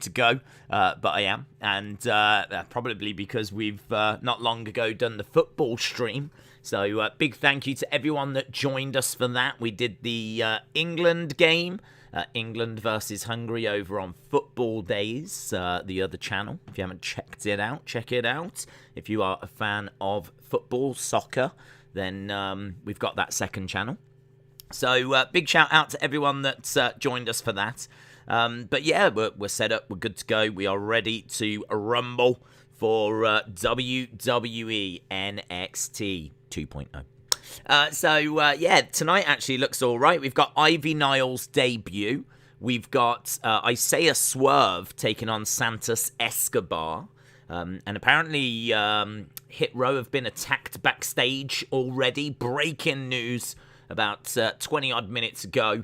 to go, but I am. And probably because we've not long ago done the football stream. So big thank you to everyone that joined us for that. We did the England game, England versus Hungary over on Football Days, the other channel. If you haven't checked it out, check it out. If you are a fan of football, soccer, then we've got that second channel. So big shout out to everyone that's joined us for that. But yeah, we're set up. We're good to go. We are ready to rumble for WWE NXT 2.0. Yeah, tonight actually looks all right. We've got Ivy Niall's debut. We've got Isaiah Swerve taking on Santos Escobar. And apparently Hit Row have been attacked backstage already. Breaking news about 20-odd minutes ago.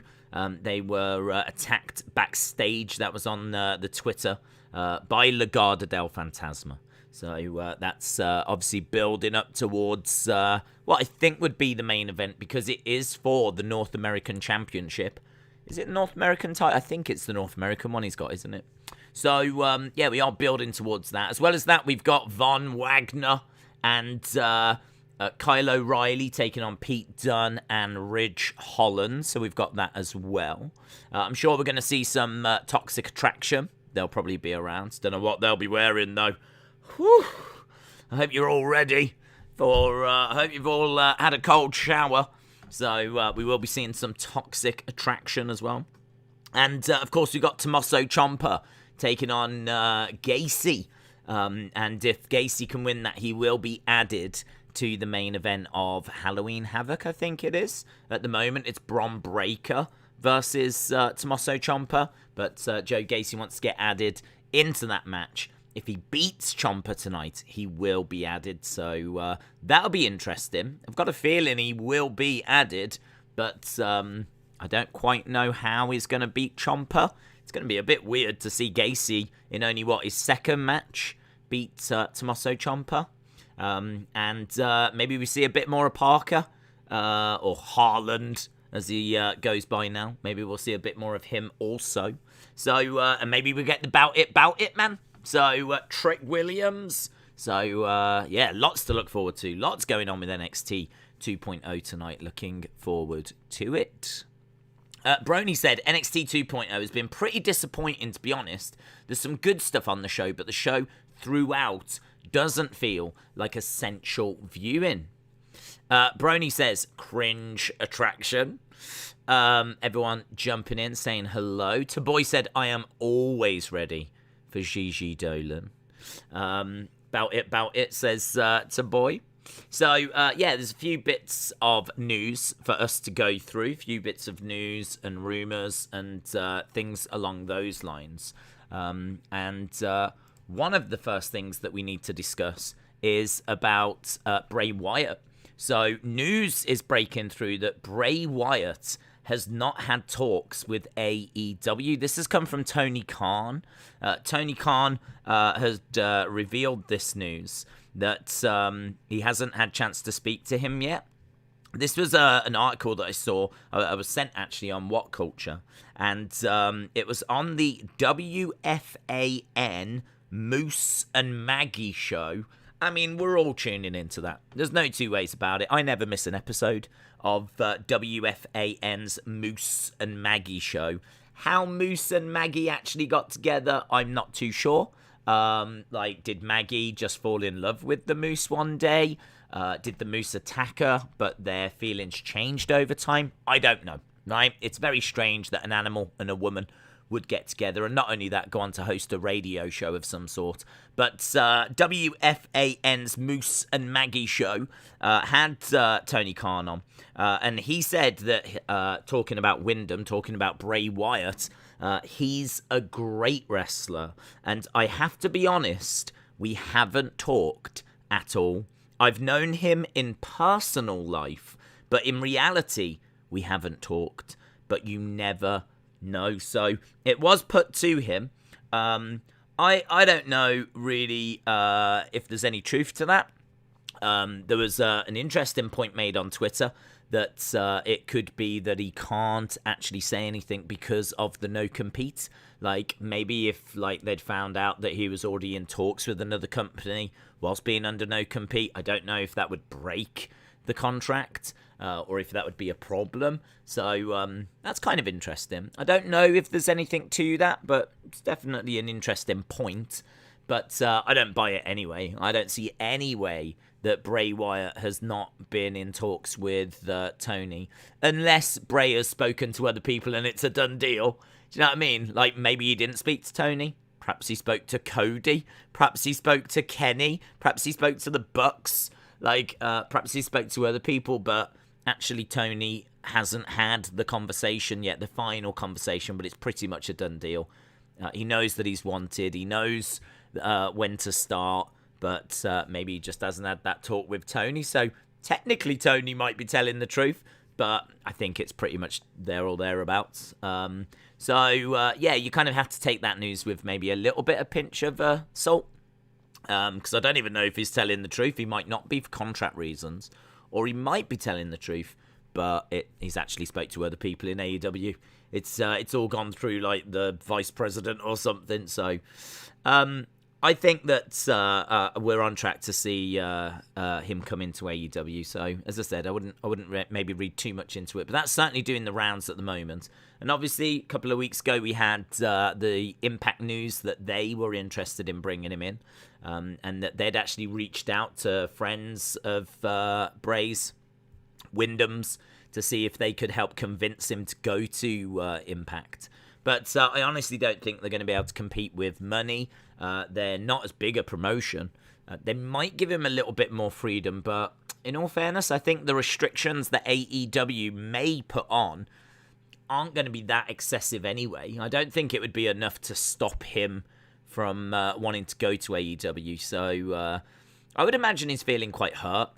They were attacked backstage. That was on the Twitter by Legado del Fantasma. So that's obviously building up towards what I think would be the main event, because it is for the North American Championship. Is it North American title? I think it's the North American one he's got, isn't it? So, yeah, we are building towards that. As well as that, we've got Wagner and Kyle O'Reilly taking on Pete Dunne and Ridge Holland. So we've got that as well. I'm sure we're going to see some Toxic Attraction. They'll probably be around. Don't know what they'll be wearing, though. Whew. I hope you're all ready for... I hope you've all had a cold shower. So we will be seeing some Toxic Attraction as well. And, of course, we've got Tommaso Ciampa taking on Gacy. And if Gacy can win that, he will be added to the main event of Halloween Havoc, I think it is. At the moment, it's Bron Breakker versus Tommaso Ciampa. But Joe Gacy wants to get added into that match. If he beats Ciampa tonight, he will be added. So that'll be interesting. I've got a feeling he will be added. But I don't quite know how he's going to beat Ciampa. It's going to be a bit weird to see Gacy in only, his second match beat Tommaso Ciampa. And maybe we see a bit more of Parker, or Harland, as he goes by now. Maybe we'll see a bit more of him also. So, and maybe we get the Bout It man. So, Trick Williams. So, yeah, lots to look forward to. Lots going on with NXT 2.0 tonight. Looking forward to it. Brony said, NXT 2.0 has been pretty disappointing, to be honest. There's some good stuff on the show, but the show throughout doesn't feel like essential viewing. Brony says, cringe attraction. Everyone jumping in, saying hello. Taboy said, I am always ready for Gigi Dolan. Bout it, says Taboy. So, yeah, there's a few bits of news for us to go through. A few bits of news and rumours and things along those lines. And one of the first things that we need to discuss is about Bray Wyatt. So, news is breaking through that Bray Wyatt has not had talks with AEW. This has come from Tony Khan. Tony Khan has revealed this news, that he hasn't had a chance to speak to him yet. This was an article that I saw. I was sent actually on What Culture. And it was on the WFAN Moose and Maggie show. I mean, we're all tuning into that. There's no two ways about it. I never miss an episode of WFAN's Moose and Maggie show. How Moose and Maggie actually got together, I'm not too sure. Did Maggie just fall in love with the Moose one day? Did the Moose attack her, but their feelings changed over time? I don't know, right? It's very strange that an animal and a woman would get together, and not only that, go on to host a radio show of some sort. But WFAN's Moose and Maggie show had Tony Khan on, and he said that, talking about Wyndham, talking about Bray Wyatt, he's a great wrestler, and I have to be honest, we haven't talked at all. I've known him in personal life, but in reality, we haven't talked. But you never know. So it was put to him. I don't know really if there's any truth to that. There was an interesting point made on Twitter that it could be that he can't actually say anything because of the no-compete. Like, maybe if they'd found out that he was already in talks with another company whilst being under no-compete, I don't know if that would break the contract or if that would be a problem. So that's kind of interesting. I don't know if there's anything to that, but it's definitely an interesting point. But I don't buy it anyway. I don't see any way that Bray Wyatt has not been in talks with Tony, unless Bray has spoken to other people and it's a done deal. Do you know what I mean? Like, maybe he didn't speak to Tony. Perhaps he spoke to Cody. Perhaps he spoke to Kenny. Perhaps he spoke to the Bucks. Perhaps he spoke to other people, but actually Tony hasn't had the conversation yet, the final conversation, but it's pretty much a done deal. He knows that he's wanted. He knows when to start, but maybe he just hasn't had that talk with Tony. So technically Tony might be telling the truth, but I think it's pretty much there or thereabouts. You kind of have to take that news with maybe a little bit of pinch of salt. Because I don't even know if he's telling the truth. He might not be for contract reasons, or he might be telling the truth, but he's actually spoke to other people in AEW. It's all gone through like the vice president or something. So I think that we're on track to see him come into AEW. So as I said, I wouldn't maybe read too much into it, but that's certainly doing the rounds at the moment. And obviously, a couple of weeks ago, we had the Impact news that they were interested in bringing him in, and that they'd actually reached out to friends of Bray's, Wyndham's, to see if they could help convince him to go to Impact. But I honestly don't think they're going to be able to compete with money. They're not as big a promotion. They might give him a little bit more freedom, but in all fairness, I think the restrictions that AEW may put on aren't going to be that excessive anyway. I don't think it would be enough to stop him from wanting to go to AEW. So I would imagine he's feeling quite hurt.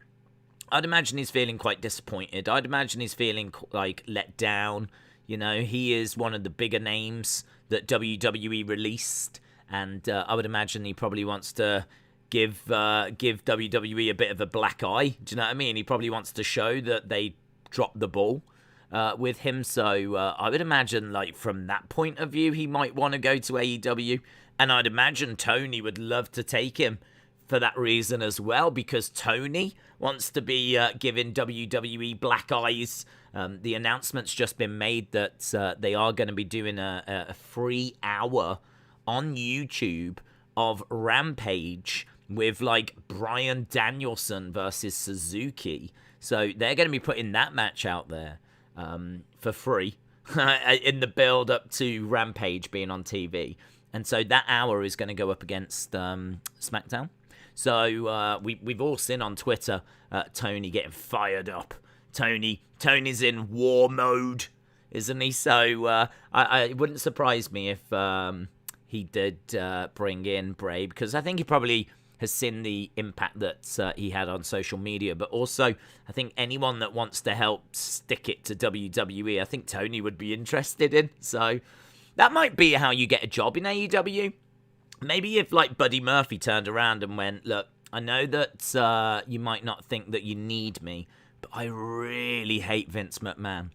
I'd imagine he's feeling quite disappointed. I'd imagine he's feeling like let down. You know, he is one of the bigger names that WWE released, and I would imagine he probably wants to give WWE a bit of a black eye. Do you know what I mean? He probably wants to show that they dropped the ball with him. So I would imagine, like, from that point of view, he might want to go to AEW, and I'd imagine Tony would love to take him for that reason as well, because Tony wants to be giving WWE black eyes. The announcement's just been made that they are going to be doing a free hour on YouTube of Rampage with, like, Bryan Danielson versus Suzuki. So they're going to be putting that match out there for free in the build up to Rampage being on TV. And so that hour is going to go up against SmackDown. So we've all seen on Twitter Tony getting fired up. Tony's in war mode, isn't he? So it wouldn't surprise me if he did bring in Bray, because I think he probably has seen the impact that he had on social media. But also, I think anyone that wants to help stick it to WWE, I think Tony would be interested in. So that might be how you get a job in AEW. Maybe if, like, Buddy Murphy turned around and went, look, I know that you might not think that you need me, but I really hate Vince McMahon.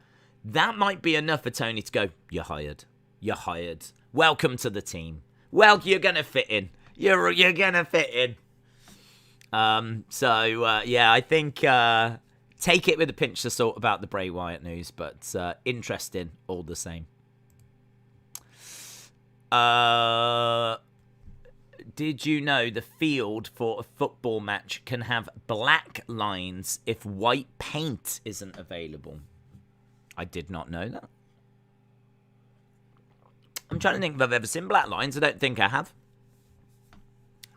That might be enough for Tony to go, you're hired. You're hired. Welcome to the team. Well, you're going to fit in. You're going to fit in. I think take it with a pinch of salt about the Bray Wyatt news, but interesting all the same. Did you know the field for a football match can have black lines if white paint isn't available? I did not know that. I'm trying to think if I've ever seen black lines. I don't think I have.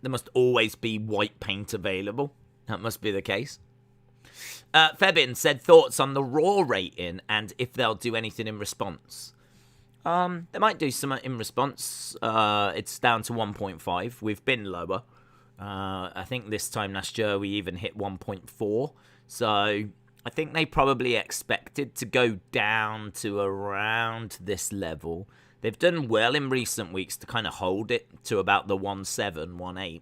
There must always be white paint available. That must be the case. Fabian said thoughts on the Raw rating and if they'll do anything in response. They might do something in response. It's down to 1.5. We've been lower. I think this time last year we even hit 1.4. So I think they probably expected to go down to around this level. They've done well in recent weeks to kind of hold it to about the 1.7, 1.8.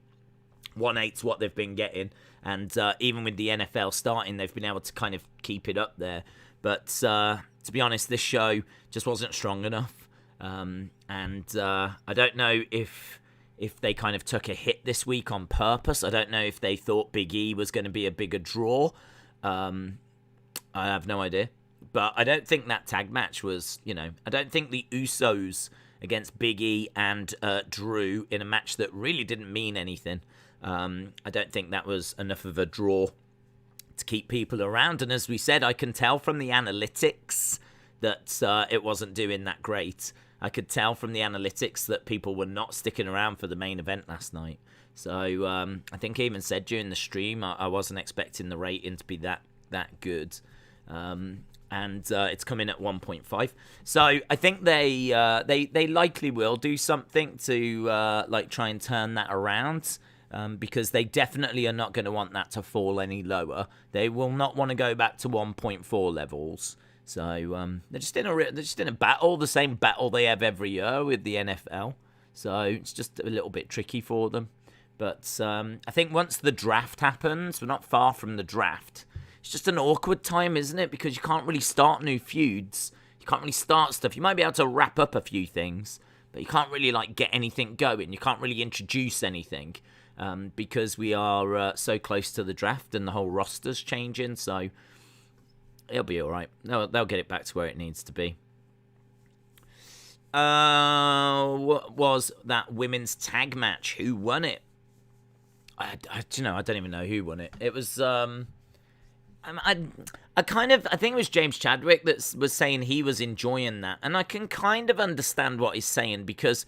1/8 what they've been getting. And even with the NFL starting, they've been able to kind of keep it up there. But to be honest, this show just wasn't strong enough. And I don't know if they kind of took a hit this week on purpose. I don't know if they thought Big E was going to be a bigger draw. I have no idea. But I don't think that tag match was, I don't think the Usos against Big E and Drew in a match that really didn't mean anything. I don't think that was enough of a draw to keep people around. And as we said, I can tell from the analytics that it wasn't doing that great. I could tell from the analytics that people were not sticking around for the main event last night. So I think I even said during the stream I wasn't expecting the rating to be that good. And it's coming at 1.5. So I think they likely will do something to try and turn that around. Because they definitely are not going to want that to fall any lower. They will not want to go back to 1.4 levels. So they're just in a battle, the same battle they have every year with the NFL. So it's just a little bit tricky for them. But I think once the draft happens, we're not far from the draft. It's just an awkward time, isn't it? Because you can't really start new feuds. You can't really start stuff. You might be able to wrap up a few things, but you can't really get anything going. You can't really introduce anything. Because we are so close to the draft and the whole roster's changing, so it'll be all right. They'll get it back to where it needs to be. What was that women's tag match? Who won it? I don't even know who won it. It was I think it was James Chadwick that was saying he was enjoying that, and I can kind of understand what he's saying because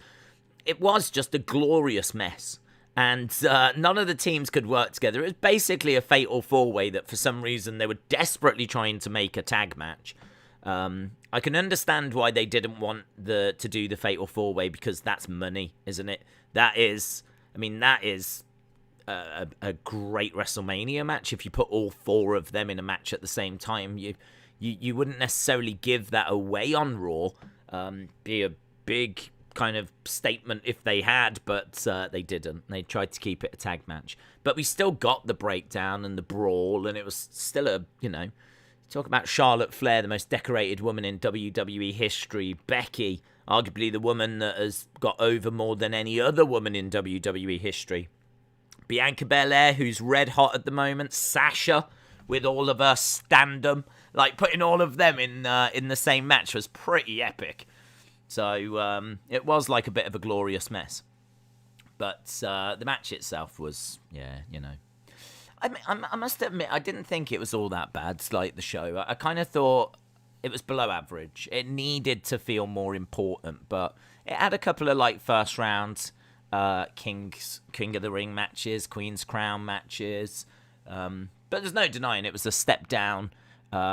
it was just a glorious mess. And none of the teams could work together. It was basically a fatal four-way that for some reason they were desperately trying to make a tag match. I can understand why they didn't want to do the fatal four-way because that's money, isn't it? That is a great WrestleMania match. If you put all four of them in a match at the same time, you wouldn't necessarily give that away on Raw. Be a big kind of statement if they had, but they didn't. They tried to keep it a tag match, but we still got the breakdown and the brawl, and it was still talk about Charlotte Flair, the most decorated woman in WWE history, Becky, arguably the woman that has got over more than any other woman in WWE history, Bianca Belair, who's red hot at the moment, Sasha with all of her stand-em, putting all of them in the same match was pretty epic. So it was a bit of a glorious mess. But the match itself was, I must admit, I didn't think it was all that bad, the show. I kind of thought it was below average. It needed to feel more important, but it had a couple of, first round King of the Ring matches, Queen's Crown matches. But there's no denying it was a step down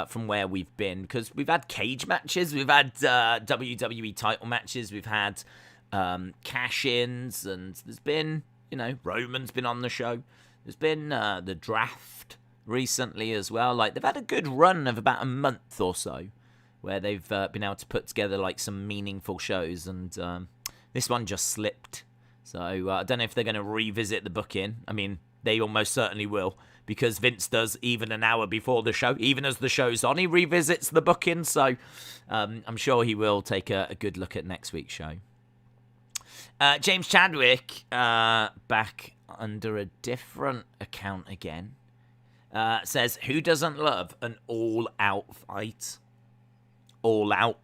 from where we've been, because we've had cage matches, we've had WWE title matches, we've had cash-ins, and there's been, Roman's been on the show. There's been the draft recently as well. They've had a good run of about a month or so where they've been able to put together some meaningful shows, and this one just slipped. So I don't know if they're going to revisit the booking. I mean, they almost certainly will, because Vince does even an hour before the show. Even as the show's on, he revisits the booking. So I'm sure he will take a good look at next week's show. James Chadwick, back under a different account again, says, who doesn't love an all-out fight? All out.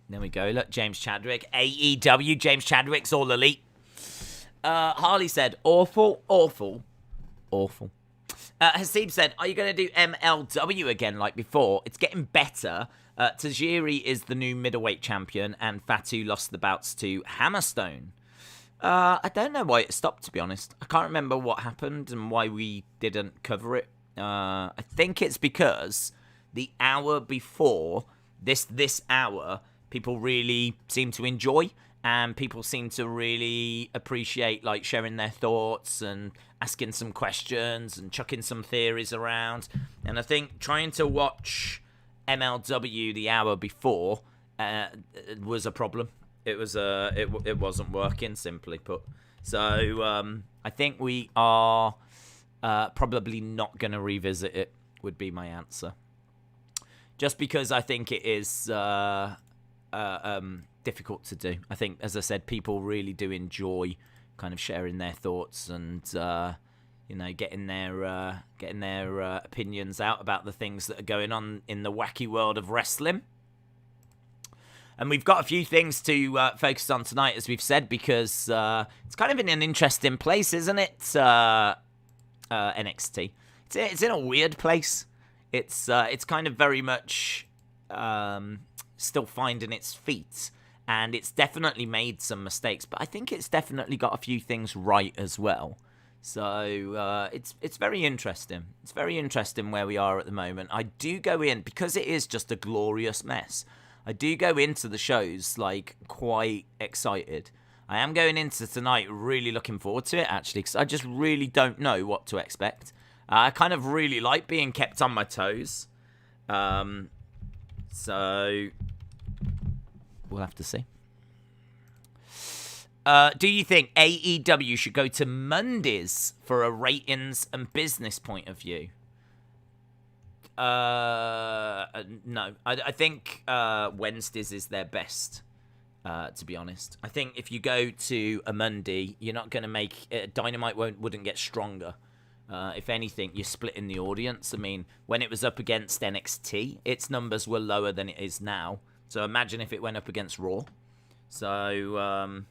There we go. Look, James Chadwick. AEW, James Chadwick's All Elite. Harley said, awful. Hasib said, are you going to do MLW again like before? It's getting better. Tajiri is the new middleweight champion, and Fatu lost the bouts to Hammerstone. I don't know why it stopped, to be honest. I can't remember what happened and why we didn't cover it. I think it's because the hour before, this hour, people really seem to enjoy, and people seem to really appreciate sharing their thoughts and asking some questions and chucking some theories around. And I think trying to watch MLW the hour before was a problem. It wasn't working, simply put. So I think we are probably not going to revisit it, would be my answer. Just because I think it is difficult to do. I think, as I said, people really do enjoy kind of sharing their thoughts and getting their opinions out about the things that are going on in the wacky world of wrestling. And we've got a few things to focus on tonight, as we've said, because it's kind of in an interesting place, isn't it? NXT. It's in a weird place. It's kind of very much still finding its feet, and it's definitely made some mistakes, but I think it's definitely got a few things right as well. So it's very interesting. It's very interesting where we are at the moment. I do go in, because it is just a glorious mess, I do go into the shows like quite excited. I am going into tonight really looking forward to it, actually, because I just really don't know what to expect. I kind of really like being kept on my toes. So we'll have to see. Do you think AEW should go to Mondays for a ratings and business point of view? No. I think Wednesdays is their best, to be honest. I think if you go to a Monday, you're not going to make... Dynamite wouldn't get stronger. If anything, you're splitting the audience. I mean, when it was up against NXT, its numbers were lower than it is now. So imagine if it went up against Raw. So,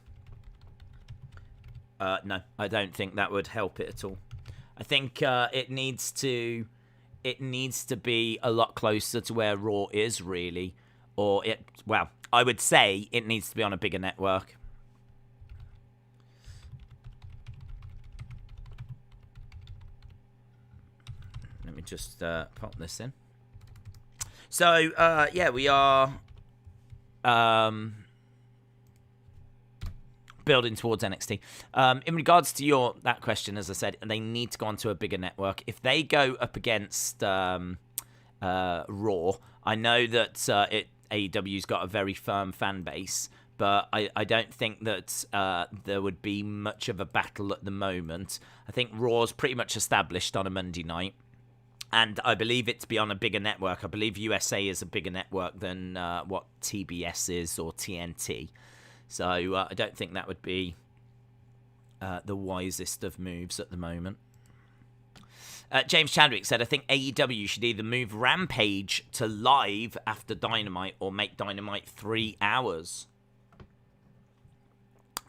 no, I don't think that would help it at all. I think it needs to be a lot closer to where Raw is, really. I would say it needs to be on a bigger network. Let me just pop this in. So, yeah, we are building towards NXT. In regards to that question, as I said, they need to go onto a bigger network. If they go up against Raw, I know that AEW's got a very firm fan base, but I don't think that there would be much of a battle at the moment. I think Raw's pretty much established on a Monday night. And I believe it to be on a bigger network. I believe USA is a bigger network than what TBS is or TNT. So I don't think that would be the wisest of moves at the moment. James Chadwick said, I think AEW should either move Rampage to live after Dynamite or make Dynamite 3 hours.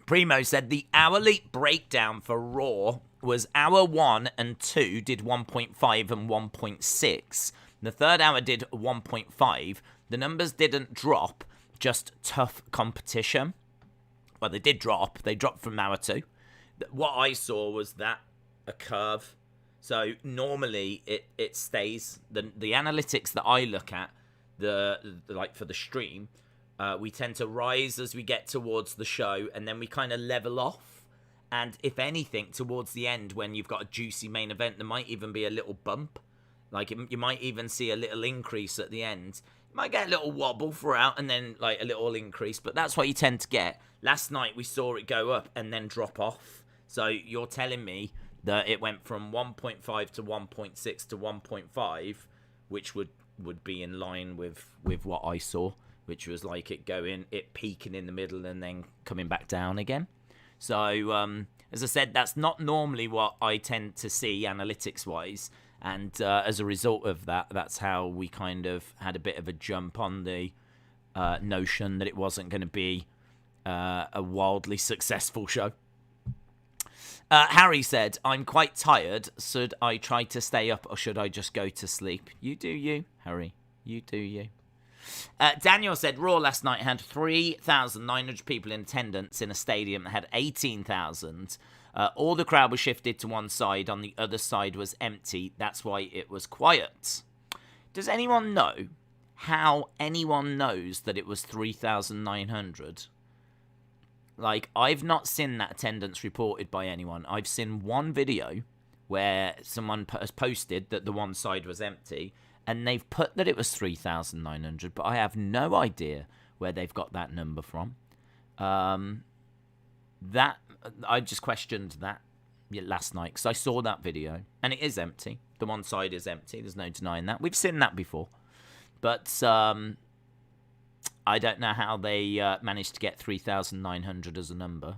Primo said the hourly breakdown for Raw was hour 1 and 2 did 1.5 and 1.6. The third hour did 1.5. The numbers didn't drop, just tough competition. Well, they did drop. They dropped from hour 2. What I saw was that a curve. So normally it stays. The analytics that I look at, like for the stream, we tend to rise as we get towards the show, and then we kind of level off. And if anything, towards the end, when you've got a juicy main event, there might even be a little bump. Like, you might even see a little increase at the end. You might get a little wobble throughout and then, like, a little increase. But that's what you tend to get. Last night, we saw it go up and then drop off. So you're telling me that it went from 1.5 to 1.6 to 1.5, which would be in line with what I saw, which was like it peaking in the middle and then coming back down again. So, as I said, that's not normally what I tend to see analytics-wise. And as a result of that, that's how we kind of had a bit of a jump on the notion that it wasn't going to be a wildly successful show. Harry said, I'm quite tired. Should I try to stay up or should I just go to sleep? You do you, Harry. You do you. Daniel said, Raw last night had 3,900 people in attendance in a stadium that had 18,000. All the crowd was shifted to one side. On the other side was empty. That's why it was quiet. Does anyone know how anyone knows that it was 3,900? Like, I've not seen that attendance reported by anyone. I've seen one video where someone has posted that the one side was empty, and they've put that it was 3,900, but I have no idea where they've got that number from. That I just questioned that last night because I saw that video and it is empty. The one side is empty. There's no denying that. We've seen that before. But I don't know how they managed to get 3,900 as a number.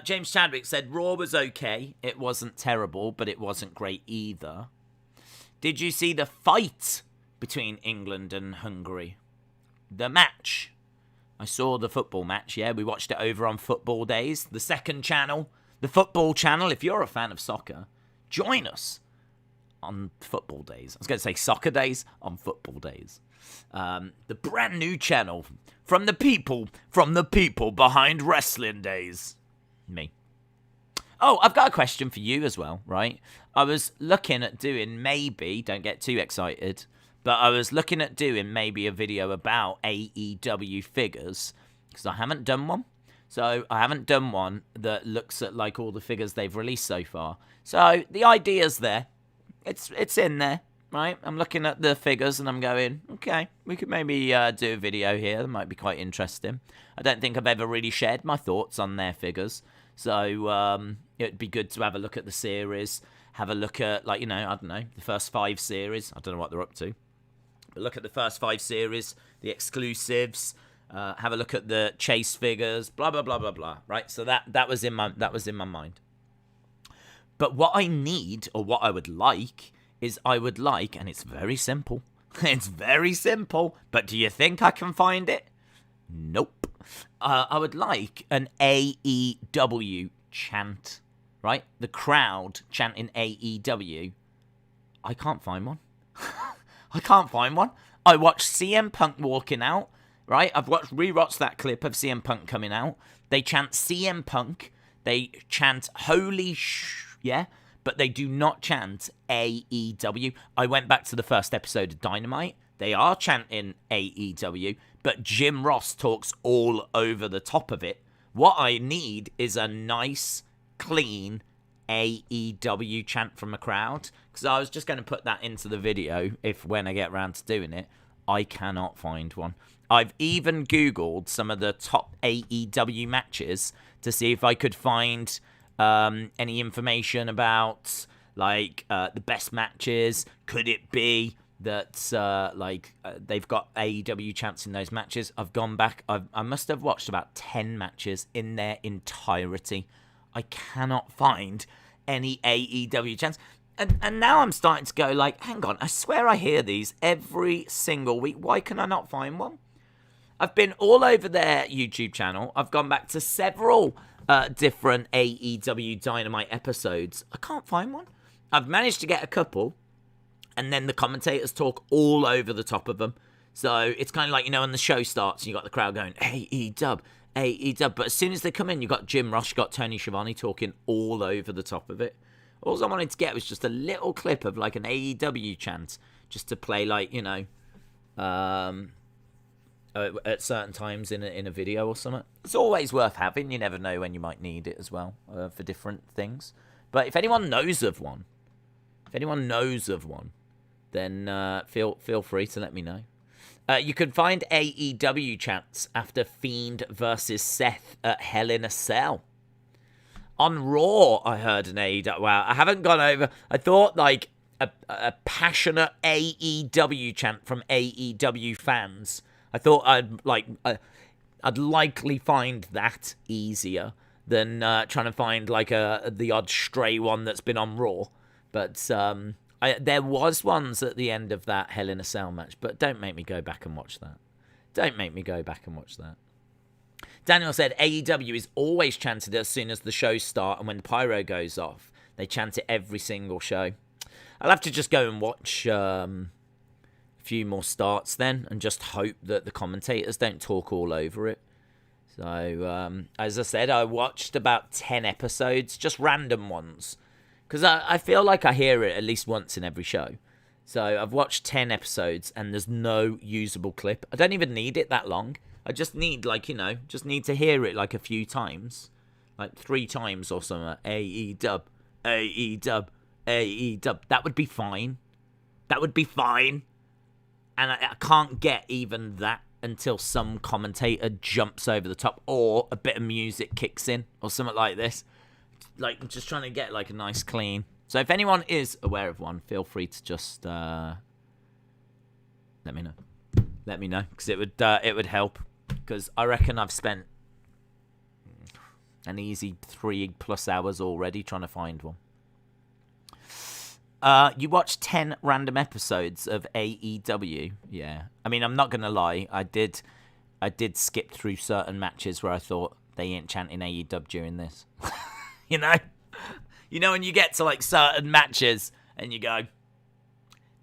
James Chadwick said, Raw was okay. It wasn't terrible, but it wasn't great either. Did you see the fight between England and Hungary? The match. I saw the football match, yeah. We watched it over on Football Days, the second channel, the football channel. If you're a fan of soccer, join us on Football Days. I was going to say Soccer Days on Football Days. The brand new channel from the people behind Wrestling Days. Me. Oh, I've got a question for you as well, right? I was looking at doing maybe, don't get too excited, but I was looking at doing maybe a video about AEW figures, because I haven't done one. So I haven't done one that looks at like all the figures they've released so far. So the idea's there. It's in there, right? I'm looking at the figures and I'm going, okay, we could maybe do a video here. That might be quite interesting. I don't think I've ever really shared my thoughts on their figures. So it'd be good to have a look at the series, have a look at, like, you know, I don't know, the first 5 series. I don't know what they're up to. But look at the first 5 series, the exclusives, have a look at the chase figures, blah, blah, blah, blah, blah, right? So that was in my mind. But what I need, or what I would like, is and it's very simple. It's very simple. But do you think I can find it? Nope. I would like an AEW chant, right? The crowd chanting AEW. I can't find one. I can't find one. I watched CM Punk walking out, right? I've rewatched that clip of CM Punk coming out. They chant CM Punk. They chant holy yeah, but they do not chant AEW. I went back to the first episode of Dynamite. They are chanting AEW, but Jim Ross talks all over the top of it. What I need is a nice, clean AEW chant from a crowd, because I was just going to put that into the video when I get around to doing it. I cannot find one. I've even Googled some of the top AEW matches to see if I could find any information about like the best matches. Could it be that they've got AEW chants in those matches? I've gone back. I must have watched about 10 matches in their entirety. I cannot find any AEW chants. And now I'm starting to go like, hang on, I swear I hear these every single week. Why can I not find one? I've been all over their YouTube channel. I've gone back to several different AEW Dynamite episodes. I can't find one. I've managed to get a couple, and then the commentators talk all over the top of them. So it's kind of like, you know, when the show starts and you got the crowd going, AEW, AEW. But as soon as they come in, you got Jim Ross, you got Tony Schiavone talking all over the top of it. All I wanted to get was just a little clip of like an AEW chant, just to play, like, you know, at certain times in a video or something. It's always worth having. You never know when you might need it as well for different things. But if anyone knows of one, then feel free to let me know. You can find AEW chants after Fiend versus Seth at Hell in a Cell. On Raw, I heard an AEW. Wow, I haven't gone over. I thought like a passionate AEW chant from AEW fans. I thought I'd likely find that easier than trying to find like the odd stray one that's been on Raw. But there was ones at the end of that Hell in a Cell match. But don't make me go back and watch that. Daniel said AEW is always chanted as soon as the shows start, and when the pyro goes off, they chant it every single show. I'll have to just go and watch a few more starts then, and just hope that the commentators don't talk all over it. So, as I said, I watched about 10 episodes, just random ones, because I feel like I hear it at least once in every show. So I've watched 10 episodes, and there's no usable clip. I don't even need it that long. I just need, like, you know, just need to hear it, like, a few times. Like, 3 times or something. AEW, AEW, AEW. That would be fine. And I can't get even that until some commentator jumps over the top or a bit of music kicks in or something like this. Like, I'm just trying to get like a nice clean. So if anyone is aware of one, feel free to just let me know. Let me know, because it would help. Because I reckon I've spent an easy 3+ hours already trying to find one. You watched 10 random episodes of AEW. Yeah. I mean, I'm not going to lie. I did skip through certain matches where I thought they ain't chanting AEW during this. You know? You know when you get to like certain matches and you go,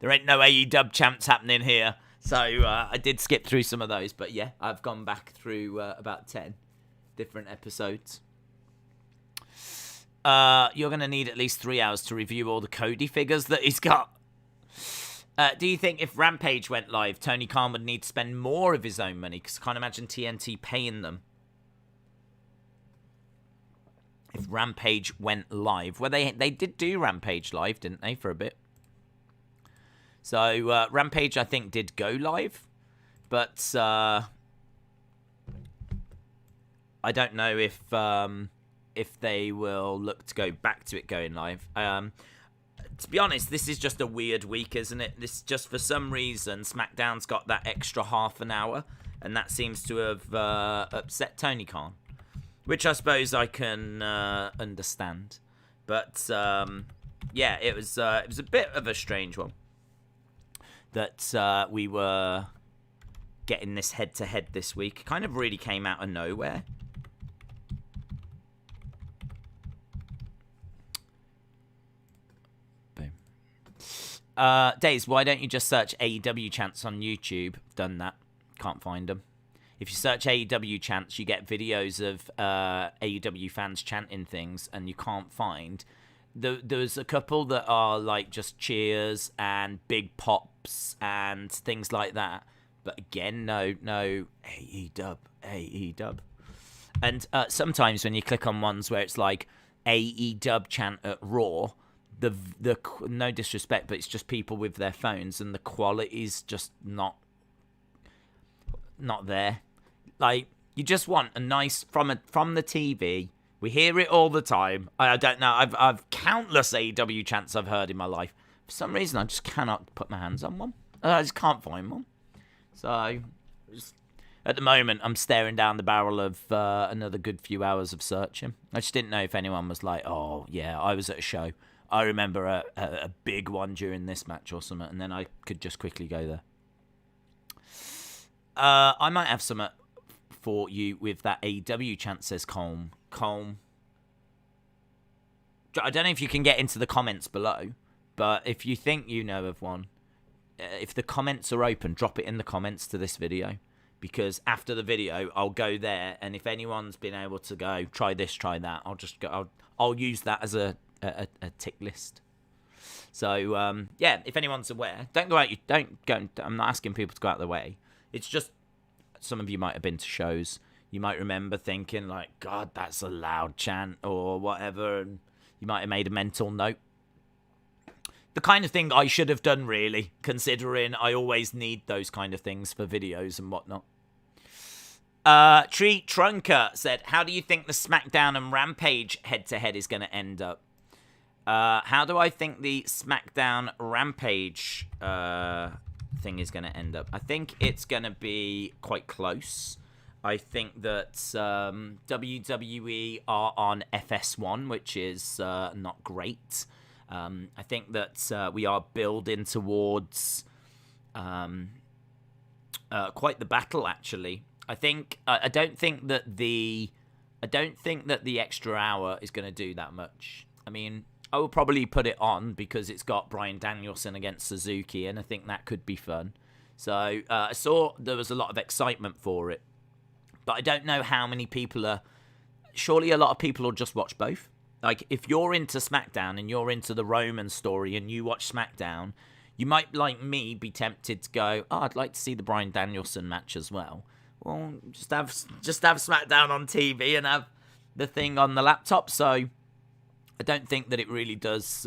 there ain't no AEW chants happening here. So I did skip through some of those. But yeah, I've gone back through about 10 different episodes. You're going to need at least 3 hours to review all the Cody figures that he's got. Do you think if Rampage went live, Tony Khan would need to spend more of his own money? Because I can't imagine TNT paying them. If Rampage went live. Well, they did do Rampage live, didn't they, for a bit? So, Rampage, I think, did go live. But, I don't know if they will look to go back to it going live. To be honest, this is just a weird week, isn't it? This just, for some reason, SmackDown's got that extra half an hour. And that seems to have upset Tony Khan. Which I suppose I can understand. But, yeah, it was a bit of a strange one. That we were getting this head-to-head this week. It kind of really came out of nowhere. Boom. Days, why don't you just search AEW chants on YouTube? Done that. Can't find them. If you search AEW chants, you get videos of AEW fans chanting things, and you can't find. There's a couple that are like just cheers and big pops and things like that. But again, no AEW. And sometimes when you click on ones where it's like AEW chant at Raw, the no disrespect, but it's just people with their phones, and the quality's just not there. Like, you just want a nice from the TV. We hear it all the time. I don't know. I've countless AEW chants I've heard in my life. For some reason, I just cannot put my hands on one. I just can't find one. So, at the moment, I'm staring down the barrel of another good few hours of searching. I just didn't know if anyone was like, oh, yeah, I was at a show. I remember a big one during this match or something, and then I could just quickly go there. I might have something for you with that AEW chant, says Colm. I don't know if you can get into the comments below, but if you think you know of one, if the comments are open, drop it in the comments to this video, because after the video, I'll go there, and if anyone's been able to go, try this, try that, I'll use that as a tick list. So, yeah, if anyone's aware, don't go. I'm not asking people to go out of their way. It's just, some of you might have been to shows. You might remember thinking, like, God, that's a loud chant or whatever. And you might have made a mental note. The kind of thing I should have done, really, considering I always need those kind of things for videos and whatnot. Tree Trunker said, how do you think the SmackDown and Rampage head-to-head is going to end up? How do I think the SmackDown Rampage thing is going to end up? I think it's going to be quite close. I think that WWE are on FS1, which is not great. I think that we are building towards quite the battle, actually. I don't think that the extra hour is going to do that much. I mean, I will probably put it on because it's got Bryan Danielson against Suzuki, and I think that could be fun. So I saw there was a lot of excitement for it. But I don't know how many people are... Surely a lot of people will just watch both. Like, if you're into SmackDown and you're into the Roman story and you watch SmackDown, you might, like me, be tempted to go, oh, I'd like to see the Bryan Danielson match as well. Well, just have SmackDown on TV and have the thing on the laptop. So I don't think that it really does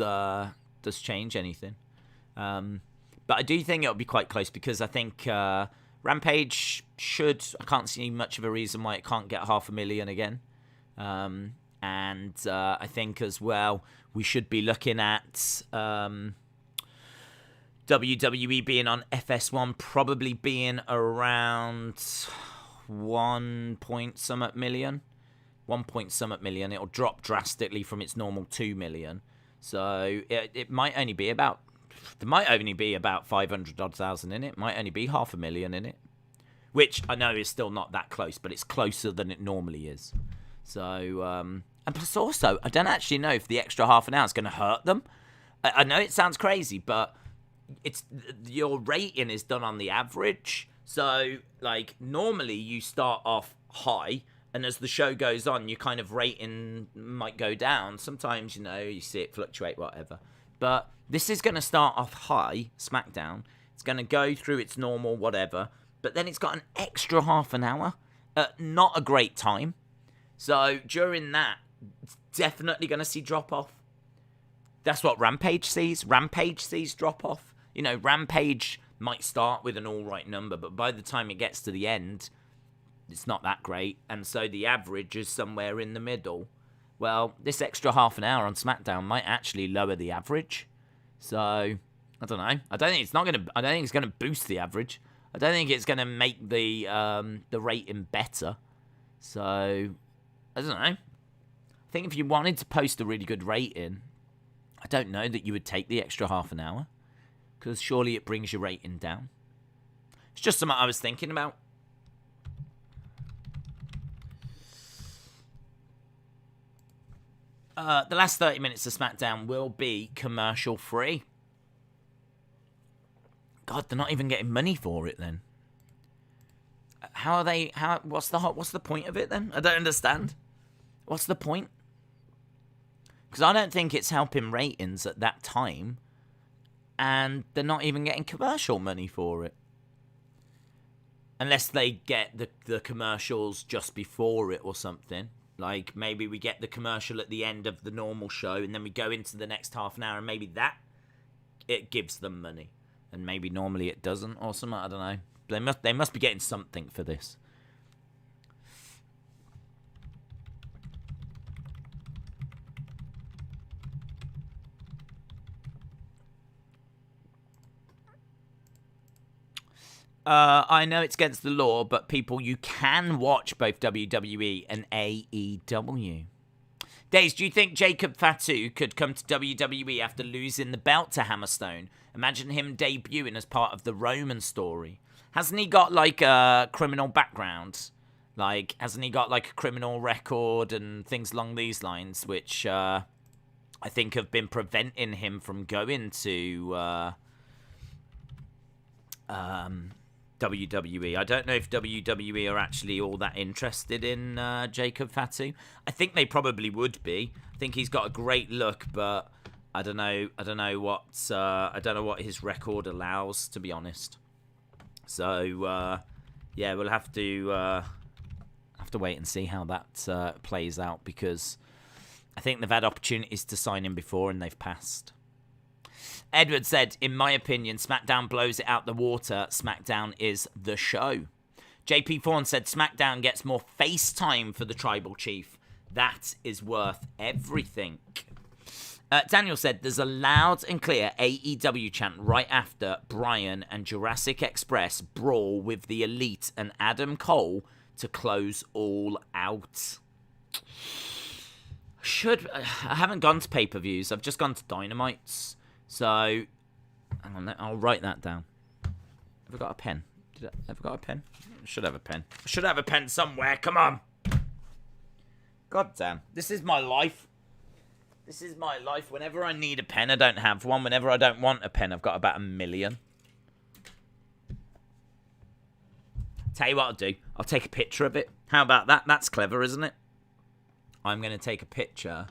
change anything. But I do think it'll be quite close because I think Rampage I can't see much of a reason why it can't get 500,000 again. And I think as well, we should be looking at WWE being on FS1, probably being around 1 point something million. 1 point something million. It'll drop drastically from its normal 2 million. So it might only be about, there might only be about 500,000 in it. Might only be 500,000 in it. Which I know is still not that close, but it's closer than it normally is. So, and plus also, I don't actually know if the extra half an hour is going to hurt them. I know it sounds crazy, but it's your rating is done on the average. So, like, normally you start off high, and as the show goes on, your kind of rating might go down. Sometimes, you see it fluctuate, whatever. But this is going to start off high, SmackDown. It's going to go through its normal whatever, but then it's got an extra half an hour at not a great time. So during that, it's definitely going to see drop-off. That's what Rampage sees. Rampage sees drop-off. Rampage might start with an all-right number, but by the time it gets to the end, it's not that great. And so the average is somewhere in the middle. Well, this extra half an hour on SmackDown might actually lower the average. So, I don't know. I don't think it's going to boost the average. I don't think it's going to make the rating better. So, I don't know. I think if you wanted to post a really good rating, I don't know that you would take the extra half an hour. Because surely it brings your rating down. It's just something I was thinking about. The last 30 minutes of SmackDown will be commercial free. God, they're not even getting money for it then. What's the point of it then? I don't understand. What's the point? Because I don't think it's helping ratings at that time. And they're not even getting commercial money for it. Unless they get the commercials just before it or something. Like, maybe we get the commercial at the end of the normal show, and then we go into the next half an hour, and maybe it gives them money. And maybe normally it doesn't, or something, I don't know. They must be getting something for this. I know it's against the law, but you can watch both WWE and AEW. Days, do you think Jacob Fatu could come to WWE after losing the belt to Hammerstone? Imagine him debuting as part of the Roman story. Hasn't he got, like, a criminal background? Like, hasn't he got, like, a criminal record and things along these lines, which I think have been preventing him from going to WWE. I don't know if WWE are actually all that interested in Jacob Fatu. I think they probably would be. I think he's got a great look, but I don't know what his record allows, to be honest. So yeah, we'll have to wait and see how that plays out, because I think they've had opportunities to sign him before and they've passed. Edward said, in my opinion, SmackDown blows it out the water. SmackDown is the show. JP Fawn said, SmackDown gets more face time for the Tribal Chief. That is worth everything. Daniel said, there's a loud and clear AEW chant right after Bryan and Jurassic Express brawl with the Elite and Adam Cole to close all out. I haven't gone to pay-per-views. I've just gone to Dynamites. So, hang on, I'll write that down. Have I got a pen? Have I got a pen? I should have a pen. I should have a pen somewhere. Come on. God damn. This is my life. This is my life. Whenever I need a pen, I don't have one. Whenever I don't want a pen, I've got about 1 million. Tell you what I'll do. I'll take a picture of it. How about that? That's clever, isn't it? I'm going to take a picture,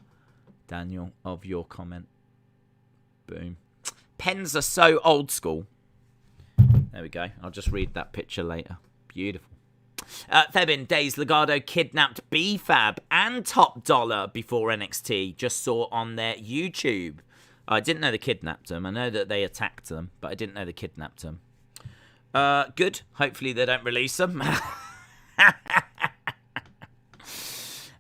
Daniel, of your comment. Boom. Pens are so old school. There we go. I'll just read that picture later. Beautiful. Fabian, Days, Legado kidnapped B-Fab and Top Dollar before NXT. Just saw on their YouTube. I didn't know they kidnapped them. I know that they attacked them, but I didn't know they kidnapped them. Good. Hopefully they don't release them.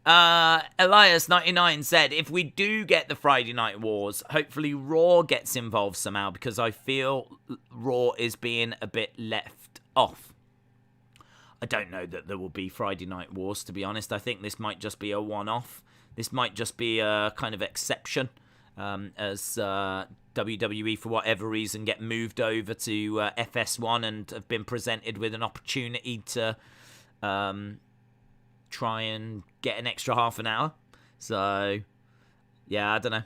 Elias99 said, if we do get the Friday Night Wars, hopefully Raw gets involved somehow, because I feel Raw is being a bit left off. I don't know that there will be Friday Night Wars, to be honest. I think this might just be a one-off. This might just be a kind of exception, as WWE, for whatever reason, get moved over to FS1 and have been presented with an opportunity to try and get an extra half an hour. So, yeah, I don't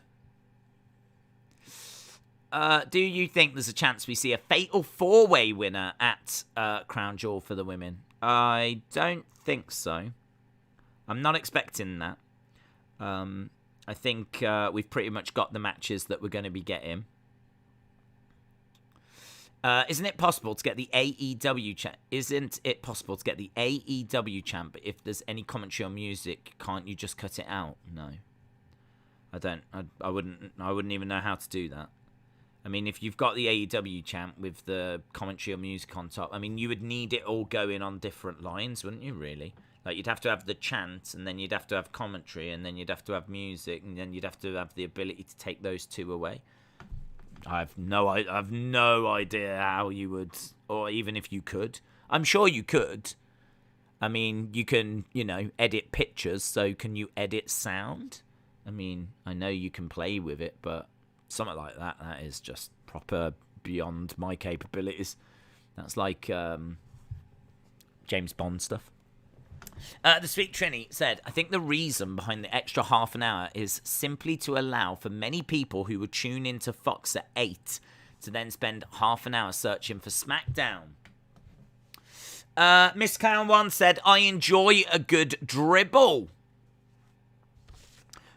know. Do you think there's a chance we see a fatal four-way winner at Crown Jewel for the women? I don't think so. I'm not expecting that. I think we've pretty much got the matches that we're going to be getting. Isn't it possible to get the AEW champ? Isn't it possible to get the AEW champ? If there's any commentary on music, can't you just cut it out? No, I don't. I wouldn't even know how to do that. I mean, if you've got the AEW champ with the commentary on music on top, I mean, you would need it all going on different lines, wouldn't you? Really? Like, you'd have to have the chant, and then you'd have to have commentary, and then you'd have to have music, and then you'd have to have the ability to take those two away. I have no idea how you would, or even if you could. I'm sure you could. I mean, you can, edit pictures, so can you edit sound? I mean, I know you can play with it, but something like that is just proper beyond my capabilities. That's like James Bond stuff. The Sweet Trini said, I think the reason behind the extra half an hour is simply to allow for many people who would tune into Fox at 8 to then spend half an hour searching for SmackDown. Miss Cowan 1 said, I enjoy a good dribble.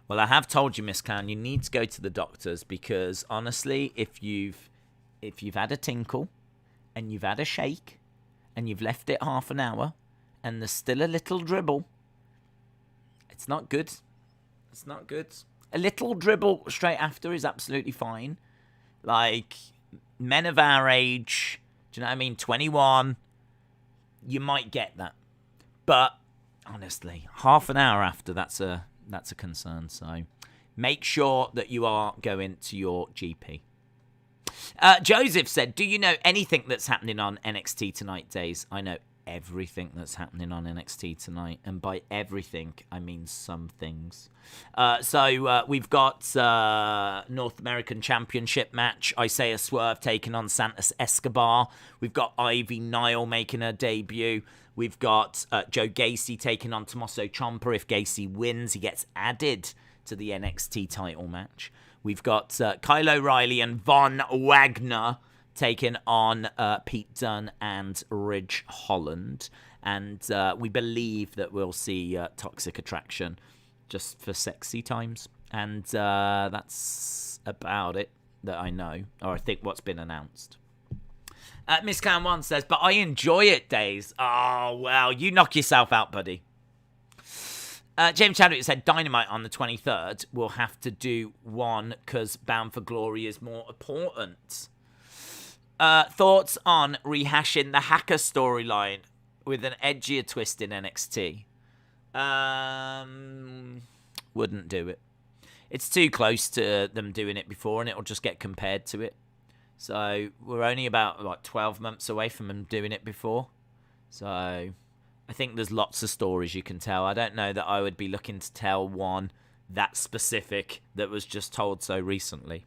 Well, I have told you, Miss Cowan, you need to go to the doctors, because honestly, if you've had a tinkle and you've had a shake and you've left it half an hour, and there's still a little dribble, it's not good. It's not good. A little dribble straight after is absolutely fine. Like, men of our age, do you know what I mean? 21, you might get that. But, honestly, half an hour after, that's a concern. So, make sure that you are going to your GP. Joseph said, do you know anything that's happening on NXT tonight, Days? I know everything that's happening on NXT tonight, and by everything I mean some things. So we've got North American Championship match, Isaiah Swerve taking on Santos Escobar. We've got Ivy Niall making her debut. We've got Joe Gacy taking on Tommaso Ciampa. If Gacy wins, he gets added to the NXT title match. We've got Kyle O'Reilly and Von Wagner taken on Pete Dunne and Ridge Holland. And we believe that we'll see Toxic Attraction just for sexy times. And that's about it that I know, or I think what's been announced. Miss Cam 1 says, but I enjoy it, Days. Oh, well, you knock yourself out, buddy. James Chadwick said, Dynamite on the 23rd. We'll have to do one because Bound for Glory is more important. Thoughts on rehashing the Hacker storyline with an edgier twist in NXT? Wouldn't do it. It's too close to them doing it before, and it'll just get compared to it. So we're only about 12 months away from them doing it before. So I think there's lots of stories you can tell. I don't know that I would be looking to tell one that specific that was just told so recently.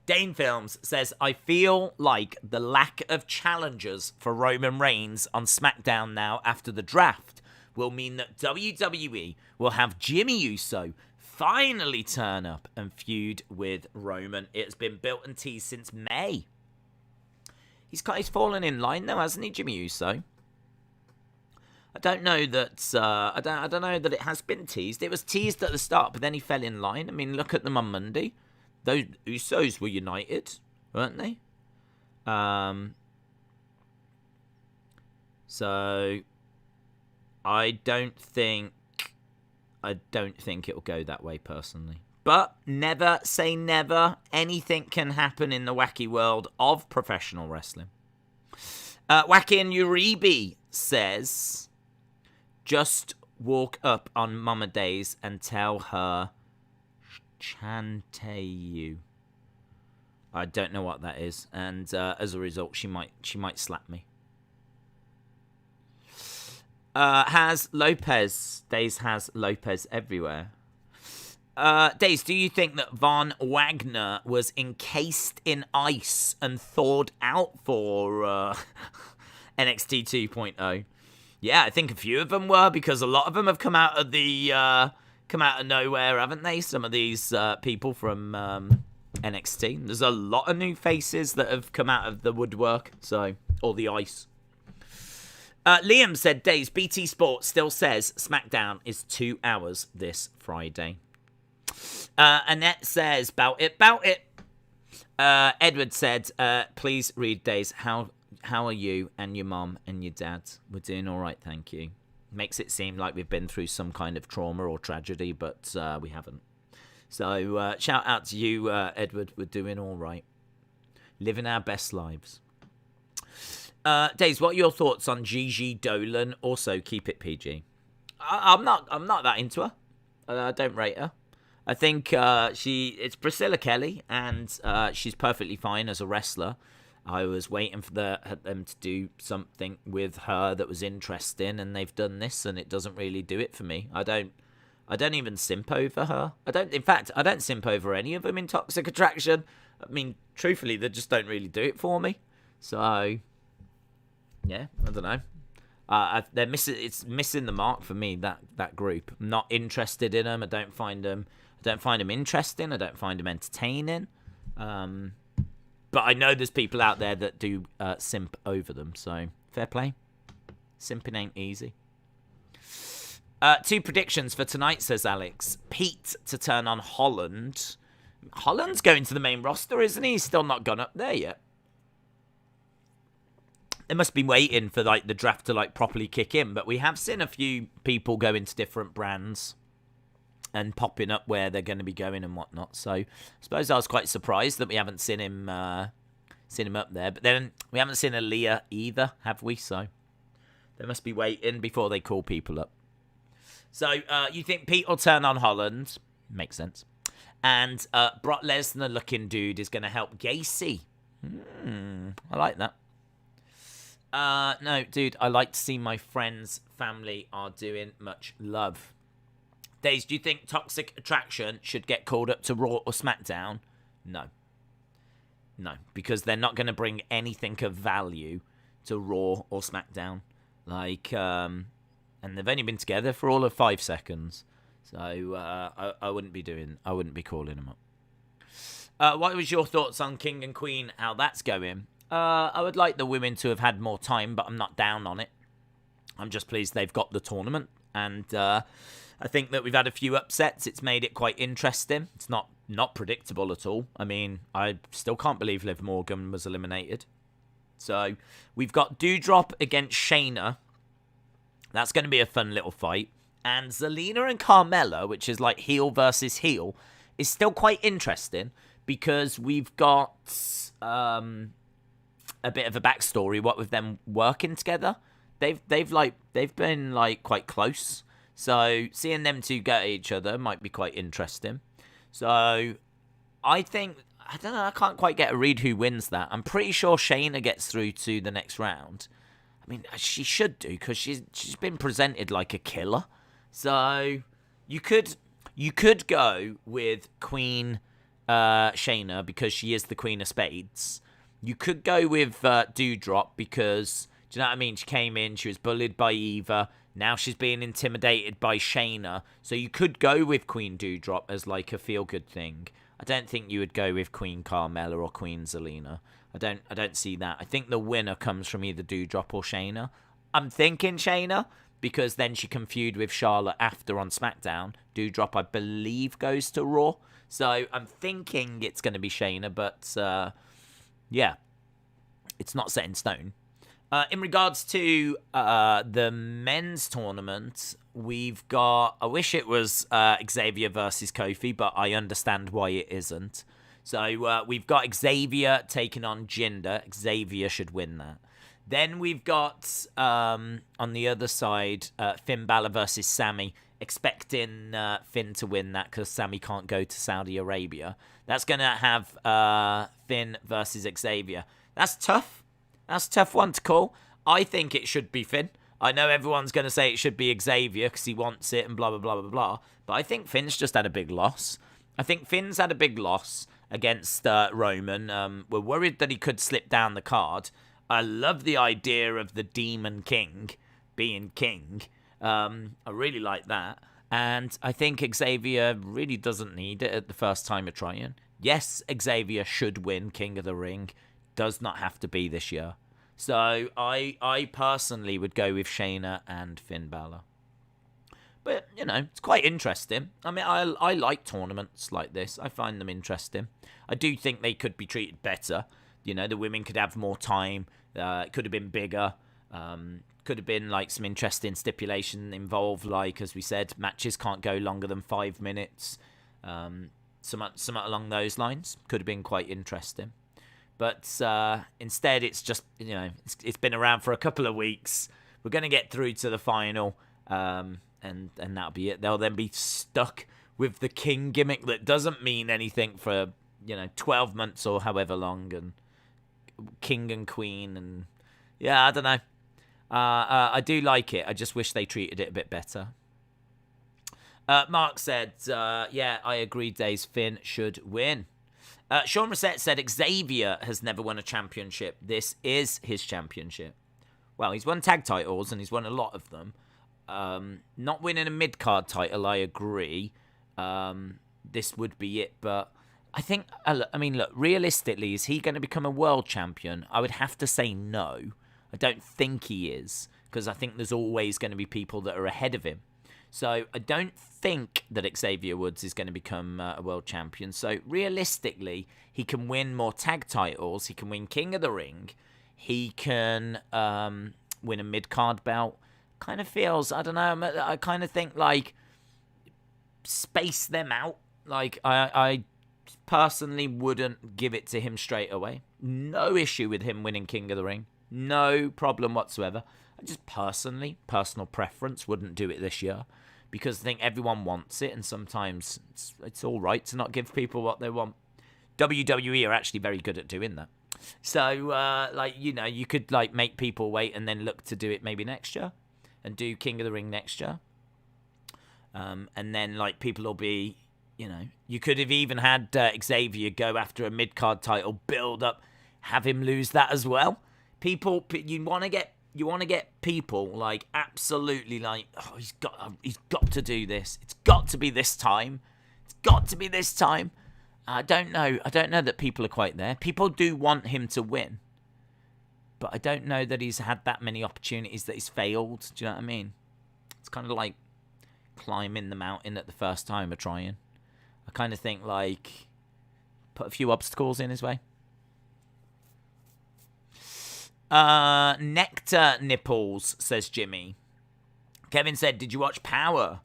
Dane Films says, I feel like the lack of challengers for Roman Reigns on SmackDown now after the draft will mean that WWE will have Jimmy Uso finally turn up and feud with Roman. It's been built and teased since May. He's fallen in line though, hasn't he, Jimmy Uso? I don't know that I don't know that it has been teased. It was teased at the start, but then he fell in line. I mean, look at them on Monday. Those Usos were united, weren't they? So I don't think it'll go that way personally. But never say never. Anything can happen in the wacky world of professional wrestling. Wacky Uribe says, just walk up on Mama Days and tell her Chanteyu. I don't know what that is, and as a result, she might slap me. Has Lopez everywhere. Days, do you think that Von Wagner was encased in ice and thawed out for NXT 2.0? Yeah, I think a few of them were, because a lot of them have come out of nowhere, haven't they? Some of these people from NXT. There's a lot of new faces that have come out of the woodwork, or the ice. Liam said, Days, BT Sport still says SmackDown is 2 hours this Friday. Annette says, bout it. Edward said, please read, Days, how are you and your mum and your dad? We're doing all right, thank you. Makes it seem like we've been through some kind of trauma or tragedy, but we haven't. So shout out to you, Edward. We're doing all right. Living our best lives. Days, what are your thoughts on Gigi Dolan? Also, keep it PG. I'm not that into her. I don't rate her. I think it's Priscilla Kelly, and she's perfectly fine as a wrestler. I was waiting for them to do something with her that was interesting, and they've done this, and it doesn't really do it for me. I don't even simp over her. I don't simp over any of them in Toxic Attraction. I mean, truthfully, they just don't really do it for me. So, yeah, I don't know. It's missing the mark for me, that group. I'm not interested in them. I don't find them interesting. I don't find them entertaining. But I know there's people out there that do simp over them. So fair play. Simping ain't easy. 2 predictions for tonight, says Alex. Pete to turn on Holland. Holland's going to the main roster, isn't he? He's still not gone up there yet. They must be waiting for the draft to properly kick in, but we have seen a few people go into different brands and popping up where they're going to be going and whatnot. So I suppose I was quite surprised that we haven't seen him up there. But then we haven't seen Aaliyah either, have we? So they must be waiting before they call people up. So you think Pete will turn on Holland? Makes sense. And Brock Lesnar looking dude is going to help Gacy. I like that. No, dude, I like to see my friends, family are doing much love. Days, do you think Toxic Attraction should get called up to Raw or SmackDown? No, because they're not going to bring anything of value to Raw or SmackDown. And they've only been together for all of 5 seconds. So I wouldn't be calling them up. What was your thoughts on King and Queen, how that's going? I would like the women to have had more time, but I'm not down on it. I'm just pleased they've got the tournament. And I think that we've had a few upsets. It's made it quite interesting. It's not predictable at all. I mean, I still can't believe Liv Morgan was eliminated. So we've got Doudrop against Shayna. That's going to be a fun little fight. And Zelina and Carmella, which is heel versus heel, is still quite interesting because we've got a bit of a backstory. What with them working together, they've been quite close. So seeing them two go at each other might be quite interesting. So I don't know. I can't quite get a read who wins that. I'm pretty sure Shayna gets through to the next round. I mean, she should do because she's been presented like a killer. So you could go with Queen Shayna because she is the Queen of Spades. You could go with Doudrop because, do you know what I mean? She came in, she was bullied by Eva. Now she's being intimidated by Shayna. So you could go with Queen Doudrop as a feel-good thing. I don't think you would go with Queen Carmella or Queen Zelina. I don't see that. I think the winner comes from either Doudrop or Shayna. I'm thinking Shayna because then she can feud with Charlotte after on SmackDown. Doudrop, I believe, goes to Raw. So I'm thinking it's going to be Shayna, but yeah, it's not set in stone. In regards to the men's tournament, we've got... I wish it was Xavier versus Kofi, but I understand why it isn't. So we've got Xavier taking on Jinder. Xavier should win that. Then we've got, on the other side, Finn Balor versus Sammy. Expecting Finn to win that because Sammy can't go to Saudi Arabia. That's going to have Finn versus Xavier. That's tough. That's a tough one to call. I think it should be Finn. I know everyone's going to say it should be Xavier because he wants it and blah, blah, blah, blah, blah. But I think Finn's just had a big loss. I think Finn's had a big loss against Roman. We're worried that he could slip down the card. I love the idea of the Demon King being king. I really like that. And I think Xavier really doesn't need it at the first time of trying. Yes, Xavier should win King of the Ring. Does not have to be this year. So I personally would go with Shayna and Finn Balor. But, you know, it's quite interesting. I mean, I like tournaments like this. I find them interesting. I do think they could be treated better. You know, the women could have more time. It could have been bigger. Could have been, like, some interesting stipulation involved. Like, as we said, matches can't go longer than 5 minutes. Something along those lines. Could have been quite interesting. But instead, it's just, you know, it's been around for a couple of weeks. We're going to get through to the final. And that'll be it. They'll then be stuck with the king gimmick that doesn't mean anything for, you know, 12 months or however long. And king and queen. And, yeah, I don't know. I do like it. I just wish they treated it a bit better. Mark said, yeah, I agree, Days. Finn should win. Sean Reset said, Xavier has never won a championship. This is his championship. Well, he's won tag titles, and he's won a lot of them. Not winning a mid-card title, I agree. This would be it, but I think, I mean, look, realistically, is he going to become a world champion? I would have to say no. I don't think he is, because I think there's always going to be people that are ahead of him. So I don't think that Xavier Woods is going to become a world champion. So realistically, he can win more tag titles. He can win King of the Ring. He can win a mid-card belt. Kind of feels, I don't know, I kind of think, like, space them out. Like, I personally wouldn't give it to him straight away. No issue with him winning King of the Ring. No problem whatsoever. I just personal preference, wouldn't do it this year. Because I think everyone wants it, and sometimes it's all right to not give people what they want. WWE are actually very good at doing that. So, like, you know, you could, like, make people wait and then look to do it maybe next year. And do King of the Ring next year. And then, like, people will be, you know... You could have even had Xavier go after a mid-card title, build up, have him lose that as well. People, you want to get people, like, absolutely, like, oh, he's got to do this. It's got to be this time. It's got to be this time. I don't know that people are quite there. People do want him to win. But I don't know that he's had that many opportunities that he's failed. Do you know what I mean? It's kind of like climbing the mountain at the first time of trying. I kind of think, like, put a few obstacles in his way. Nectar Nipples, says Jimmy. Kevin said, did you watch Power?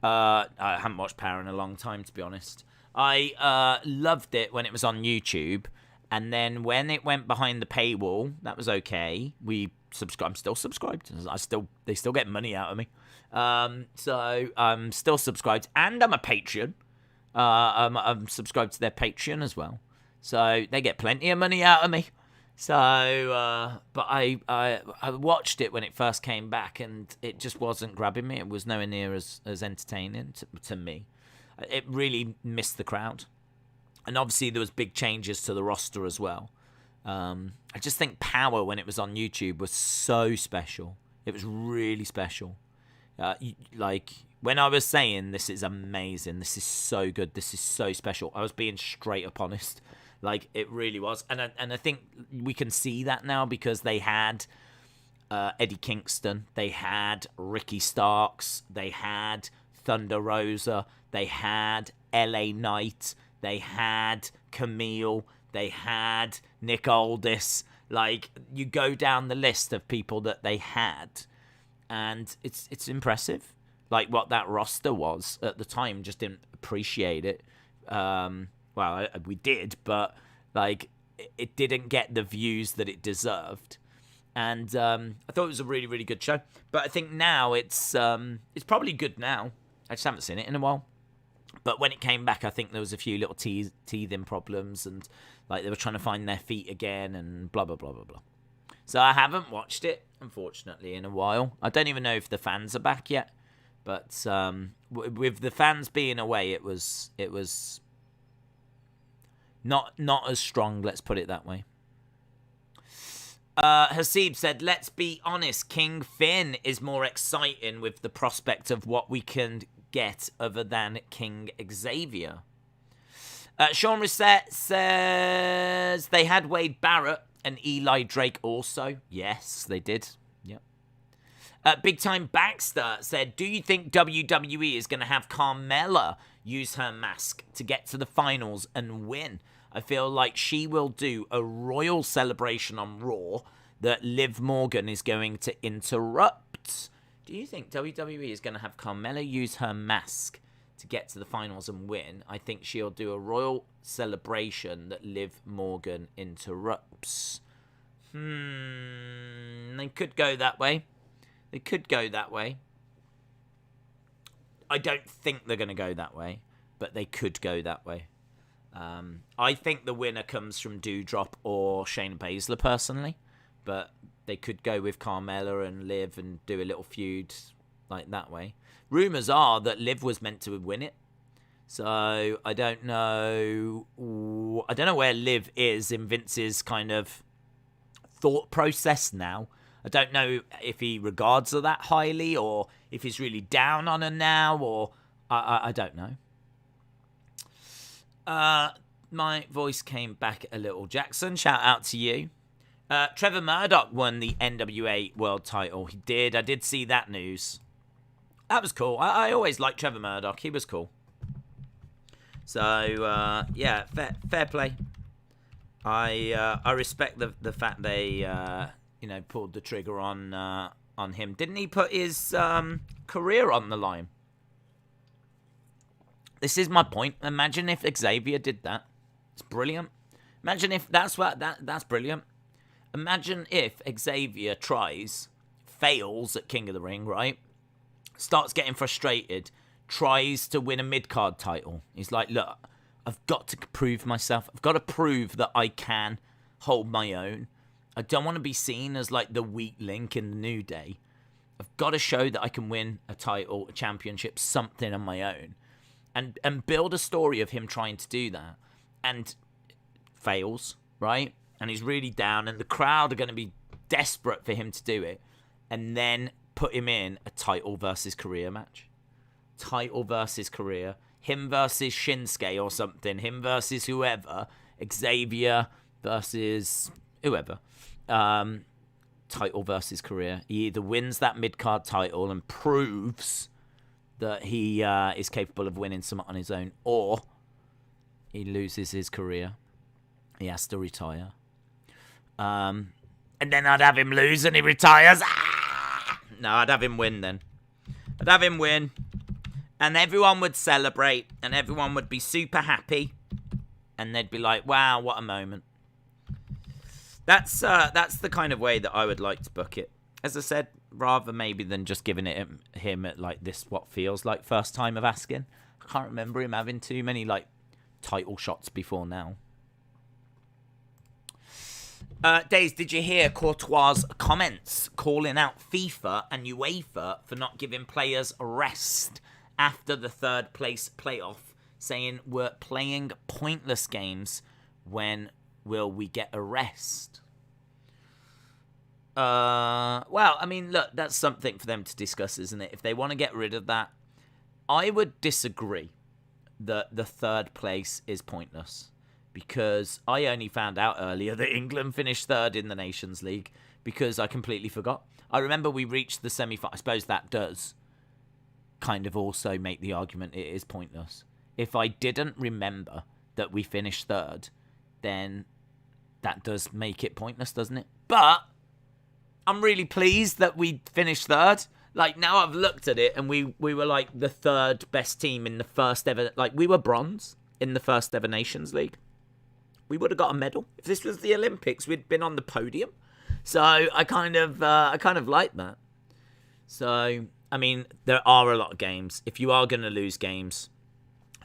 I haven't watched Power in a long time, to be honest. I loved it when it was on YouTube. And then when it went behind the paywall, that was okay. I'm still subscribed. They still get money out of me. So I'm still subscribed, and I'm a Patreon. I'm subscribed to their Patreon as well. So they get plenty of money out of me. So, but I watched it when it first came back, and it just wasn't grabbing me. It was nowhere near as entertaining to me. It really missed the crowd. And obviously there was big changes to the roster as well. I just think Power, when it was on YouTube, was so special. It was really special. Like, when I was saying, this is amazing, this is so good, this is so special, I was being straight up honest. Like, it really was. And I think we can see that now because they had Eddie Kingston, they had Ricky Starks, they had Thunder Rosa, they had LA Knight, they had Camille, they had Nick Aldis. Like, you go down the list of people that they had, and it's impressive. Like, what that roster was at the time, just didn't appreciate it. We did, but, like, it didn't get the views that it deserved. And I thought it was a really, really good show. But I think now it's probably good now. I just haven't seen it in a while. But when it came back, I think there was a few little teething problems, and like they were trying to find their feet again, and blah blah blah blah blah. So I haven't watched it, unfortunately, in a while. I don't even know if the fans are back yet. But with the fans being away, it was not as strong. Let's put it that way. Hasib said, let's be honest, King Finn is more exciting with the prospect of what we can get other than King Xavier. Sean Reset says they had Wade Barrett and Eli Drake also. Yes, they did. Big Time Baxter said, do you think WWE is going to have Carmella use her mask to get to the finals and win? I feel like she will do a royal celebration on Raw that Liv Morgan is going to interrupt. Do you think WWE is going to have Carmella use her mask to get to the finals and win? I think she'll do a royal celebration that Liv Morgan interrupts. They could go that way. They could go that way. I don't think they're going to go that way, but they could go that way. I think the winner comes from Doudrop or Shayna Baszler, personally, but they could go with Carmella and Liv and do a little feud like that way. Rumours are that Liv was meant to win it, so I don't know where Liv is in Vince's kind of thought process now. I don't know if he regards her that highly, or if he's really down on her now, or I don't know. My voice came back a little. Jackson, shout out to you. Trevor Murdoch won the NWA World Title. He did. I did see that news. That was cool. I always liked Trevor Murdoch. He was cool. So yeah, fair play. I respect the fact they pulled the trigger on him. Didn't he put his career on the line? This is my point. Imagine if Xavier did that. It's brilliant. Imagine if that's brilliant. Imagine if Xavier fails at King of the Ring, right? Starts getting frustrated, tries to win a mid-card title. He's like, look, I've got to prove myself. I've got to prove that I can hold my own. I don't want to be seen as like the weak link in the New Day. I've got to show that I can win a title, a championship, something on my own. And build a story of him trying to do that. And fails, right? And he's really down. And the crowd are going to be desperate for him to do it. And then put him in a title versus career match. Title versus career. Him versus Shinsuke or something. Him versus whoever. Xavier versus whoever. Title versus career. He either wins that mid-card title and proves that he is capable of winning something on his own, or he loses his career. He has to retire. And then I'd have him lose and he retires. No, I'd have him win then. I'd have him win. And everyone would celebrate. And everyone would be super happy. And they'd be like, wow, what a moment. That's the kind of way that I would like to book it. As I said, rather maybe than just giving it him at like this, what feels like first time of asking. I can't remember him having too many like title shots before now. Days, did you hear Courtois' comments calling out FIFA and UEFA for not giving players a rest after the third place playoff, saying we're playing pointless games, when will we get a rest? Well, I mean, look, that's something for them to discuss, isn't it? If they want to get rid of that, I would disagree that the third place is pointless, because I only found out earlier that England finished third in the Nations League because I completely forgot. I remember we reached the semi-final. I suppose that does kind of also make the argument it is pointless. If I didn't remember that we finished third, then that does make it pointless, doesn't it? But I'm really pleased that we finished third. Like, now I've looked at it and we were like the third best team in the first ever. Like, we were bronze in the first ever Nations League. We would have got a medal. If this was the Olympics, we'd been on the podium. So I kind of like that. So, I mean, there are a lot of games. If you are going to lose games,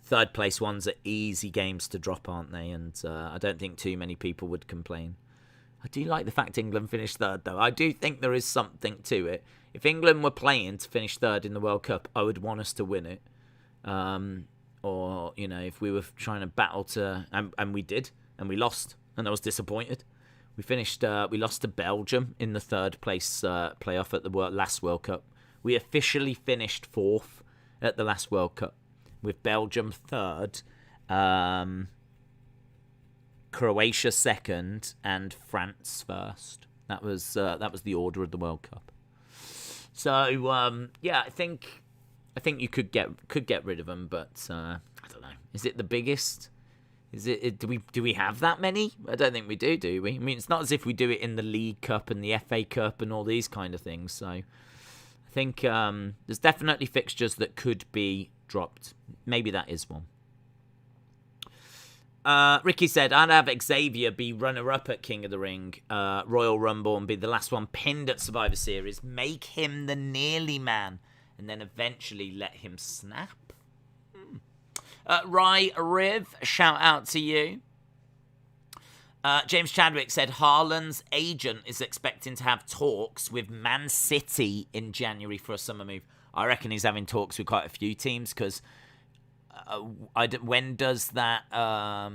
third place ones are easy games to drop, aren't they? And I don't think too many people would complain. I do like the fact England finished third, though. I do think there is something to it. If England were playing to finish third in the World Cup, I would want us to win it. Or, you know, if we were trying to battle to... And we did. And we lost. And I was disappointed. We lost to Belgium in the third place playoff at the last World Cup. We officially finished fourth at the last World Cup, with Belgium third, Croatia second, and France first. That was the order of the World Cup. So yeah, I think you could get rid of them, but I don't know. Is it the biggest? Is it? Do we have that many? I don't think we do we? I mean, it's not as if we do it in the League Cup and the FA Cup and all these kind of things. So I think there's definitely fixtures that could be dropped. Maybe that is one. Ricky said, I'd have Xavier be runner-up at King of the Ring, Royal Rumble, and be the last one pinned at Survivor Series. Make him the nearly man, and then eventually let him snap. Rye Riv, shout out to you. James Chadwick said, Haaland's agent is expecting to have talks with Man City in January for a summer move. I reckon he's having talks with quite a few teams, because when does that... I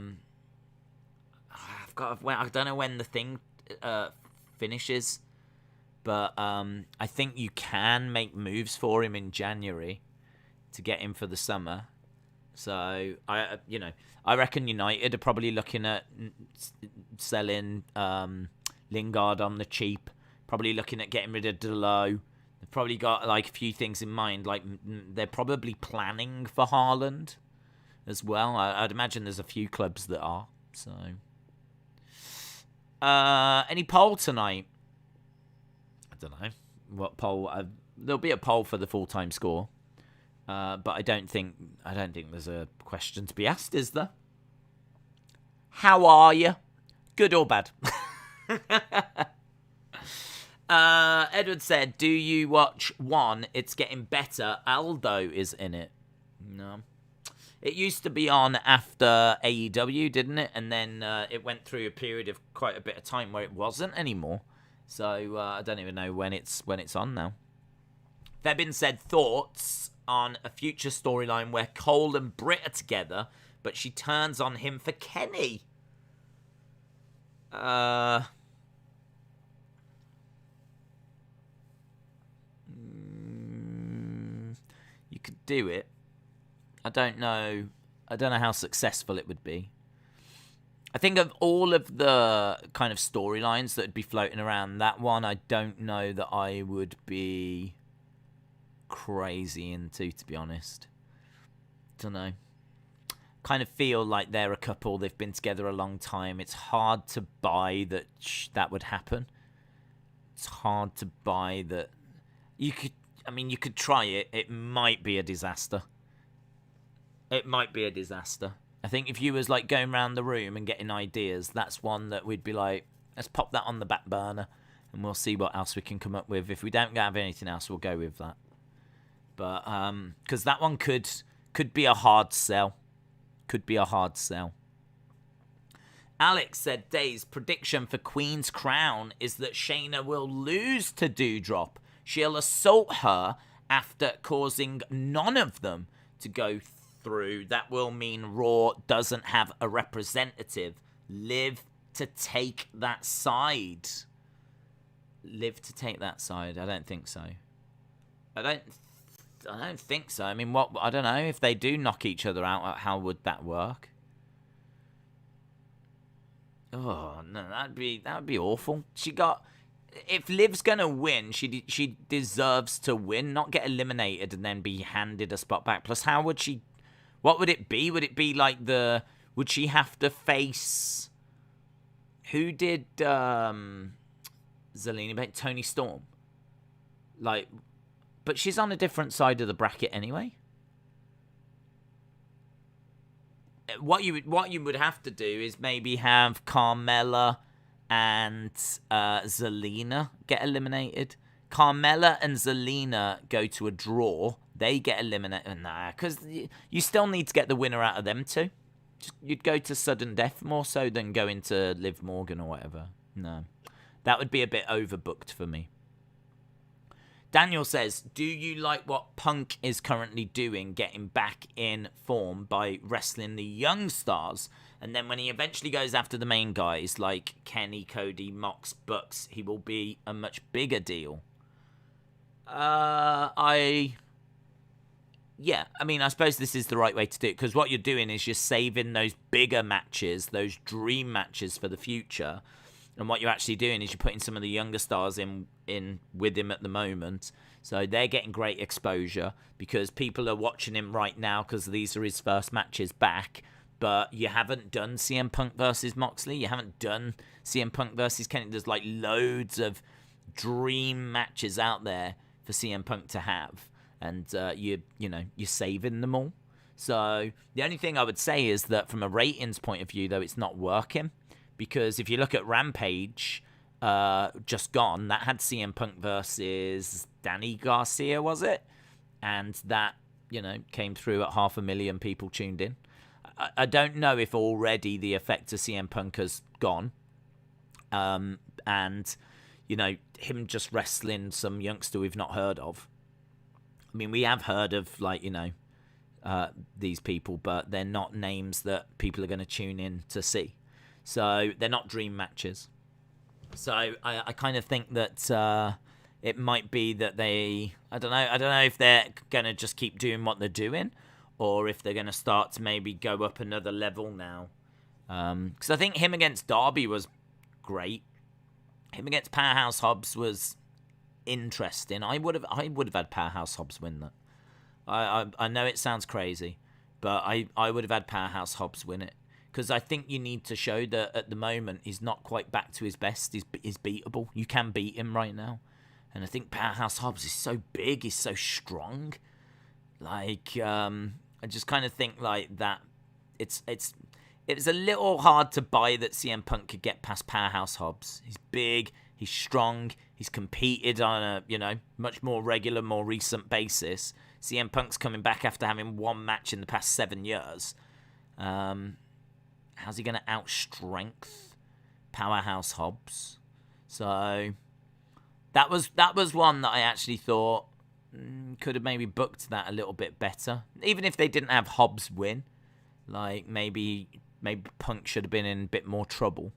don't know when the thing finishes, but I think you can make moves for him in January to get him for the summer. So I reckon United are probably looking at selling Lingard on the cheap. Probably looking at getting rid of Delo. They've probably got like a few things in mind. Like they're probably planning for Haaland as well. I'd imagine there's a few clubs that are. So any poll tonight? I don't know what poll. There'll be a poll for the full-time score. But I don't think there's a question to be asked, is there? How are you? Good or bad? Edward said, do you watch One? It's getting better. Aldo is in it. No. It used to be on after AEW, didn't it? And then it went through a period of quite a bit of time where it wasn't anymore. So I don't even know when it's on now. Fabian said, thoughts on a future storyline where Cole and Britt are together, but she turns on him for Kenny. You could do it. I don't know how successful it would be. I think of all of the kind of storylines that would be floating around, that one I don't know that I would be crazy into, to be honest. Don't know. Kind of feel like they're a couple. They've been together a long time. It's hard to buy that that would happen. It's hard to buy that you could. I mean, you could try it. It might be a disaster. It might be a disaster. I think if you was like going around the room and getting ideas, that's one that we'd be like, let's pop that on the back burner and we'll see what else we can come up with. If we don't have anything else, we'll go with that. But because that one could be a hard sell. Could be a hard sell. Alex said, Day's prediction for Queen's Crown is that Shayna will lose to Doudrop. She'll assault her after causing none of them to go through. That will mean Raw doesn't have a representative. Liv to take that side. Liv to take that side. I don't think so. I don't think so. I mean, I don't know if they do knock each other out. How would that work? Oh no, that'd be awful. If Liv's gonna win, she deserves to win, not get eliminated and then be handed a spot back. Plus, how would she? What would it be? Would it be like would she have to face? Who did Zelina beat? Toni Storm. But she's on a different side of the bracket anyway. What you would have to do is maybe have Carmella and Zelina get eliminated. Carmella and Zelina go to a draw. They get eliminated. Nah, because you still need to get the winner out of them two. You'd go to sudden death more so than go into Liv Morgan or whatever. No. That would be a bit overbooked for me. Daniel says, do you like what Punk is currently doing, getting back in form by wrestling the young stars? And then when he eventually goes after the main guys like Kenny, Cody, Mox, Bucks, he will be a much bigger deal. I mean, I suppose this is the right way to do it, because what you're doing is you're saving those bigger matches, those dream matches for the future. And what you're actually doing is you're putting some of the younger stars in with him at the moment. So they're getting great exposure because people are watching him right now because these are his first matches back. But you haven't done CM Punk versus Moxley. You haven't done CM Punk versus Kenny. There's like loads of dream matches out there for CM Punk to have. And you're saving them all. So the only thing I would say is that from a ratings point of view, though, it's not working. Because if you look at Rampage, just gone, that had CM Punk versus Danny Garcia, was it? And that, came through at 500,000 people tuned in. I don't know if already the effect of CM Punk has gone. And, him just wrestling some youngster we've not heard of. I mean, we have heard of, these people, but they're not names that people are going to tune in to see. So they're not dream matches. So I kind of think that it might be that I don't know if they're going to just keep doing what they're doing or if they're going to start to maybe go up another level now. Because I think him against Darby was great. Him against Powerhouse Hobbs was interesting. I would have had Powerhouse Hobbs win that. I know it sounds crazy, but I would have had Powerhouse Hobbs win it. Because I think you need to show that at the moment he's not quite back to his best. He's beatable. You can beat him right now. And I think Powerhouse Hobbs is so big. He's so strong. I just kind of think like that. It's a little hard to buy that CM Punk could get past Powerhouse Hobbs. He's big. He's strong. He's competed on a much more regular, more recent basis. CM Punk's coming back after having one match in the past 7 years. How's he going to outstrength Powerhouse Hobbs? So that was one that I actually thought could have maybe booked that a little bit better. Even if they didn't have Hobbs win, like maybe Punk should have been in a bit more trouble.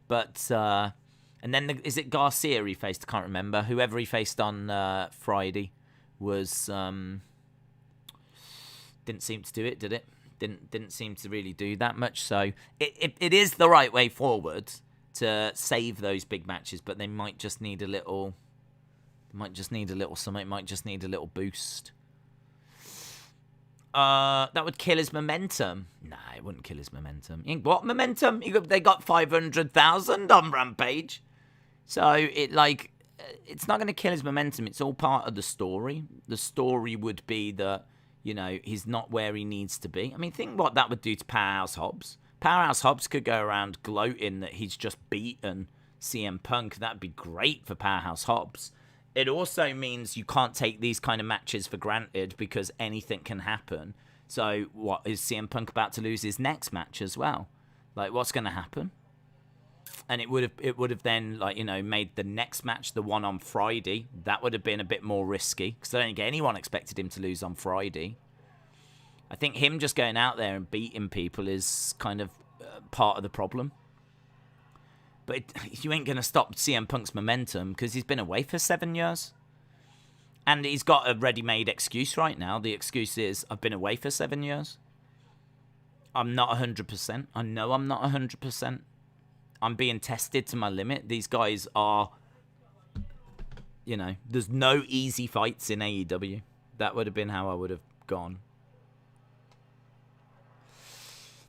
But and then is it Garcia he faced? I can't remember. Whoever he faced on Friday was didn't seem to do it, did it? Didn't seem to really do that much. So it is the right way forward to save those big matches, but they might just need a little. Might just need a little something. Might just need a little boost. That would kill his momentum. Nah, it wouldn't kill his momentum. What momentum? They got 500,000 on Rampage, so it's not going to kill his momentum. It's all part of the story. The story would be that. He's not where he needs to be. I mean, think what that would do to Powerhouse Hobbs. Powerhouse Hobbs could go around gloating that he's just beaten CM Punk. That'd be great for Powerhouse Hobbs. It also means you can't take these kind of matches for granted because anything can happen. So what, is CM Punk about to lose his next match as well? Like, what's going to happen? And it would have then, made the next match, the one on Friday, that would have been a bit more risky because I don't think anyone expected him to lose on Friday. I think him just going out there and beating people is kind of part of the problem. But you ain't going to stop CM Punk's momentum because he's been away for 7 years. And he's got a ready-made excuse right now. The excuse is, I've been away for 7 years. I'm not 100%. I know I'm not 100%. I'm being tested to my limit. These guys are, there's no easy fights in AEW. That would have been how I would have gone.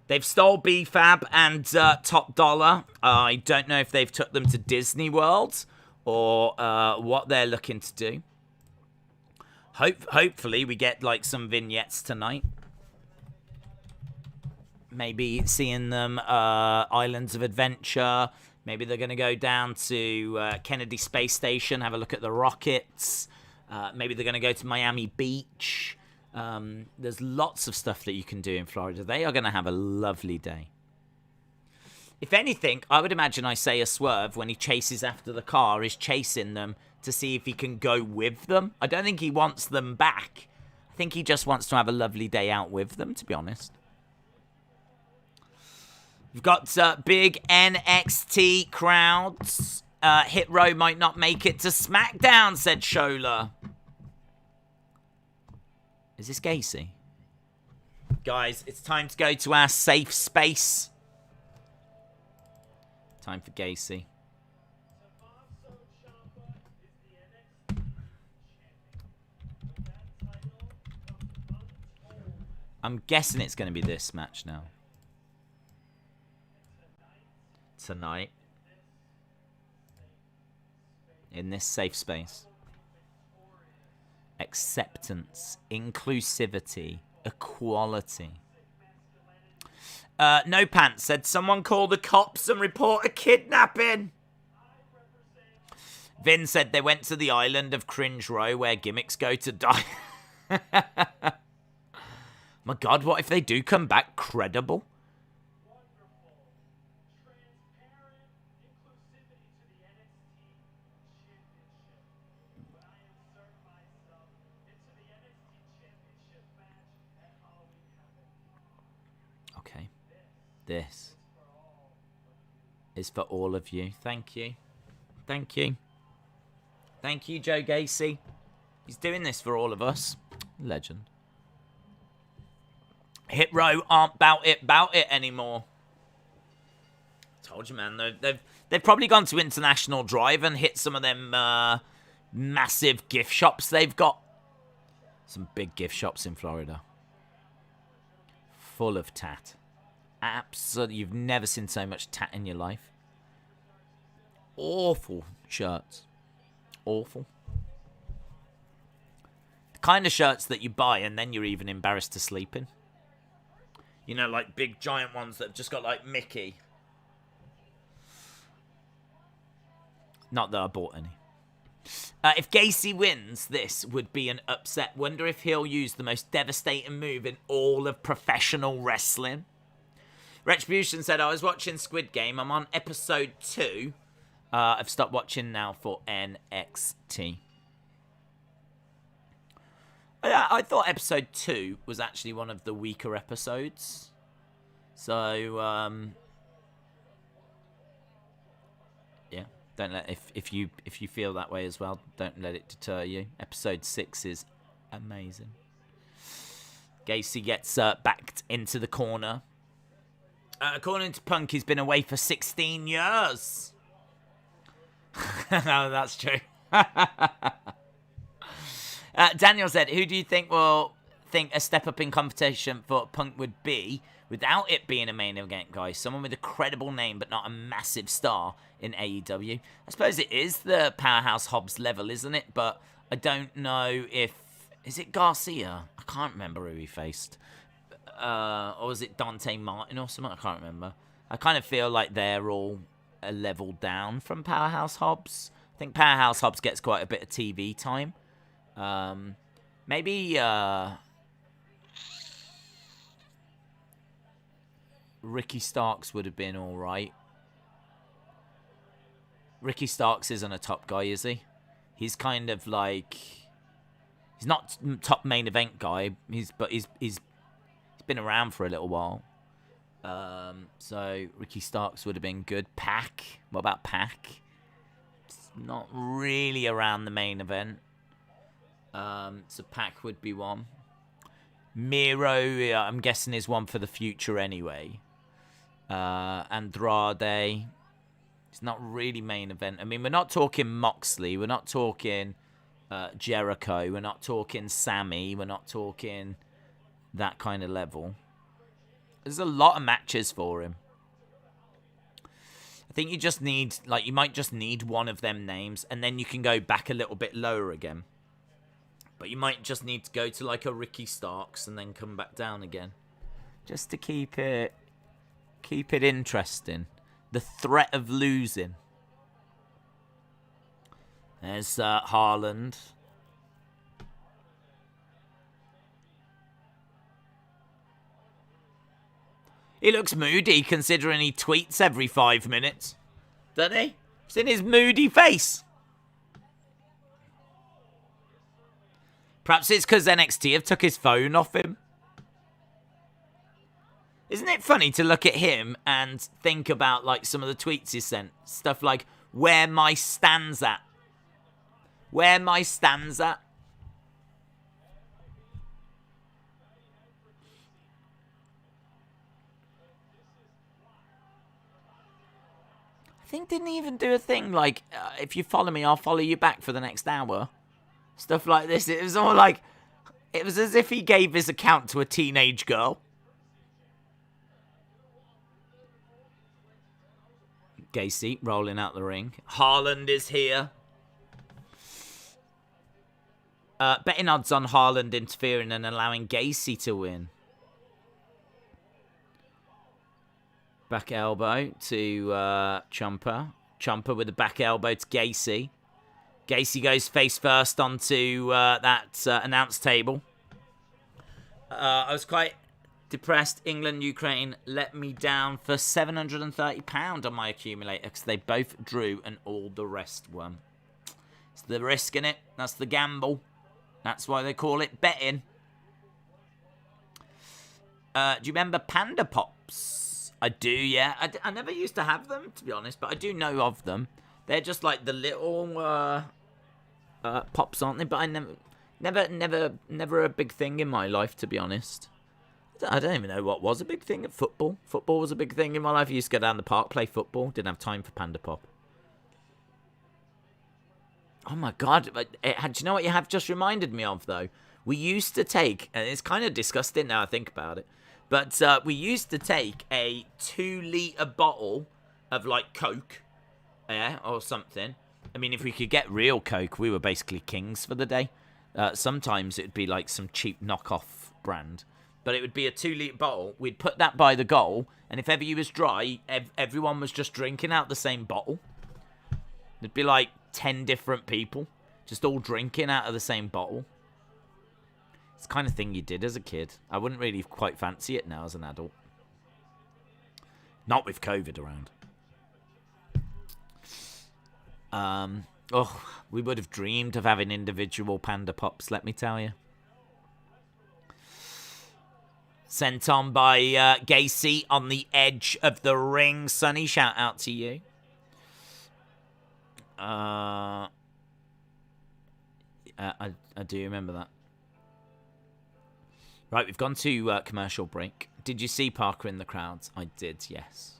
They've stole B-Fab and Top Dollar. I don't know if they've took them to Disney World or what they're looking to do. Hopefully we get some vignettes tonight. Maybe seeing them Islands of Adventure. Maybe they're going to go down to Kennedy Space Station, have a look at the rockets. Maybe they're going to go to Miami Beach. There's lots of stuff that you can do in Florida. They are going to have a lovely day. If anything, I would imagine Isaiah Swerve, when he chases after the car, is chasing them to see if he can go with them. I don't think he wants them back. I think he just wants to have a lovely day out with them, to be honest. We've got big NXT crowds. Hit Row might not make it to SmackDown, said Shola. Is this Gacy? Guys, it's time to go to our safe space. Time for Gacy. I'm guessing it's going to be this match now. Tonight. In this safe space. Acceptance, inclusivity, equality. No Pants said, someone call the cops and report a kidnapping. Vin said they went to the island of Cringe Row where gimmicks go to die. My God, what if they do come back credible? Okay. This is for all of you. Thank you. Thank you. Thank you, Joe Gacy. He's doing this for all of us. Legend. Hit Row aren't bout it anymore. Told you, man. They've probably gone to International Drive and hit some of them massive gift shops they've got. Some big gift shops in Florida. Full of tat. Absolutely. You've never seen so much tat in your life. Awful shirts. Awful. The kind of shirts that you buy and then you're even embarrassed to sleep in. You know, like big giant ones that have just got like Mickey. Not that I bought any. If Gacy wins, this would be an upset. Wonder if he'll use the most devastating move in all of professional wrestling. Retribution said, I was watching Squid Game. I'm on episode 2. I've stopped watching now for NXT. I thought episode 2 was actually one of the weaker episodes. So, yeah. Don't let if you feel that way as well, don't let it deter you. Episode 6 is amazing. Gacy gets backed into the corner. According to Punk, he's been away for 16 years. No, that's true. Daniel said, who do you think will think a step up in competition for Punk would be without it being a main event guy? Someone with a credible name but not a massive star in AEW. I suppose it is the Powerhouse Hobbs level, isn't it? But I don't know if... Is it Garcia? I can't remember who he faced. Or was it Dante Martin or something? I can't remember. I kind of feel like they're all a level down from Powerhouse Hobbs. I think Powerhouse Hobbs gets quite a bit of TV time. Maybe Ricky Starks would have been alright. Ricky Starks isn't a top guy, is he? He's kind of like... He's not top main event guy. He's been around for a little while. So Ricky Starks would have been good. Pac. What about Pac? It's not really around the main event. So Pac would be one. Miro, I'm guessing, is one for the future anyway. Andrade. It's not really main event. I mean, we're not talking Moxley. We're not talking Jericho. We're not talking Sammy. We're not talking that kind of level. There's a lot of matches for him. I think you just need, like, you might just need one of them names, and then you can go back a little bit lower again. But you might just need to go to, like, a Ricky Starks and then come back down again. Just to keep it Keep it interesting. The threat of losing. There's Haaland. He looks moody considering he tweets every 5 minutes. Doesn't he? It's in his moody face. Perhaps it's because NXT have took his phone off him. Isn't it funny to look at him and think about like some of the tweets he sent? Stuff like, where my stands at? Where my stands at? I think didn't he even do a thing like, if you follow me, I'll follow you back for the next hour. Stuff like this. It was all like, it was as if he gave his account to a teenage girl. Gacy rolling out the ring. Haaland is here. Betting odds on Haaland interfering and allowing Gacy to win. Back elbow to Ciampa. Ciampa with a back elbow to Gacy. Gacy goes face first onto that announce table. I was quite depressed. England, Ukraine let me down for £730 on my accumulator because they both drew and all the rest won. It's the risk in it. That's the gamble. That's why they call it betting. Do you remember Panda Pops? I do, yeah. I never used to have them, to be honest, but I do know of them. They're just like the little pops, aren't they? But I never a big thing in my life, to be honest. I don't even know what was a big thing at football. Football was a big thing in my life. I used to go down the park, play football. Didn't have time for Panda Pop. Oh my God. Do you know what you have just reminded me of, though? We used to take, and it's kind of disgusting now I think about it, but we used to take a 2-litre bottle of, like, Coke, yeah, or something. I mean, if we could get real Coke, we were basically kings for the day. Sometimes it'd be, like, some cheap knockoff brand. But it would be a 2-litre bottle. We'd put that by the goal, and if ever you was dry, everyone was just drinking out the same bottle. There'd be, like, 10 different people just all drinking out of the same bottle. It's the kind of thing you did as a kid. I wouldn't really quite fancy it now as an adult. Not with COVID around. We would have dreamed of having individual Panda Pops, let me tell you. Sent on by Gacy on the edge of the ring. Sonny, shout out to you. I do remember that. Right, we've gone to commercial break. Did you see Parker in the crowds? I did, yes.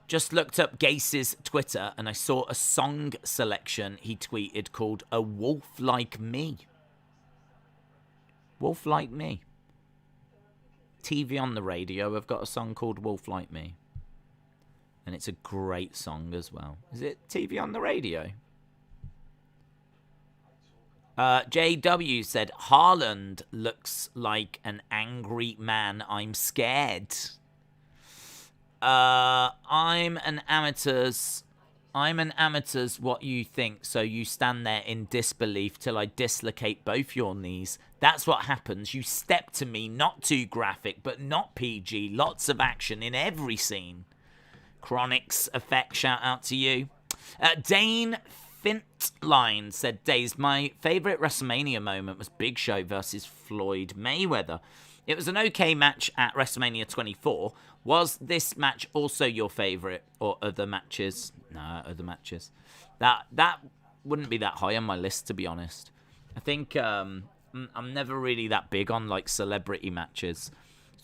Just looked up Gacy's Twitter and I saw a song selection he tweeted called A Wolf Like Me. Wolf Like Me. TV on the radio have got a song called Wolf Like Me. And it's a great song as well. Is it TV on the radio? JW said, Haaland looks like an angry man. I'm scared. I'm an amateur's what you think, so you stand there in disbelief till I dislocate both your knees. That's what happens. You step to me, not too graphic, but not PG. Lots of action in every scene. Chronics Effect, shout out to you. Dane Fintline said, Days, my favourite WrestleMania moment was Big Show versus Floyd Mayweather. It was an okay match at WrestleMania 24. Was this match also your favourite, or other matches? No, other matches. That wouldn't be that high on my list, to be honest. I think I'm never really that big on like celebrity matches.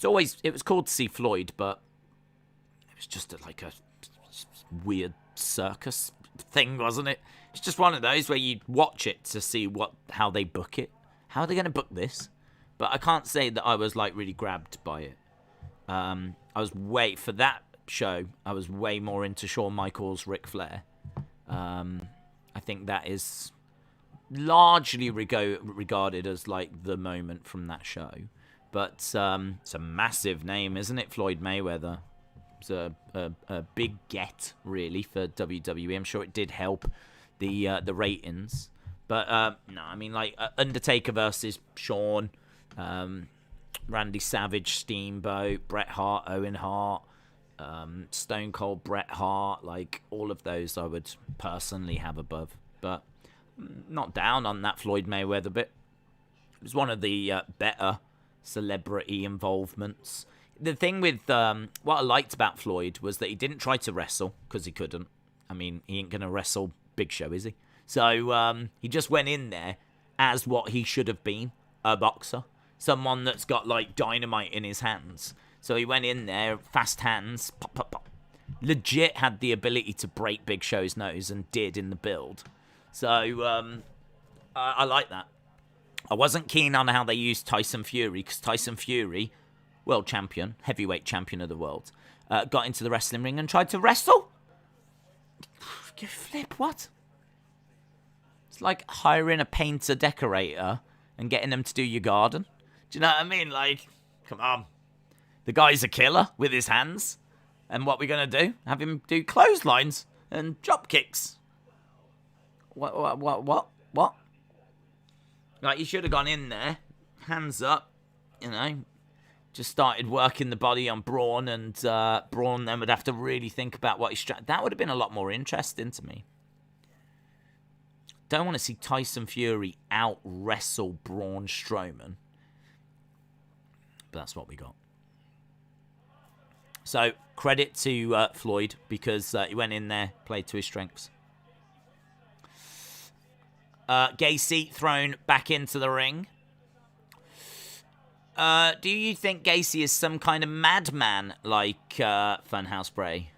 It was cool to see Floyd, but it was just like a weird circus thing, wasn't it? It's just one of those where you watch it to see how they book it. How are they going to book this? But I can't say that I was like really grabbed by it. For that show, I was way more into Shawn Michaels, Ric Flair. I think that is largely regarded as like the moment from that show. But it's a massive name, isn't it, Floyd Mayweather? It's a big get, really, for WWE. I'm sure it did help the ratings. But, no, I mean, like, Undertaker versus Shawn, Randy Savage, Steamboat, Bret Hart, Owen Hart, Stone Cold Bret Hart, like, all of those I would personally have above. But not down on that Floyd Mayweather bit. It was one of the better celebrity involvements. The thing with what I liked about Floyd was that he didn't try to wrestle, because he couldn't. I mean, he ain't going to wrestle Big Show, is he? So he just went in there as what he should have been, a boxer. Someone that's got, like, dynamite in his hands. So he went in there, fast hands, pop, pop, pop. Legit had the ability to break Big Show's nose, and did in the build. So I like that. I wasn't keen on how they used Tyson Fury, because Tyson Fury, world champion, heavyweight champion of the world, got into the wrestling ring and tried to wrestle. Give flip, what? It's like hiring a painter decorator and getting them to do your garden. Do you know what I mean? Like, come on. The guy's a killer with his hands. And what we're going to do? Have him do clotheslines and drop kicks. What? Like, you should have gone in there, hands up, you know, just started working the body on Braun, and Braun then would have to really think about what he's trying. That would have been a lot more interesting to me. Don't want to see Tyson Fury out wrestle Braun Strowman. But that's what we got. So, credit to Floyd, because he went in there, played to his strengths. Gacy thrown back into the ring. Do you think Gacy is some kind of madman like Funhouse Bray?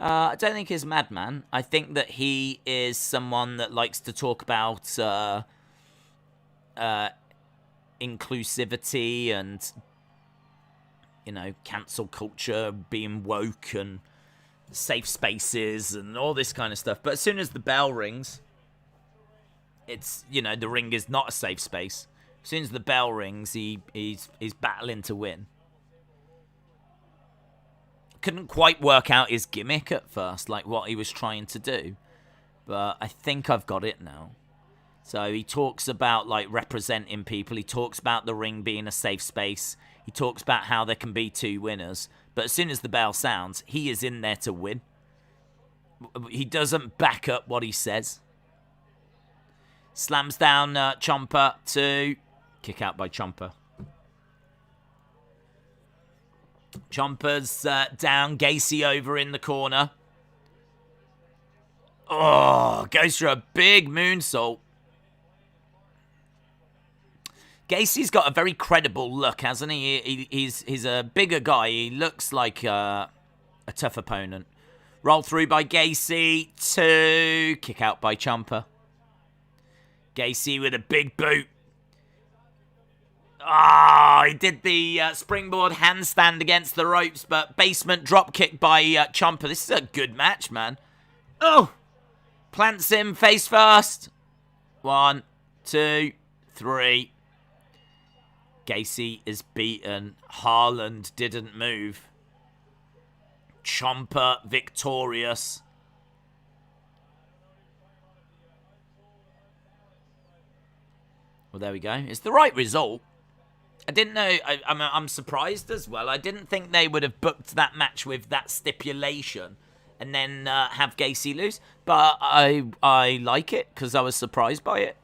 I don't think he's a madman. I think that he is someone that likes to talk about inclusivity and, you know, cancel culture, being woke and safe spaces and all this kind of stuff. But as soon as the bell rings, it's, you know, the ring is not a safe space. As soon as the bell rings, he's battling to win. Couldn't quite work out his gimmick at first, like what he was trying to do. But I think I've got it now. So he talks about, like, representing people. He talks about the ring being a safe space. He talks about how there can be two winners. But as soon as the bell sounds, he is in there to win. He doesn't back up what he says. Slams down Ciampa to kick out by Ciampa. Ciampa's down. Gacy over in the corner. Oh, goes for a big moonsault. Gacy's got a very credible look, hasn't he? He's a bigger guy. He looks like a tough opponent. Roll through by Gacy to kick out by Ciampa. Gacy with a big boot. He did the springboard handstand against the ropes, but basement drop kick by Ciampa. This is a good match, man. Oh! Plants him face first. 1, 2, 3. Gacy is beaten. Haaland didn't move. Ciampa victorious. Well, there we go. It's the right result. I didn't know. I'm surprised as well. I didn't think they would have booked that match with that stipulation and then have Gacy lose. But I like it because I was surprised by it.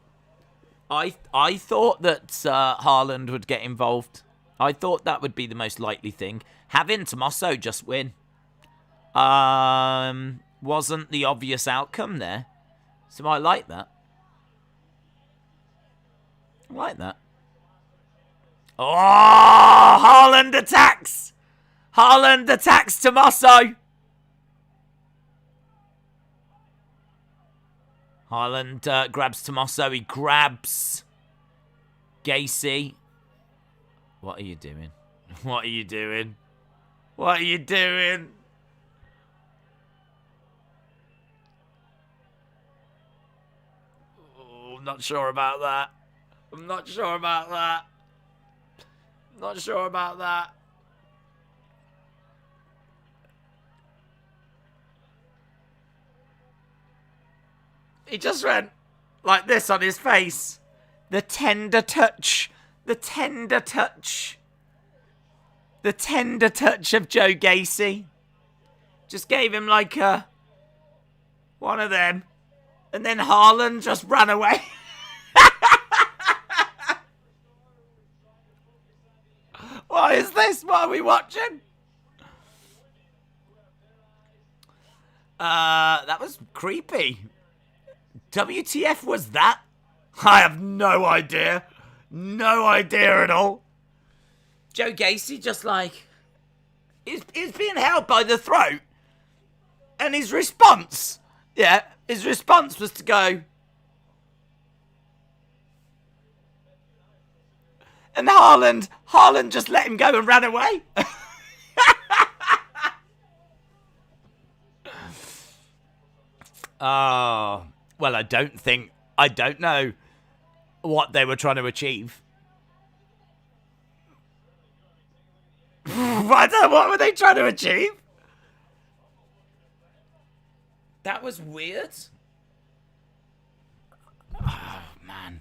I thought that Haaland would get involved. I thought that would be the most likely thing. Having Tommaso just win wasn't the obvious outcome there. So I like that. I like that. Oh, Haaland attacks! Haaland attacks Tommaso! Haaland grabs Tommaso. He grabs Gacy. What are you doing? What are you doing? What are you doing? Oh, I'm not sure about that. I'm not sure about that. Not sure about that. He just went like this on his face. The tender touch. The tender touch. The tender touch of Joe Gacy. Just gave him like a... one of them. And then Harlan just ran away. What is this? What are we watching? That was creepy. WTF was that? I have no idea. No idea at all. Joe Gacy just like... He's being held by the throat. And his response... Yeah, his response was to go... And Harlan just let him go and ran away. Oh, well, I don't know what they were trying to achieve. What were they trying to achieve? That was weird. Oh, man.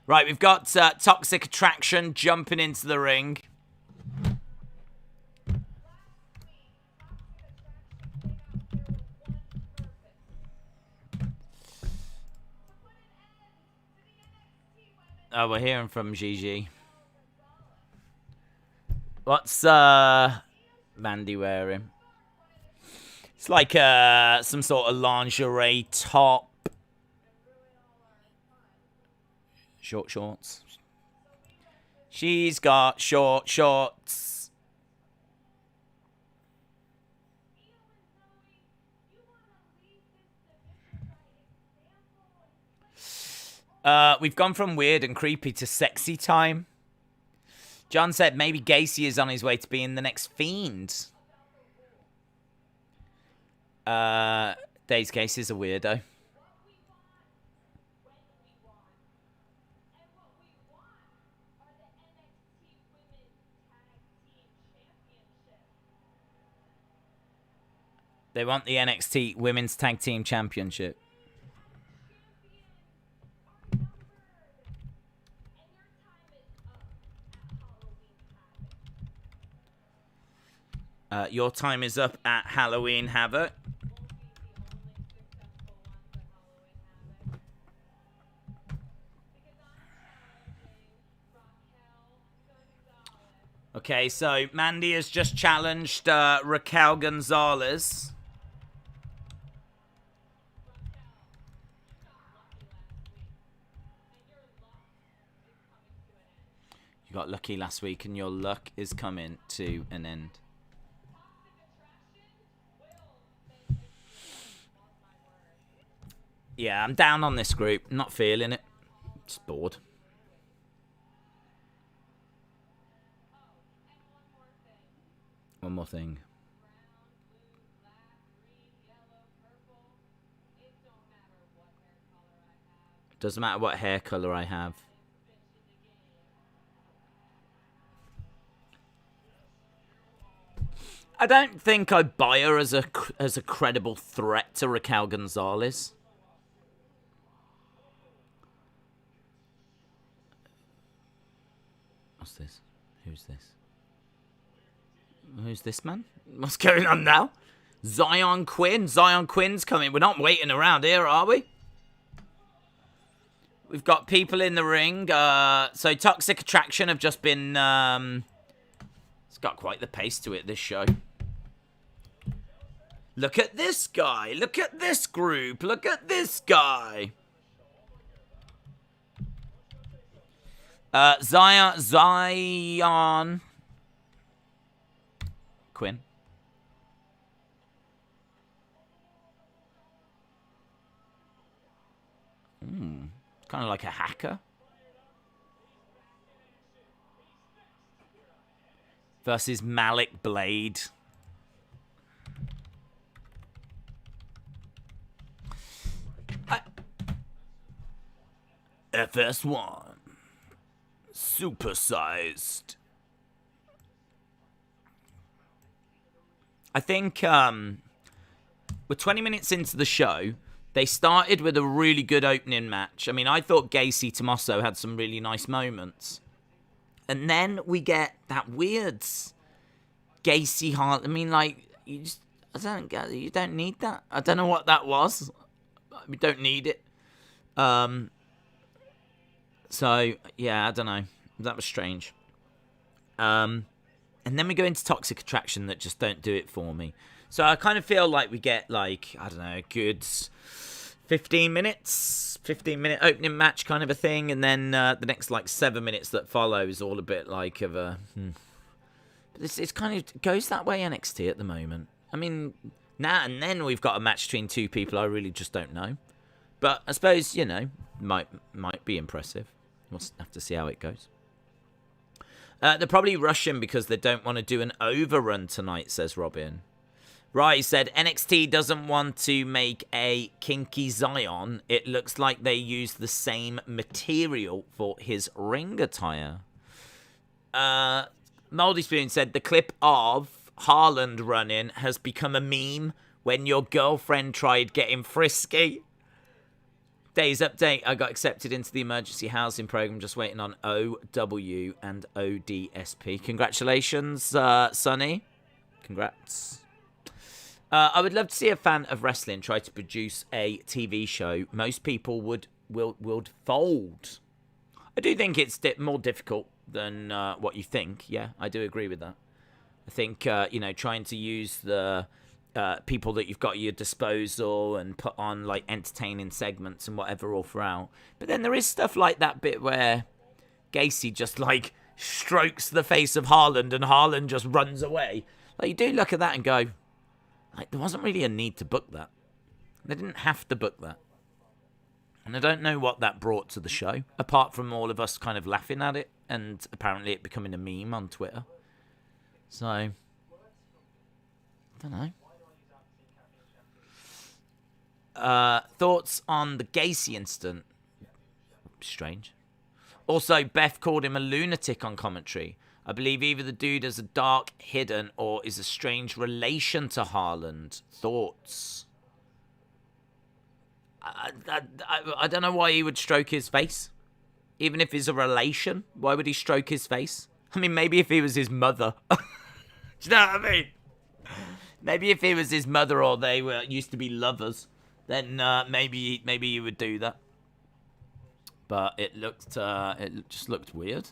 Right, we've got Toxic Attraction jumping into the ring. Oh, we're hearing from Gigi. What's Mandy wearing? It's like some sort of lingerie top. Short shorts. She's got short shorts. We've gone from weird and creepy to sexy time. John said maybe Gacy is on his way to being the next Fiend. Days Gacy's a weirdo. They want the NXT Women's Tag Team Championship. Your time is up at Halloween Havoc. Okay, so Mandy has just challenged Raquel Gonzalez. You got lucky last week and your luck is coming to an end. Yeah, I'm down on this group. Not feeling it. Just bored. One more thing. Doesn't matter what hair color I have. I don't think I buy her as a credible threat to Raquel Gonzalez. What's this? Who's this? Who's this man? What's going on now? Zion Quinn. Zion Quinn's coming. We're not waiting around here, are we? We've got people in the ring. So Toxic Attraction have just been... it's got quite the pace to it, this show. Look at this guy. Look at this group. Look at this guy. Zion Quinn. Kind of like a hacker. Versus Malik Blade. FS1. Supersized. I think we're 20 minutes into the show. They started with a really good opening match. I mean, I thought Gacy Tommaso had some really nice moments. And then we get that weird Gacy Hart. I mean, like, you don't need that. I don't know what that was. We don't need it. So, yeah, I don't know. That was strange. And then we go into Toxic Attraction that just don't do it for me. So I kind of feel like we get, like, I don't know, a good 15-minute opening match kind of a thing. And then the next, like, 7 minutes that follow is all a bit like of a... But it's kind of goes that way, NXT, at the moment. I mean, now and then we've got a match between two people I really just don't know. But I suppose, you know, might be impressive. We'll have to see how it goes. They're probably rushing because they don't want to do an overrun tonight, says Robin. Right, he said, NXT doesn't want to make a kinky Zion. It looks like they used the same material for his ring attire. Moldy Spoon said, the clip of Haaland running has become a meme when your girlfriend tried getting frisky. Day's update, I got accepted into the emergency housing program, just waiting on OW and ODSP. Congratulations, Sonny. Congrats. I would love to see a fan of wrestling try to produce a TV show. Most people would fold. I do think it's more difficult than what you think. Yeah, I do agree with that. I think, trying to use the people that you've got at your disposal and put on, like, entertaining segments and whatever all throughout. But then there is stuff like that bit where Gacy just, like, strokes the face of Haaland and Haaland just runs away. Like, you do look at that and go, like, there wasn't really a need to book that. They didn't have to book that. And I don't know what that brought to the show, apart from all of us kind of laughing at it and apparently it becoming a meme on Twitter. So, I don't know. Thoughts on the Gacy incident? Strange. Also, Beth called him a lunatic on commentary. I believe either the dude has a dark hidden or is a strange relation to Haaland. Thoughts? I don't know why he would stroke his face. Even if he's a relation, why would he stroke his face? I mean, maybe if he was his mother. Do you know what I mean? Maybe if he was his mother or they used to be lovers, then maybe he would do that. But it just looked weird.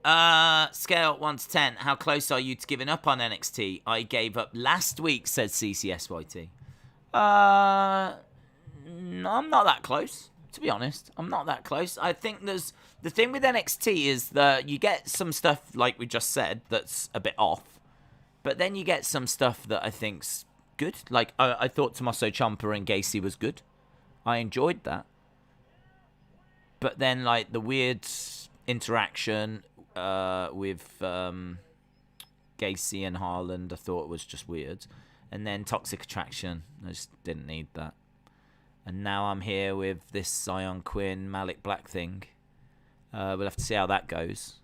Scale 1 to 10. How close are you to giving up on NXT? I gave up last week, says CCSYT. No, I'm not that close, to be honest. I'm not that close. I think the thing with NXT is that you get some stuff, like we just said, that's a bit off. But then you get some stuff that I think's good. Like, I thought Tommaso Ciampa and Gacy was good. I enjoyed that. But then, like, the weird interaction with Gacy and Haaland, I thought was just weird. And then Toxic Attraction, I just didn't need that. And now I'm here with this Zion Quinn, Malik Black thing. We'll have to see how that goes.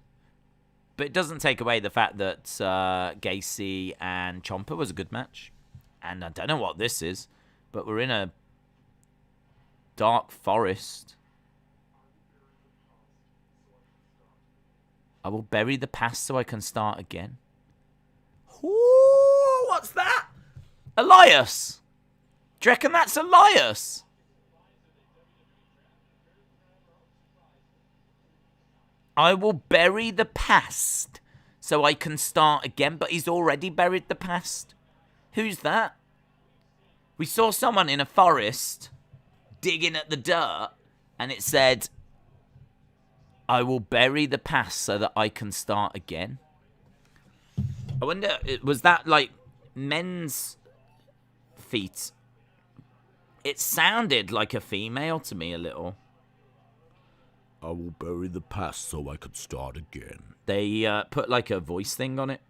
But it doesn't take away the fact that Gacy and Ciampa was a good match. And I don't know what this is, but we're in a dark forest. I will bury the past so I can start again. Ooh, what's that? Elias. Do you reckon that's Elias? I will bury the past so I can start again. But he's already buried the past. Who's that? We saw someone in a forest digging at the dirt and it said, I will bury the past so that I can start again. I wonder, was that like men's feet? It sounded like a female to me a little. I will bury the past so I could start again. They put like a voice thing on it.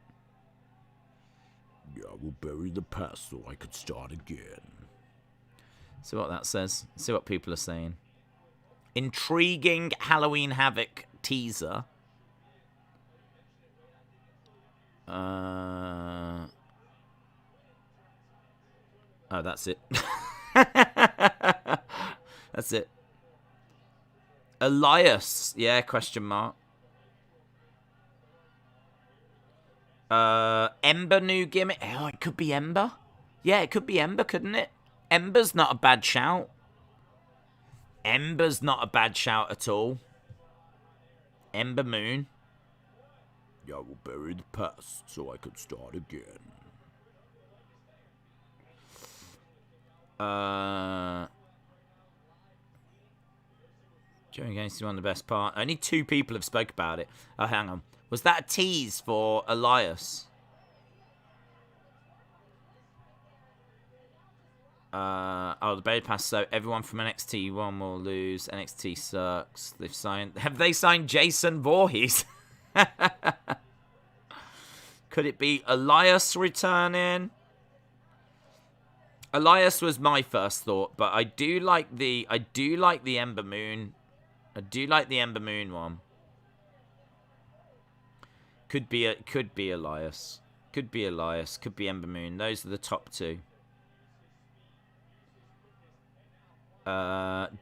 Yeah, I will bury the past so I could start again. See what that says. See what people are saying. Intriguing Halloween Havoc teaser. Oh, that's it. That's it. Elias. Yeah, question mark. Ember new gimmick. Oh, it could be Ember. Yeah, it could be Ember, couldn't it? Ember's not a bad shout. Ember's not a bad shout at all. Ember Moon. I will bury the past so I could start again. Joey Gacy won the best part. Only 2 people have spoke about it. Oh, hang on. Was that a tease for Elias? The Buried Pass. So everyone from NXT 1 will lose. NXT sucks. Have they signed Jason Voorhees? Could it be Elias returning? Elias was my first thought, but I do like the Ember Moon. I do like the Ember Moon one. Could be Elias. Could be Elias. Could be Ember Moon. Those are the top 2.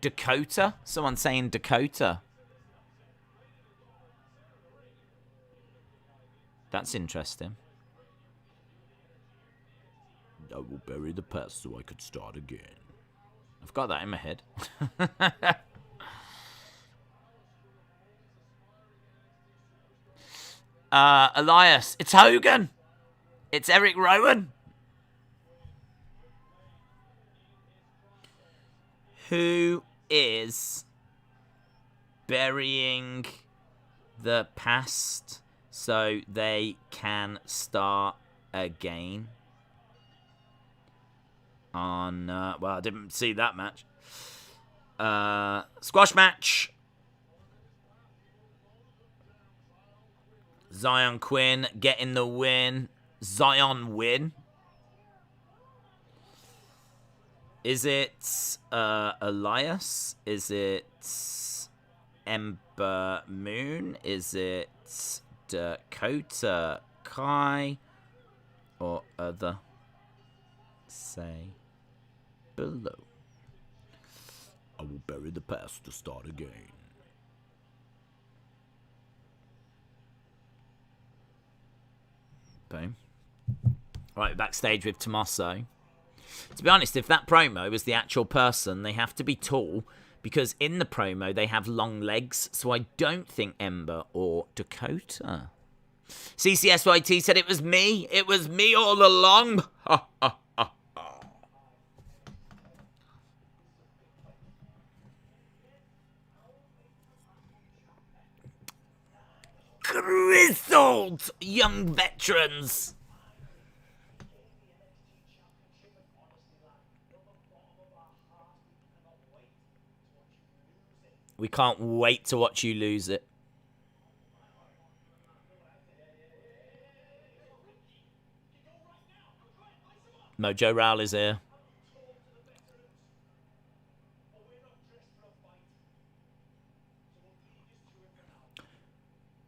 Dakota? Someone saying Dakota. That's interesting. I will bury the past so I could start again. I've got that in my head. Elias. It's Hogan. It's Eric Rowan. Who is burying the past so they can start again? On, well, I didn't see that match. Squash match. Zion Quinn getting the win. Zion win. Is it Elias? Is it Ember Moon? Is it Dakota Kai? Or other? Say below. I will bury the past to start again. Boom. Right, backstage with Tommaso. To be honest, if that promo was the actual person, they have to be tall, because in the promo they have long legs, so I don't think Ember or Dakota. CCSYT said it was me. It was me all along. Ha, ha, ha, ha. Grizzled young veterans. We can't wait to watch you lose it. Mojo Rawle is here.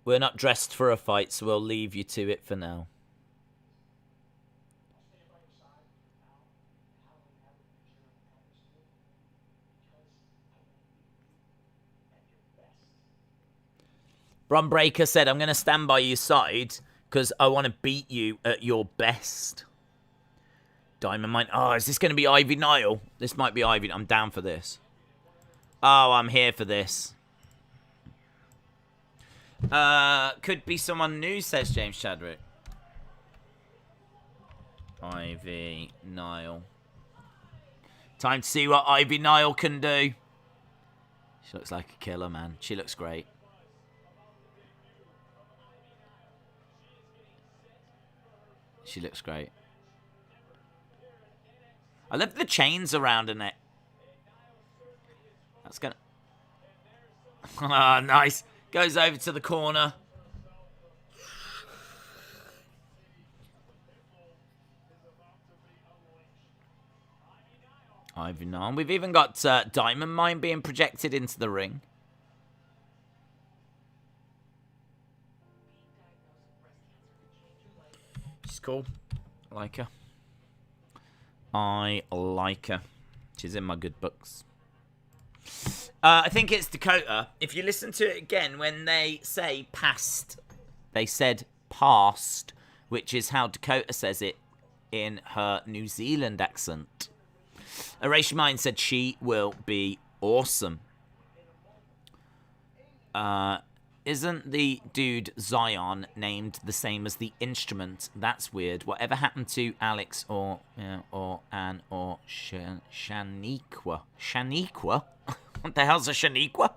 We're not dressed for a fight, so we'll leave you to it for now. Bron Breakker said, I'm going to stand by your side because I want to beat you at your best. Diamond Mine. Oh, is this going to be Ivy Niall? This might be Ivy. I'm down for this. Oh, I'm here for this. Could be someone new, says James Chadwick. Ivy Niall. Time to see what Ivy Niall can do. She looks like a killer, man. She looks great. She looks great. I love the chains around her neck. That's gonna... Oh, nice. Goes over to the corner. Ivy Niall. We've even got Diamond Mine being projected into the ring. She's cool. I like her. I like her. She's in my good books. I think it's Dakota. If you listen to it again, when they say past, they said past, which is how Dakota says it in her New Zealand accent. Erasure Mind said she will be awesome. Isn't the dude Zion named the same as the instrument? That's weird. Whatever happened to Alex or Anne or Shaniqua? Shaniqua? What the hell's a Shaniqua?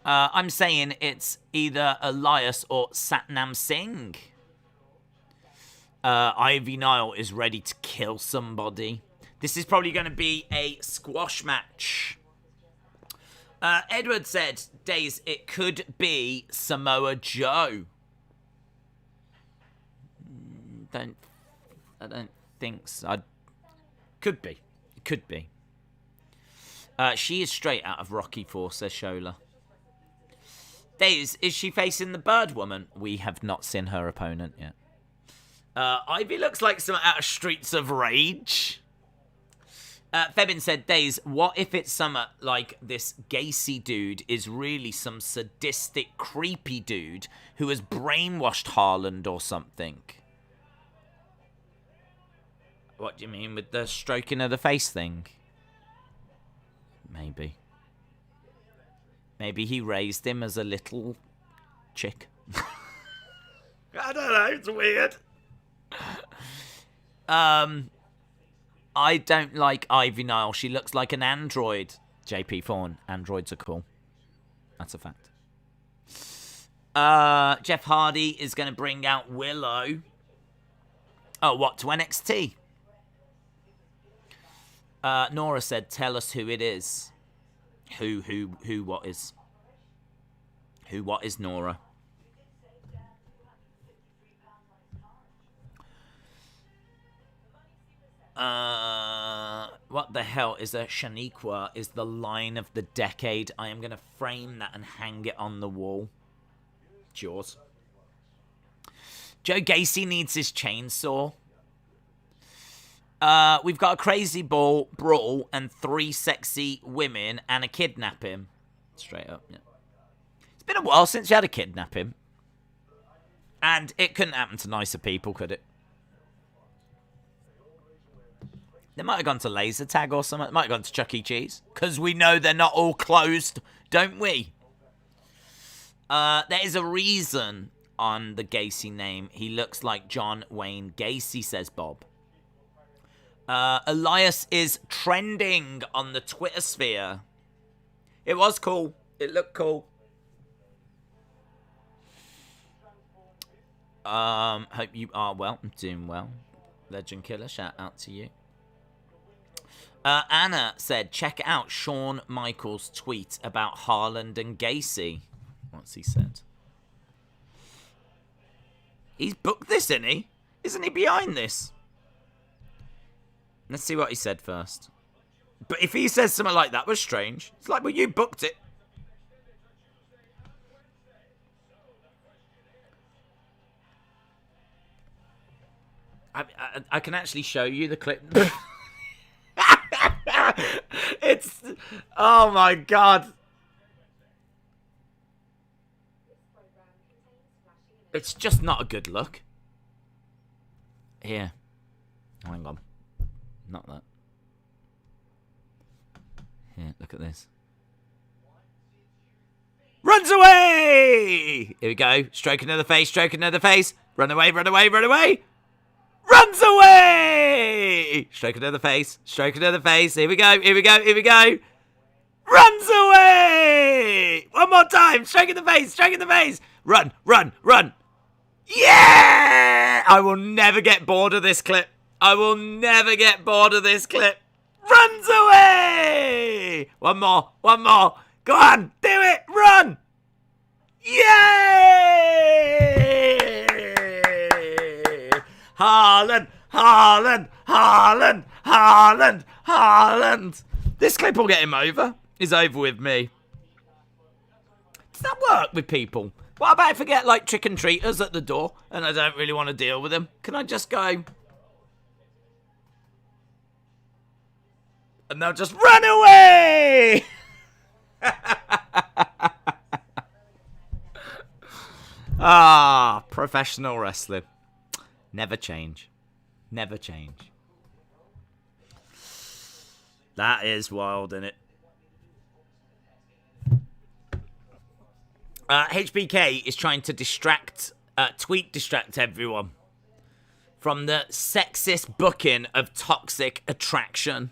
I'm saying it's either Elias or Satnam Singh. Ivy Niall is ready to kill somebody. This is probably going to be a squash match. Edward said, Days, it could be Samoa Joe. I don't think so. Could be. It could be. She is straight out of Rocky IV, says Shola. Days, is she facing the Bird Woman? We have not seen her opponent yet. Ivy looks like some out of Streets of Rage. Febin said, Days, what if it's some like this Gacy dude is really some sadistic, creepy dude who has brainwashed Haaland or something? What do you mean with the stroking of the face thing? Maybe. Maybe he raised him as a little chick. I don't know, it's weird. I don't like Ivy Nile. She looks like an android. JP Fawn. Androids are cool. That's a fact. Jeff Hardy is going to bring out Willow. Oh, what? To NXT? Nora said, tell us who it is. Who, what is? Who, what is Nora? What the hell is a Shaniqua? Is the line of the decade. I am going to frame that and hang it on the wall. Jaws. Joe Gacy needs his chainsaw. We've got a crazy brawl and 3 sexy women and a kidnapping. Straight up, yeah. It's been a while since you had a kidnapping. And it couldn't happen to nicer people, could it? They might have gone to laser tag or something. They might have gone to Chuck E. Cheese. Because we know they're not all closed, don't we? There is a reason on the Gacy name. He looks like John Wayne Gacy, says Bob. Elias is trending on the Twitter sphere. It was cool. It looked cool. Hope you are well. I'm doing well. Legend Killer, shout out to you. Anna said, check out Shawn Michaels' tweet about Haaland and Gacy. What's he said? He's booked this, isn't he? Isn't he behind this? Let's see what he said first. But if he says something like that was strange, it's like, well, you booked it. I can actually show you the clip. It's... Oh, my God. It's just not a good look. Here. Hang on. Not that. Here, look at this. Runs away! Here we go. Stroke another face, stroke another face. Run away, run away, run away. Runs away! Stroke another face, stroke another face. Here we go, here we go, here we go. Runs away! One more time. Stroke in the face, stroke in the face. Run, run, run. Yeah! I will never get bored of this clip. I will never get bored of this clip. Runs away! One more, one more. Go on, do it, run! Yay! Haaland, Haaland, Haaland, Haaland, Haaland. This clip will get him over. He's over with me. Does that work with people? What about if I get like trick and treaters at the door and I don't really want to deal with them? Can I just go... And they'll just run away! Professional wrestling. Never change. Never change. That is wild, isn't it? HBK is trying to distract everyone from the sexist booking of Toxic Attraction.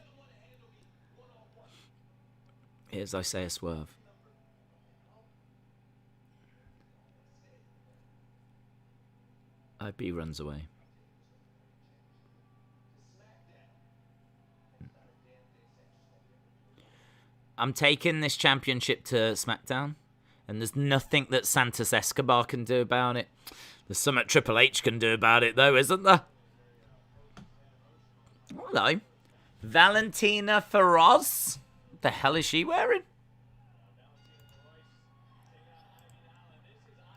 Here's Isaiah Swerve. IB runs away. I'm taking this championship to SmackDown, and there's nothing that Santos Escobar can do about it. There's something Triple H can do about it, though, isn't there? Hello. Valentina Feroz? What the hell is she wearing?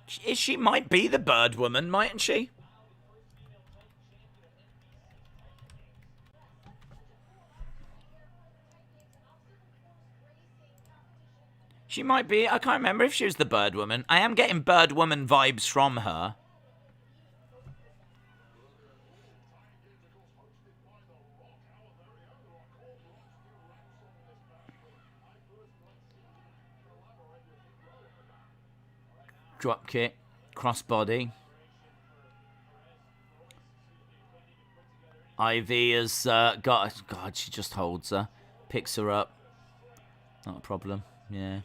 She might be the bird woman, mightn't she? She might be. I can't remember if she was the bird woman. I am getting bird woman vibes from her. Drop kick, crossbody. Ivy has got... God, she just holds her. Picks her up. Not a problem. Yeah.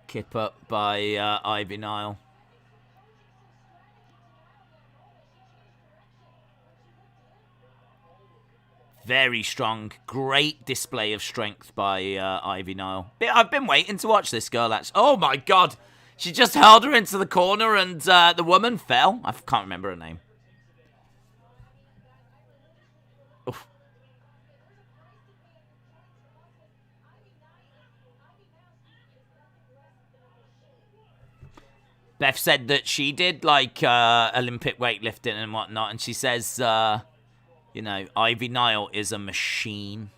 Kip up by Ivy Niall. Very strong. Great display of strength by Ivy Niall. I've been waiting to watch this girl, actually. Oh, my God. She just held her into the corner and the woman fell. I can't remember her name. Oof. Beth said that she did, like, Olympic weightlifting and whatnot. And she says... you know, Ivy Niall is a machine.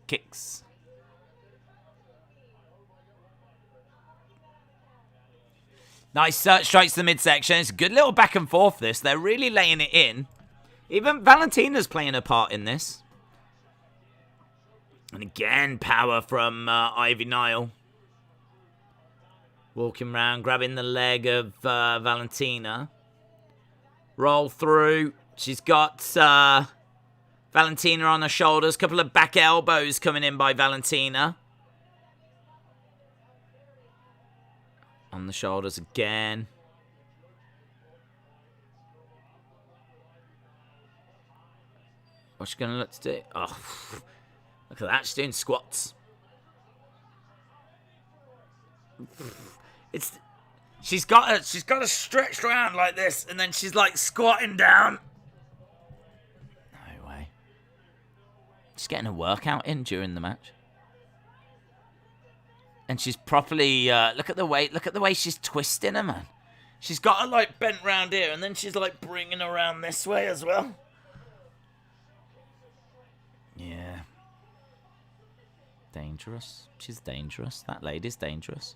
Kicks. Nice strikes to the midsection. It's a good little back and forth, this. They're really laying it in. Even Valentina's playing a part in this. And again, power from Ivy Niall. Walking around, grabbing the leg of Valentina. Roll through. She's got Valentina on her shoulders. Couple of back elbows coming in by Valentina. On the shoulders again. What's she going to look to do? Oh, look at that. She's doing squats. She's got her stretched around like this, and then she's like squatting down. No way. She's getting a workout in during the match, and she's properly look at the way she's twisting her, man. She's got her like bent round here, and then she's like bringing her around this way as well. Yeah. Dangerous. She's dangerous. That lady's dangerous.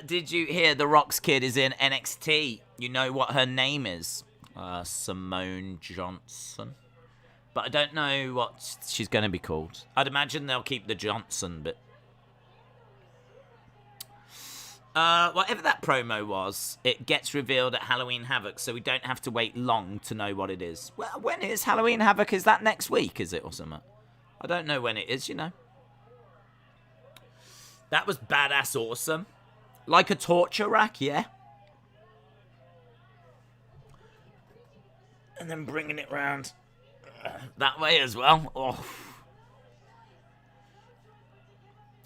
Did you hear The Rock's kid is in NXT? You know what her name is? Simone Johnson. But I don't know what she's going to be called. I'd imagine they'll keep the Johnson bit. Whatever that promo was, it gets revealed at Halloween Havoc, so we don't have to wait long to know what it is. Well, when is Halloween Havoc? Is that next week, is it, or something? I don't know when it is, you know. That was badass awesome. Like a torture rack, yeah. And then bringing it round that way as well. Oh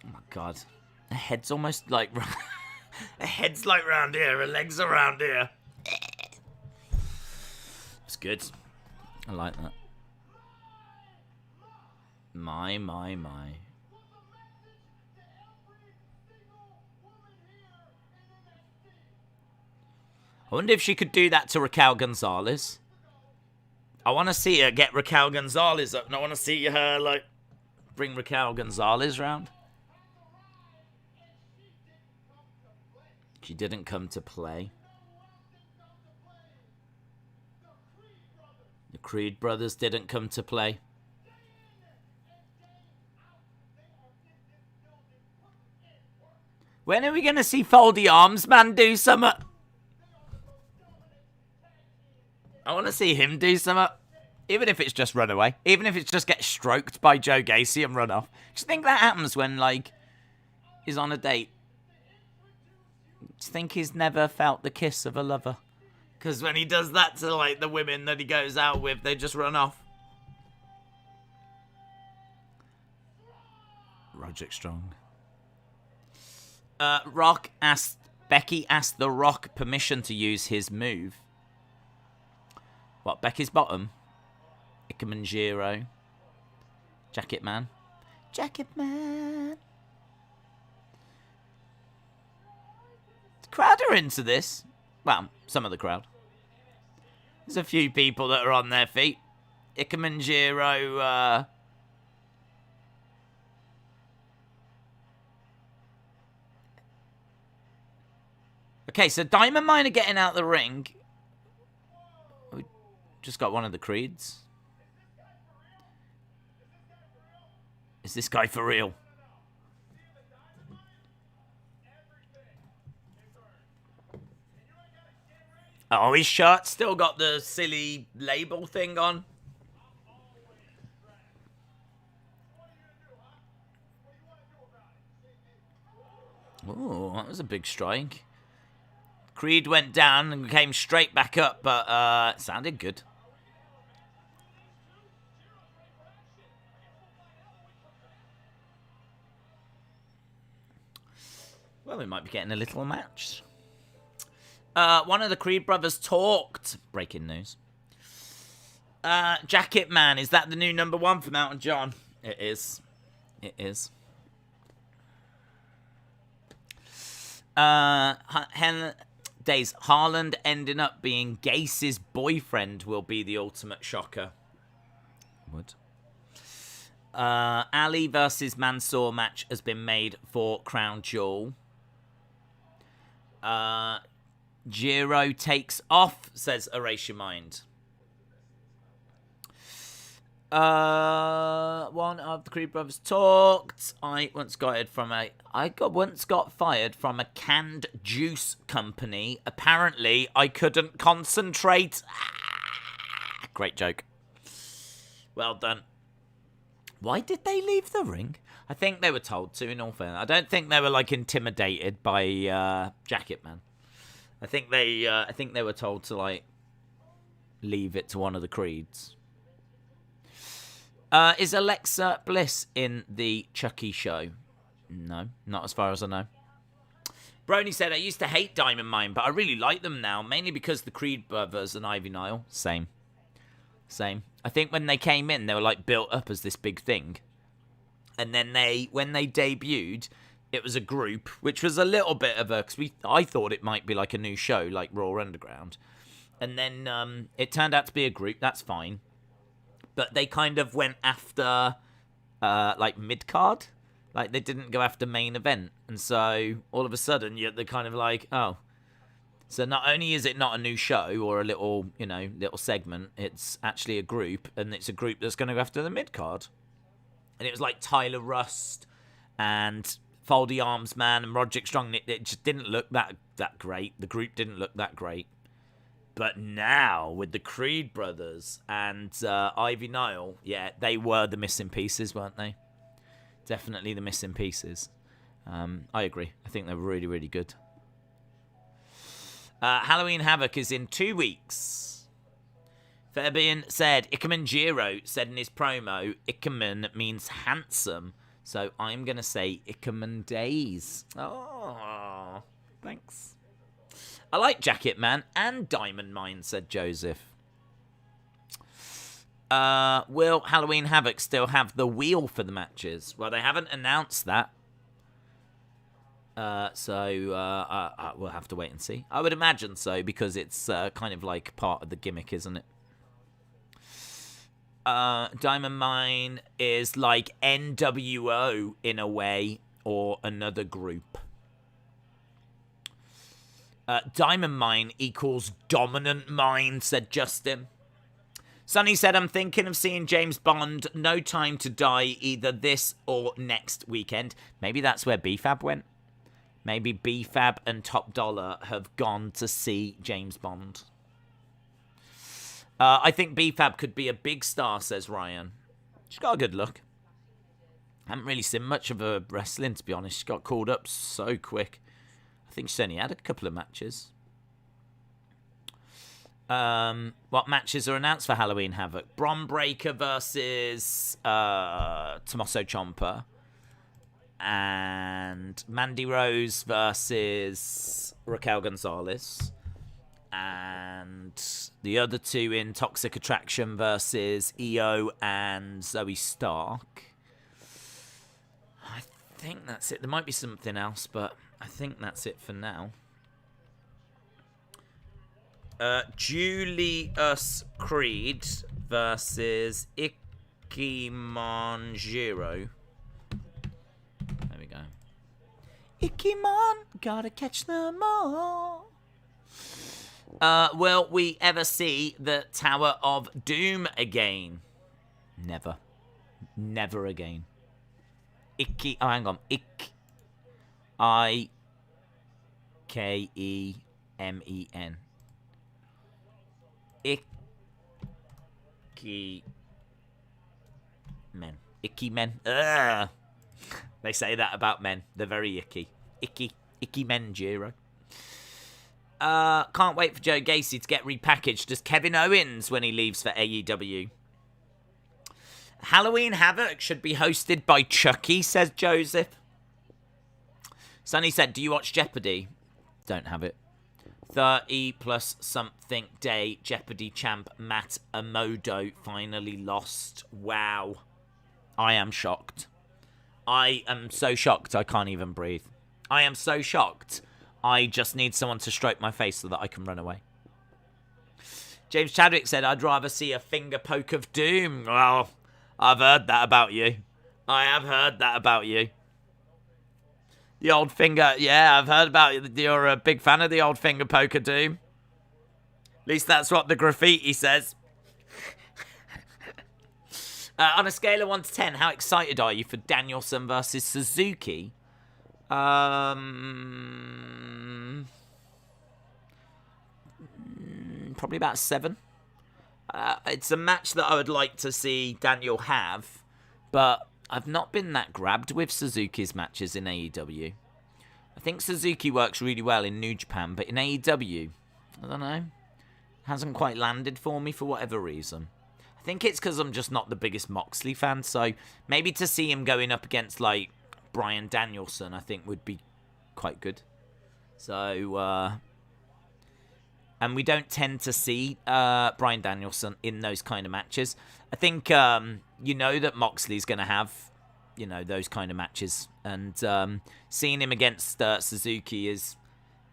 my God. Her head's almost like... her head's like round here. Her legs are round here. It's good. I like that. My. I wonder if she could do that to Raquel Gonzalez. I want to see her get Raquel Gonzalez up, and I want to see her, like, bring Raquel Gonzalez round. She didn't come to play. The Creed brothers didn't come to play. When are we going to see Foldy Arms Man do something? I want to see him do something. Even if it's just run away. Even if it's just get stroked by Joe Gacy and run off. Do you think that happens when, like, he's on a date? Do you think he's never felt the kiss of a lover? Because when he does that to, like, the women that he goes out with, they just run off. Roderick Strong. Becky asked The Rock permission to use his move. What, Becky's bottom? Ikemanjiro. Jacket Man. Jacket Man. The crowd are into this. Well, some of the crowd. There's a few people that are on their feet. Ikemanjiro, Okay, so Diamond Mine are getting out the ring. We just got one of the Creeds. Is this guy for real? Oh, his shirt's still got the silly label thing on. Oh, that was a big strike. Creed went down and came straight back up, but it sounded good. Well, we might be getting a little match. One of the Creed brothers talked. Breaking news. Jacket Man, is that the new number one for Mountain John? It is. It is. Days Haaland ending up being Gacy's boyfriend will be the ultimate shocker. Would. Ali versus Mansoor match has been made for Crown Jewel. Giro takes off, says Erase Your Mind. One of the Creed brothers talked. I once got fired from a canned juice company. Apparently, I couldn't concentrate. Great joke. Well done. Why did they leave the ring? I think they were told to, in all fairness. I don't think they were, like, intimidated by Jacket Man. I think they were told to, like, leave it to one of the Creeds. Is Alexa Bliss in the Chucky show? No, not as far as I know. Brony said, I used to hate Diamond Mine, but I really like them now, mainly because the Creed brothers and Ivy Nile. Same. I think when they came in, they were, like, built up as this big thing. And then when they debuted, it was a group, which was a little bit of a... Because I thought it might be like a new show, like Raw Underground. And then it turned out to be a group, that's fine. But they kind of went after, like, mid-card. Like, they didn't go after main event. And so, all of a sudden, they're kind of like, oh. So not only is it not a new show or a little, little segment, it's actually a group. And it's a group that's going to go after the mid-card. And it was like Tyler Rust and Foldy Arms Man and Roderick Strong. It just didn't look that great. The group didn't look that great. But now, with the Creed brothers and Ivy Nile, yeah, they were the missing pieces, weren't they? Definitely the missing pieces. I agree. I think they were really, really good. Halloween Havoc is in 2 weeks. Fabian said, Ikemanjiro said in his promo, Ikeman means handsome. So I'm going to say Ikeman Days. Oh, thanks. I like Jacket Man and Diamond Mine, said Joseph. Will Halloween Havoc still have the wheel for the matches? Well, they haven't announced that. So we'll have to wait and see. I would imagine so, because it's kind of like part of the gimmick, isn't it? Diamond Mine is like NWO in a way, or another group. Diamond Mine equals Dominant Mine, said Justin. Sonny said, I'm thinking of seeing James Bond No Time to Die either this or next weekend. Maybe that's where BFAB went. Maybe BFAB and Top Dollar have gone to see James Bond. I think BFAB could be a big star, says Ryan. She's got a good look. Haven't really seen much of her wrestling, to be honest. She got called up so quick. I think she's only had a couple of matches. What matches are announced for Halloween Havoc? Bron Breakker versus Tommaso Ciampa. And Mandy Rose versus Raquel Gonzalez. And the other two in Toxic Attraction versus Io and Zoe Stark. I think that's it. There might be something else, but I think that's it for now. Julius Creed versus Ikimonjiro. There we go. Ikimon, gotta catch them all. Will we ever see the Tower of Doom again? Never. Never again. Oh, hang on. I-K-E-M-E-N. Icky men. Icky men. Ugh. They say that about men. They're very icky. Icky men, Jiro. Can't wait for Joe Gacy to get repackaged as Kevin Owens when he leaves for AEW. Halloween Havoc should be hosted by Chucky, says Joseph. Sonny said, do you watch Jeopardy? Don't have it. 30 plus something day Jeopardy champ Matt Amodo finally lost. Wow. I am shocked. I am so shocked I can't even breathe. I am so shocked. I just need someone to stroke my face so that I can run away. James Chadwick said, I'd rather see a finger poke of doom. Well, I've heard that about you. I have heard that about you. The old finger, yeah, I've heard about you. You're a big fan of the old finger poke of doom. At least that's what the graffiti says. On a scale of 1 to 10, how excited are you for Danielson versus Suzuki? Probably about 7. It's a match that I would like to see Daniel have, but I've not been that grabbed with Suzuki's matches in AEW. I think Suzuki works really well in New Japan, but in AEW, I don't know, hasn't quite landed for me for whatever reason. I think it's because I'm just not the biggest Moxley fan, so maybe to see him going up against, like, Bryan Danielson, I think would be quite good. So, and we don't tend to see Bryan Danielson in those kind of matches. I think, you know that Moxley's going to have, you know, those kind of matches. And seeing him against Suzuki is,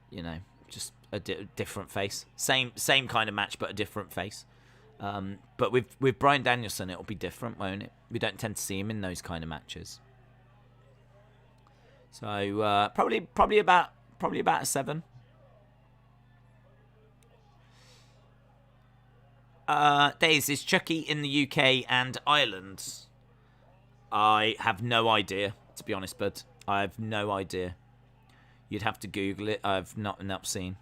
you know, just a different face. Same kind of match, but a different face. But with Bryan Danielson, it'll be different, won't it? We don't tend to see him in those kind of matches. So probably about a 7. Days, is Chucky in the UK and Ireland? I have no idea, to be honest, bud. I have no idea. You'd have to Google it. I've not seen.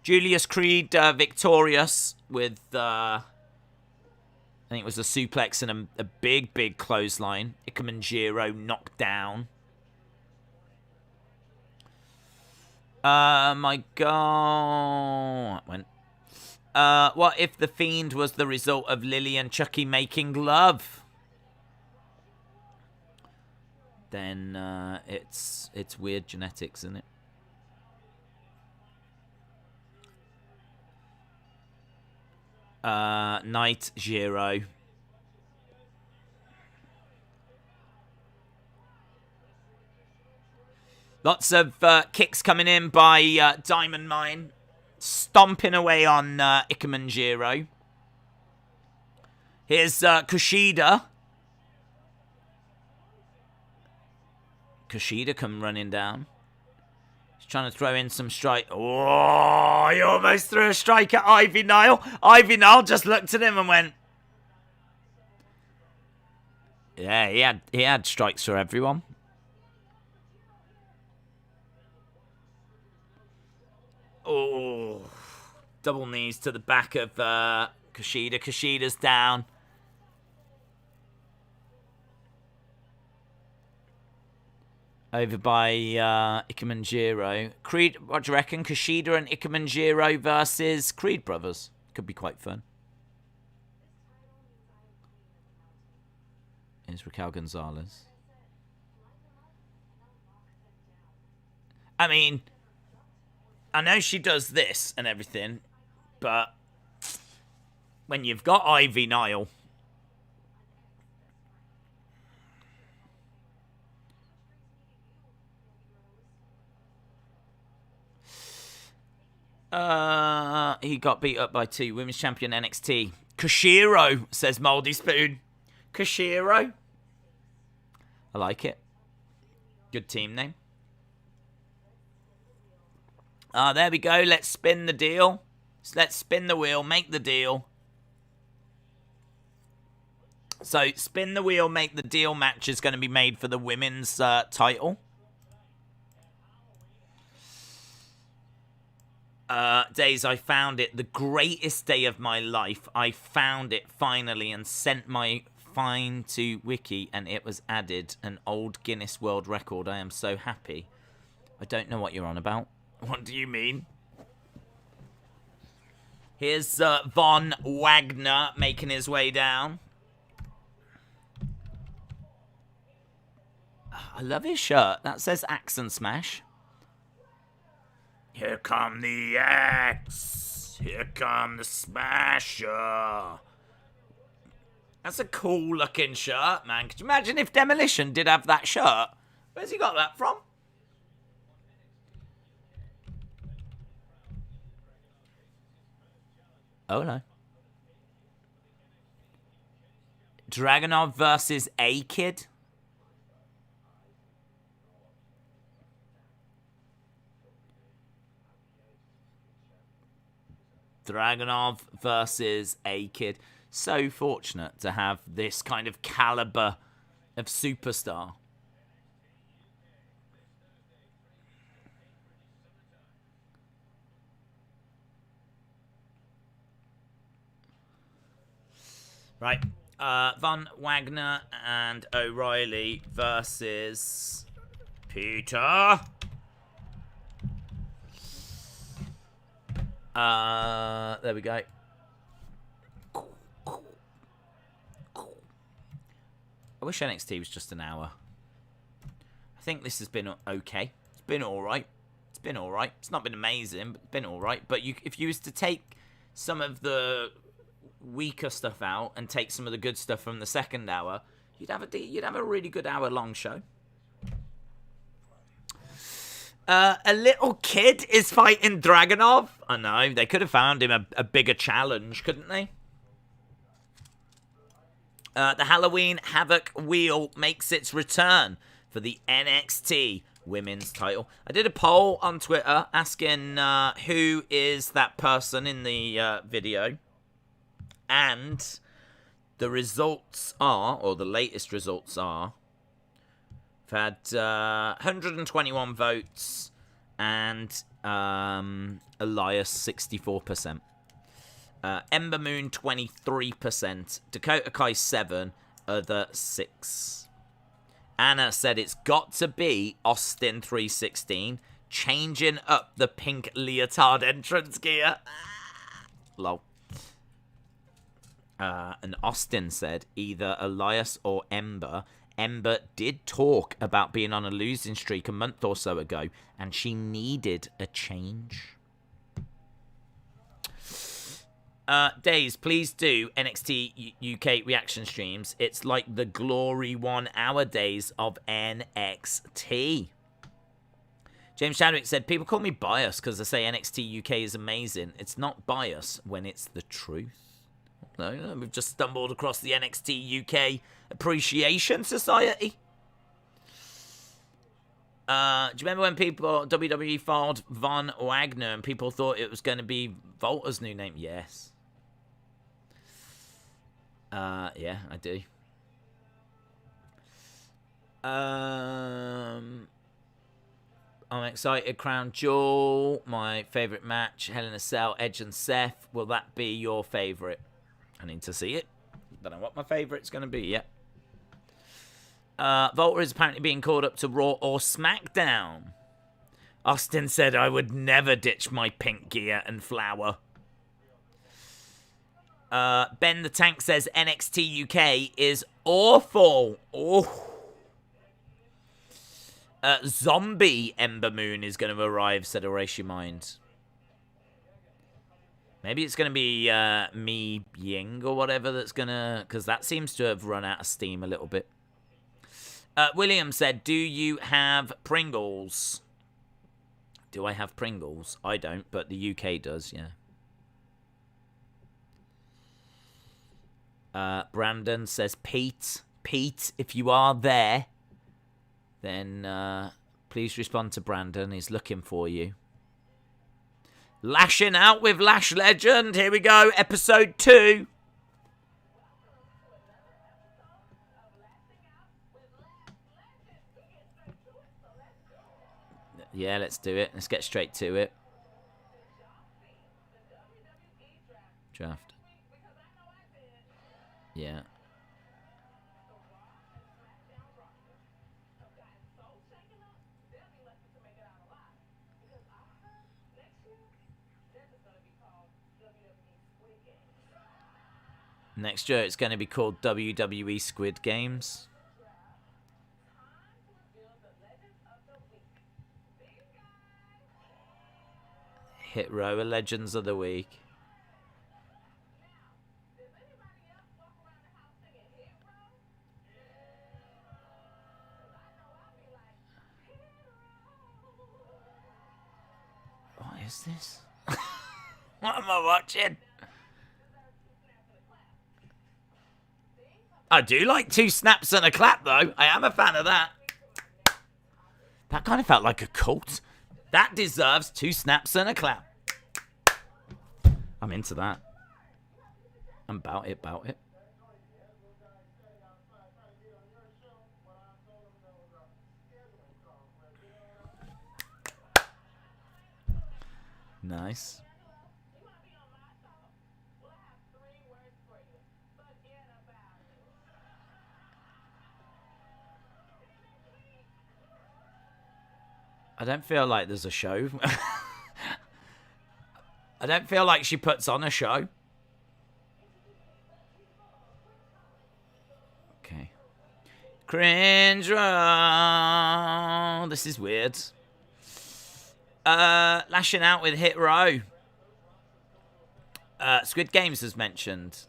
Julius Creed victorious with, I think it was a suplex and a big clothesline. Ikemen knocked down. My God. That went. What if The Fiend was the result of Lily and Chucky making love? Then it's weird genetics, isn't it? Night Giro. Lots of kicks coming in by Diamond Mine. Stomping away on Ikemen. Here's Kushida. Kushida come running down. He's trying to throw in some strike. Oh, he almost threw a strike at Ivy Niall. Ivy Niall just looked at him and went... Yeah, he had strikes for everyone. Oh, double knees to the back of Kushida. Kushida's down. Over by Ikemen. Creed, what do you reckon? Kushida and Ikemen versus Creed Brothers. Could be quite fun. Here's Raquel Gonzalez. I mean, I know she does this and everything, but when you've got Ivy Niall, he got beat up by 2 women's champion NXT. Koshiro, says Moldy Spoon. Koshiro. I like it. Good team name. There we go. Let's spin the deal. Let's spin the wheel. Make the deal. So, spin the wheel, make the deal match is going to be made for the women's title. Days, I found it. The greatest day of my life. I found it finally and sent my fine to Wiki and it was added. An old Guinness World Record. I am so happy. I don't know what you're on about. What do you mean? Here's Von Wagner making his way down. I love his shirt. That says Axe and Smash. Here come the Axe. Here come the Smasher. That's a cool looking shirt, man. Could you imagine if Demolition did have that shirt? Where's he got that from? Oh no. Dragunov versus A-Kid. Dragunov versus A-Kid. So fortunate to have this kind of caliber of superstar. Right. Von Wagner and O'Reilly versus Peter. There we go. I wish NXT was just an hour. I think this has been okay. It's been alright. It's been alright. It's not been amazing, but it's been alright. But if you was to take some of the weaker stuff out and take some of the good stuff from the second hour, you'd have a really good hour-long show. A little kid is fighting Dragunov. I know, they could have found him a bigger challenge, couldn't they? The Halloween Havoc wheel makes its return for the NXT women's title. I did a poll on Twitter asking who is that person in the video. And the results are, or the latest results are, we've had 121 votes and Elias 64%. Ember Moon 23%. Dakota Kai 7%. Other 6%. Anna said it's got to be Austin 316. Changing up the pink leotard entrance gear. Lol. And Austin said either Elias or Ember. Ember did talk about being on a losing streak a month or so ago, and she needed a change. Days, please do NXT UK reaction streams. It's like the glory 1 hour days of NXT. James Chadwick said, people call me biased because I say NXT UK is amazing. It's not bias when it's the truth. No, we've just stumbled across the NXT UK Appreciation Society. Do you remember when WWE filed Von Wagner and people thought it was going to be Volta's new name? Yes. Yeah, I do. I'm excited. Crown Jewel, my favourite match. Hell in a Cell, Edge and Seth. Will that be your favourite? I need to see it. Don't know what my favourite's going to be yet. Volta is apparently being called up to Raw or SmackDown. Austin said I would never ditch my pink gear and flower. Ben the Tank says NXT UK is awful. Oh. Zombie Ember Moon is going to arrive, said Erase Your Mind. Maybe it's going to be Mi Ying or whatever that's going to... Because that seems to have run out of steam a little bit. William said, do you have Pringles? Do I have Pringles? I don't, but the UK does, yeah. Brandon says, Pete, if you are there, then please respond to Brandon. He's looking for you. Lashing out with Lash Legend. Here we go, episode 2. Yeah, let's do it. Let's get straight to it. Draft. Yeah. Next year it's going to be called WWE Squid Games. Hit Row Legends of the Week. What is this? What am I watching? I do like 2 snaps and a clap, though. I am a fan of that. That kind of felt like a cult. That deserves 2 snaps and a clap. I'm into that. I'm about it. Nice. I don't feel like there's a show. I don't feel like she puts on a show. Okay. Cringe. This is weird. Lashing out with Hit Row. Squid Games has mentioned.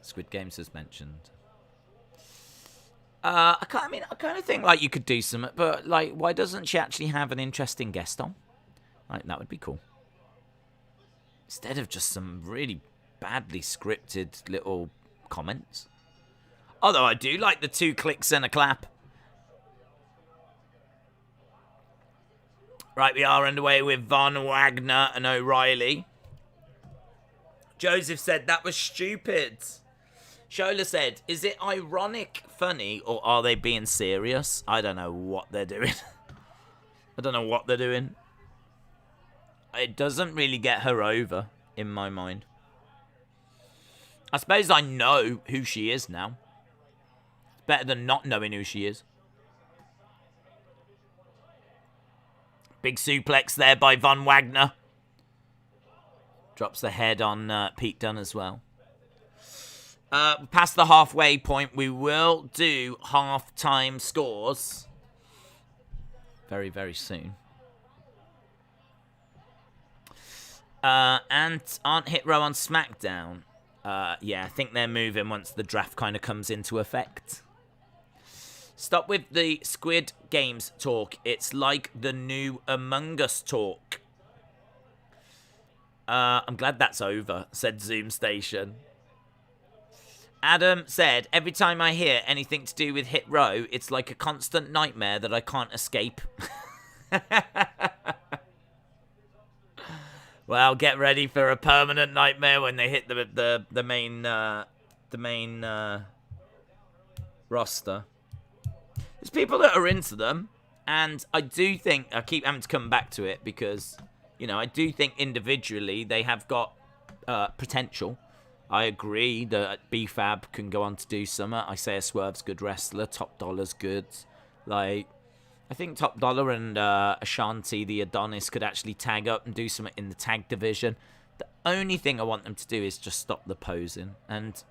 I kind of think like you could do some, but like, why doesn't she actually have an interesting guest on? Like, that would be cool. Instead of just some really badly scripted little comments. Although I do like the 2 clicks and a clap. Right, we are underway with Von Wagner and O'Reilly. Joseph said that was stupid. Shola said, is it ironic, funny, or are they being serious? I don't know what they're doing. It doesn't really get her over, in my mind. I suppose I know who she is now. It's better than not knowing who she is. Big suplex there by Von Wagner. Drops the head on Pete Dunne as well. Past the halfway point, we will do half-time scores very, very soon. And aren't Hit Row on SmackDown? Yeah, I think they're moving once the draft kind of comes into effect. Stop with the Squid Games talk. It's like the new Among Us talk. I'm glad that's over, said Zoom Station. Adam said, every time I hear anything to do with Hit Row, it's like a constant nightmare that I can't escape. Well, get ready for a permanent nightmare when they hit the main roster. There's people that are into them, and I do think, I keep having to come back to it because, you know, I do think individually they have got potential. I agree that B-Fab can go on to do something. I say a Swerve's good wrestler. Top Dollar's good. Like, I think Top Dollar and Ashanti, the Adonis, could actually tag up and do something in the tag division. The only thing I want them to do is just stop the posing. And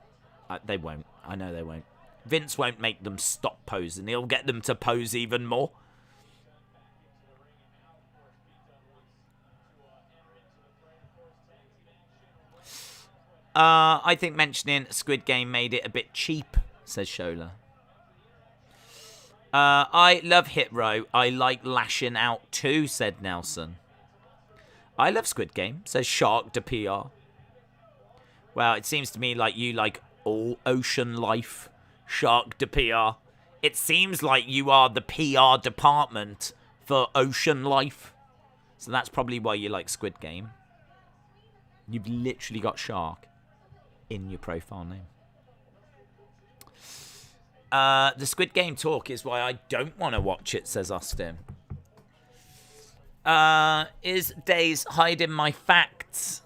they won't. I know they won't. Vince won't make them stop posing. He'll get them to pose even more. I think mentioning Squid Game made it a bit cheap, says Shola. I love Hit Row. I like lashing out too, said Nelson. I love Squid Game, says Shark to PR. Well, it seems to me like you like all ocean life, Shark to PR. It seems like you are the PR department for ocean life. So that's probably why you like Squid Game. You've literally got Shark in your profile name. The Squid Game talk is why I don't want to watch it, says Austin. Is Days hiding my facts?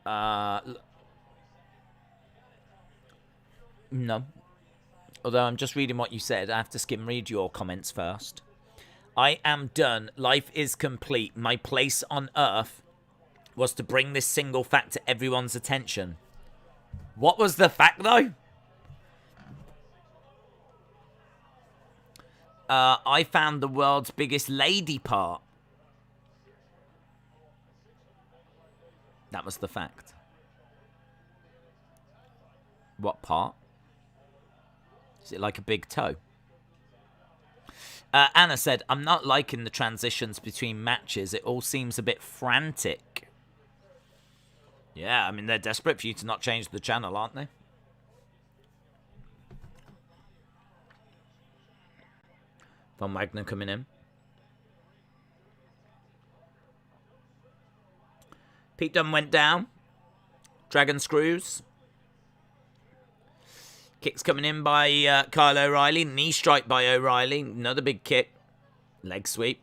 No. Although I'm just reading what you said. I have to skim read your comments first. I am done. Life is complete. My place on Earth was to bring this single fact to everyone's attention. What was the fact, though? I found the world's biggest lady part. That was the fact. What part? Is it like a big toe? Anna said, I'm not liking the transitions between matches. It all seems a bit frantic. Yeah, I mean, they're desperate for you to not change the channel, aren't they? Von Wagner coming in. Pete Dunne went down. Dragon screws. Kicks coming in by Kyle O'Reilly. Knee strike by O'Reilly. Another big kick. Leg sweep.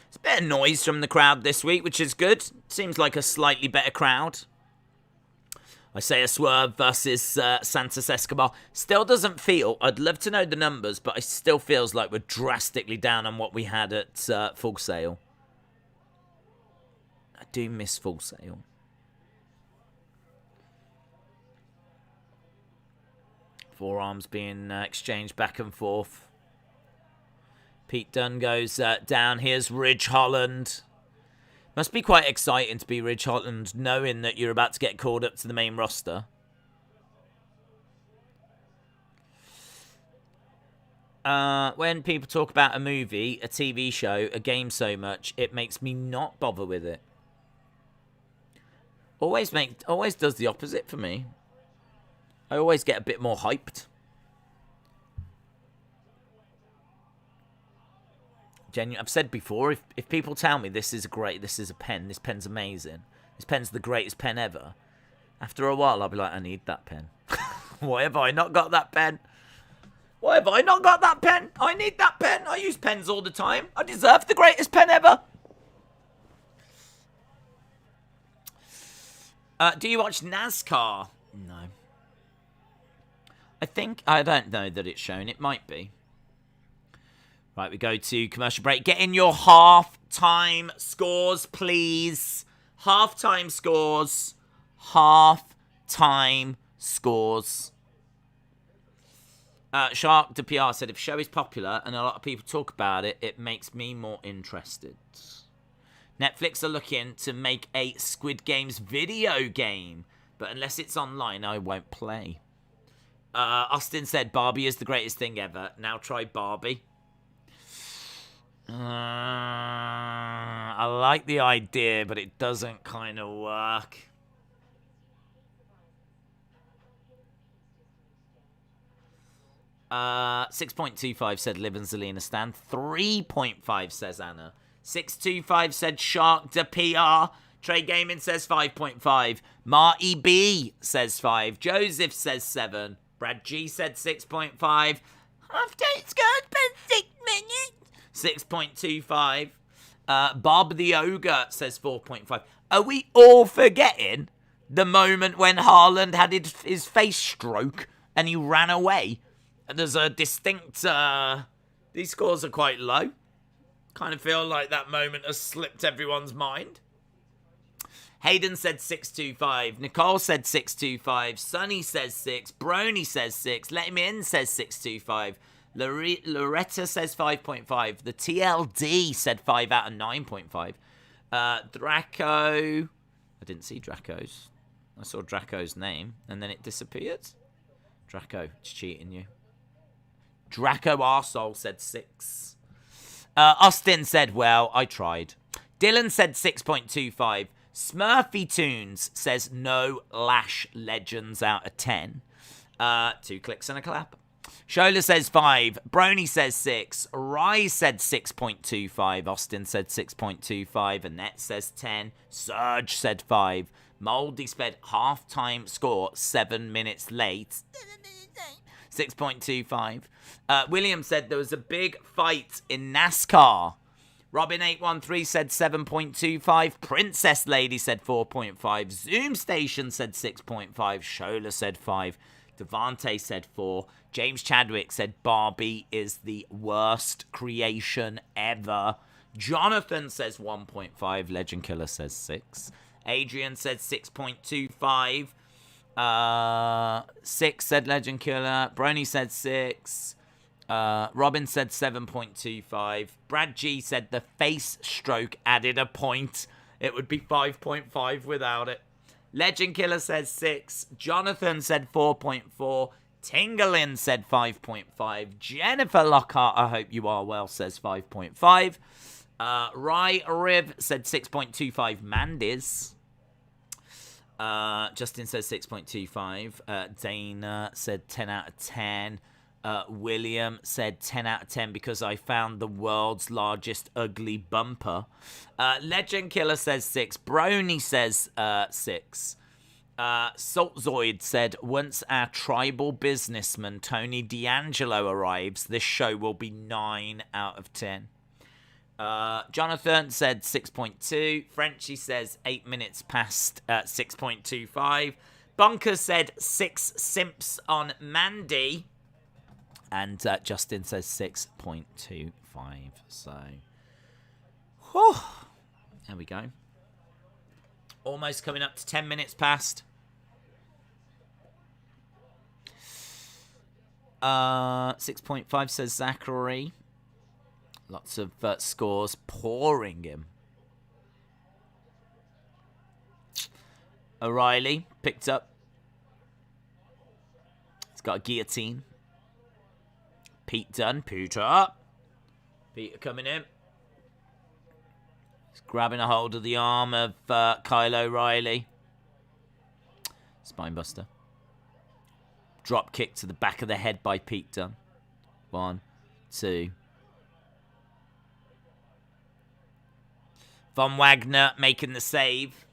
It's a bit of noise from the crowd this week, which is good. Seems like a slightly better crowd. I say a Swerve versus Santos Escobar. Still doesn't feel, I'd love to know the numbers, but it still feels like we're drastically down on what we had at Full Sail. I do miss Full Sail. Forearms being exchanged back and forth. Pete Dunne goes down. Here's Ridge Holland. Must be quite exciting to be Ridge Holland, knowing that you're about to get called up to the main roster. When people talk about a movie, a TV show, a game so much, it makes me not bother with it. Always does the opposite for me. I always get a bit more hyped. I've said before, if people tell me this is great, this is a pen, this pen's amazing, this pen's the greatest pen ever, after a while I'll be like, I need that pen. Why have I not got that pen? Why have I not got that pen? I need that pen. I use pens all the time. I deserve the greatest pen ever. Do you watch NASCAR? No. I don't know that it's shown. It might be. Right, we go to commercial break. Get in your half-time scores, please. Half-time scores. Half-time scores. Shark de PR said, if a show is popular and a lot of people talk about it, it makes me more interested. Netflix are looking to make a Squid Games video game, but unless it's online, I won't play. Austin said Barbie is the greatest thing ever. Now try Barbie. I like the idea, but it doesn't kind of work. Uh, 6.25 said Liv and Zelina Stan. 3.5 says Anna. 625 said Shark de PR. Trey Gaming says 5.5. Marty B says 5. Joseph says 7. Brad G said 6.5. Update's good, but 6 minutes. 6.25. Bob the Ogre says 4.5. Are we all forgetting the moment when Haaland had his face stroke and he ran away? And there's a distinct... these scores are quite low. Kind of feel like that moment has slipped everyone's mind. Hayden said 625. Nicole said 625. Sonny says 6. Brony says 6. Let Him In says 625. Loretta says 5.5. The TLD said 5 out of 9.5. Draco... I didn't see Draco's. I saw Draco's name, and then it disappeared. Draco, it's cheating you. Draco Arsehole said 6. Austin said, well, I tried. Dylan said 6.25. Smurfy Tunes says no Lash Legends out of 10. 2 clicks and a clap. Shola says 5. Brony says 6. Rise said 6.25. Austin said 6.25. Annette says 10. Surge said 5. Moldy sped half-time score 7 minutes late. 6.25. William said there was a big fight in NASCAR. Robin813 said 7.25. Princess Lady said 4.5. Zoom Station said 6.5. Shola said 5. Devante said 4. James Chadwick said Barbie is the worst creation ever. Jonathan says 1.5. Legend Killer says 6. Adrian said 6.25. 6 said Legend Killer. Brony said 6. Robin said 7.25. Brad G said the face stroke added a point. It would be 5.5 without it. Legend Killer says 6. Jonathan said 4.4. Tingalin said 5.5. Jennifer Lockhart, I hope you are well, says 5.5. Rye Riv said 6.25. Mandis. Justin says 6.25. Dana said 10 out of 10. William said 10 out of 10 because I found the world's largest ugly bumper. Legend Killer says 6. Brony says 6. Saltzoid said, once our tribal businessman Tony D'Angelo arrives, this show will be 9 out of 10. Jonathan said 6.2. Frenchie says 8 minutes past 6.25. Bunker said 6 simps on Mandy. And Justin says 6.25. So, whew, there we go. Almost coming up to 10 minutes past. 6.5 says Zachary. Lots of scores pouring him. O'Reilly picked up. He's got a guillotine. Pete Dunne, Peter coming in. He's grabbing a hold of the arm of Kyle O'Reilly. Spinebuster. Drop kick to the back of the head by Pete Dunne. 1, 2. Von Wagner making the save.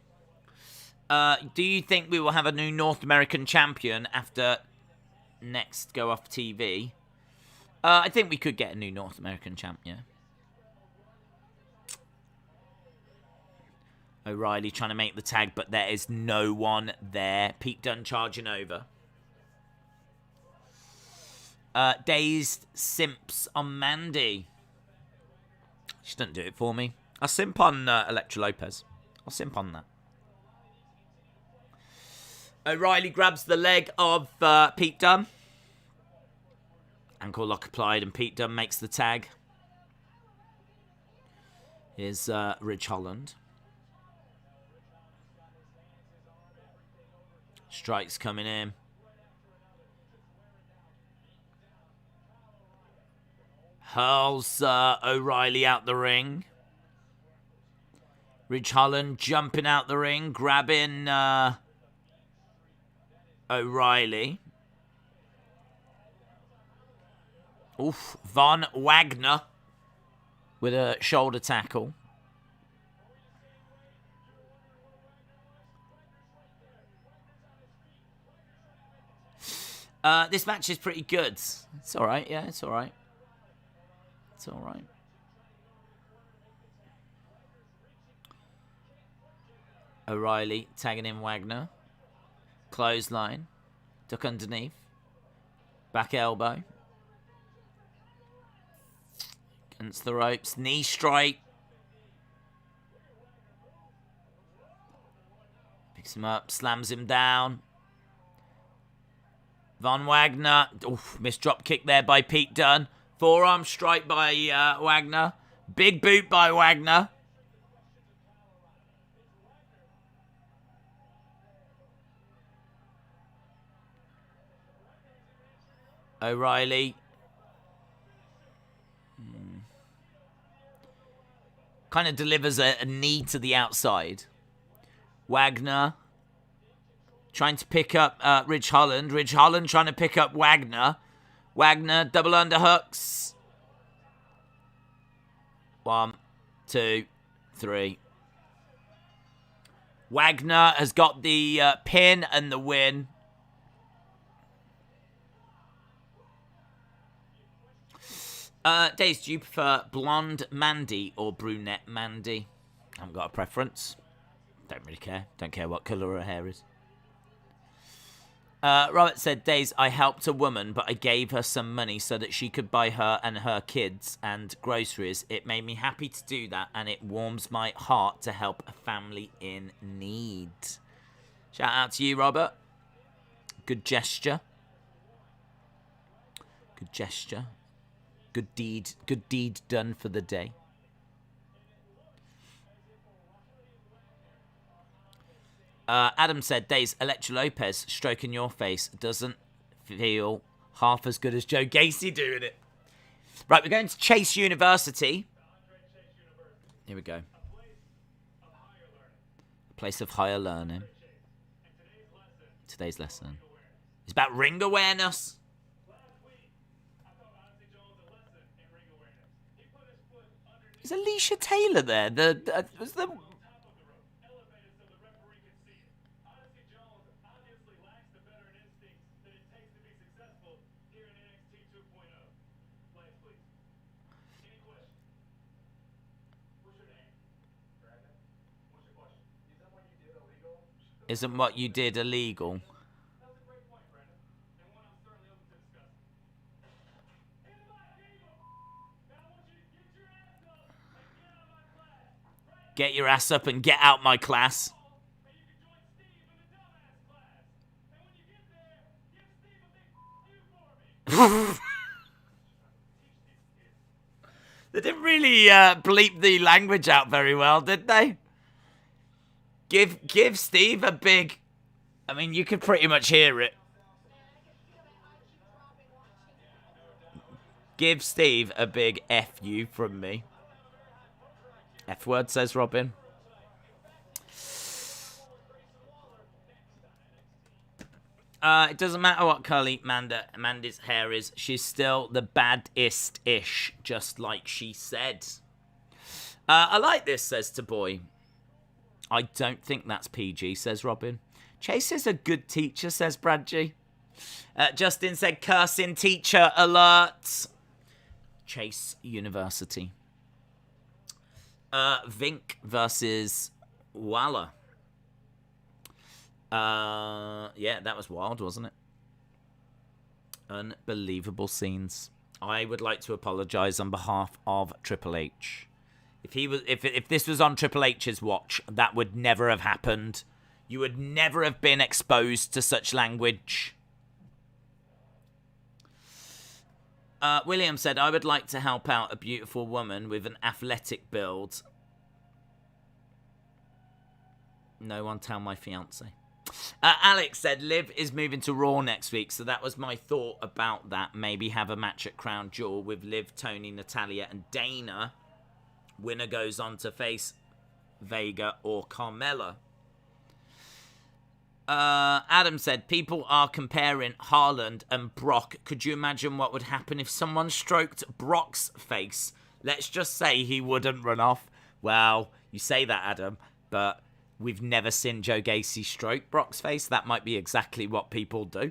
Do you think we will have a new North American champion after next go off TV? I think we could get a new North American champion. O'Reilly trying to make the tag, but there is no one there. Pete Dunne charging over. Dazed simps on Mandy. She doesn't do it for me. I'll simp on Elektra Lopez. I'll simp on that. O'Reilly grabs the leg of Pete Dunne. Ankle lock applied, and Pete Dunne makes the tag. Here's Ridge Holland. Strikes coming in. hurls O'Reilly out the ring. Ridge Holland jumping out the ring, grabbing O'Reilly. Oof, Von Wagner with a shoulder tackle. This match is pretty good. It's all right, yeah, it's all right. It's all right. O'Reilly tagging in Wagner. Clothesline. Duck underneath. Back elbow. Against the ropes. Knee strike. Picks him up. Slams him down. Von Wagner. Oof, missed drop kick there by Pete Dunne. Forearm strike by Wagner. Big boot by Wagner. O'Reilly. Kind of delivers a knee to the outside. Wagner. Trying to pick up Ridge Holland. Ridge Holland trying to pick up Wagner. Wagner, double underhooks. 1, 2, 3. Wagner has got the pin and the win. Days, do you prefer blonde Mandy or brunette Mandy? I haven't got a preference. Don't really care. Don't care what colour her hair is. Robert said, Days, I helped a woman, but I gave her some money so that she could buy her and her kids and groceries. It made me happy to do that, and it warms my heart to help a family in need. Shout out to you, Robert. Good gesture. Good gesture. Good deed done for the day. Adam said, Days, Electra Lopez stroking your face doesn't feel half as good as Joe Gacy doing it. Right, we're going to Chase University. Here we go. A place of higher learning. Today's lesson is about ring awareness. Is Alicia Taylor there? Was the... Isn't what you did illegal? Get your ass up and get out my class. They didn't really bleep the language out very well, did they? Give Steve a big... I mean, you could pretty much hear it. Give Steve a big F you from me. F word, says Robin. It doesn't matter what color Mandy's hair is. She's still the baddest-ish, just like she said. I like this, says Taboy. I don't think that's PG, says Robin. Chase is a good teacher, says Brad G. Justin said, cursing teacher alert. Chase University. Vink versus Waller. Yeah, that was wild, wasn't it? Unbelievable scenes. I would like to apologise on behalf of Triple H. If this was on Triple H's watch, that would never have happened. You would never have been exposed to such language. William said, I would like to help out a beautiful woman with an athletic build. No one tell my fiance. Alex said Liv is moving to Raw next week, so that was my thought about that. Maybe have a match at Crown Jewel with Liv, Tony, Natalya, and Dana. Winner goes on to face Vega or Carmella. Adam said, people are comparing Haaland and Brock. Could you imagine what would happen if someone stroked Brock's face? Let's just say he wouldn't run off. Well, you say that, Adam, but we've never seen Joe Gacy stroke Brock's face. That might be exactly what people do.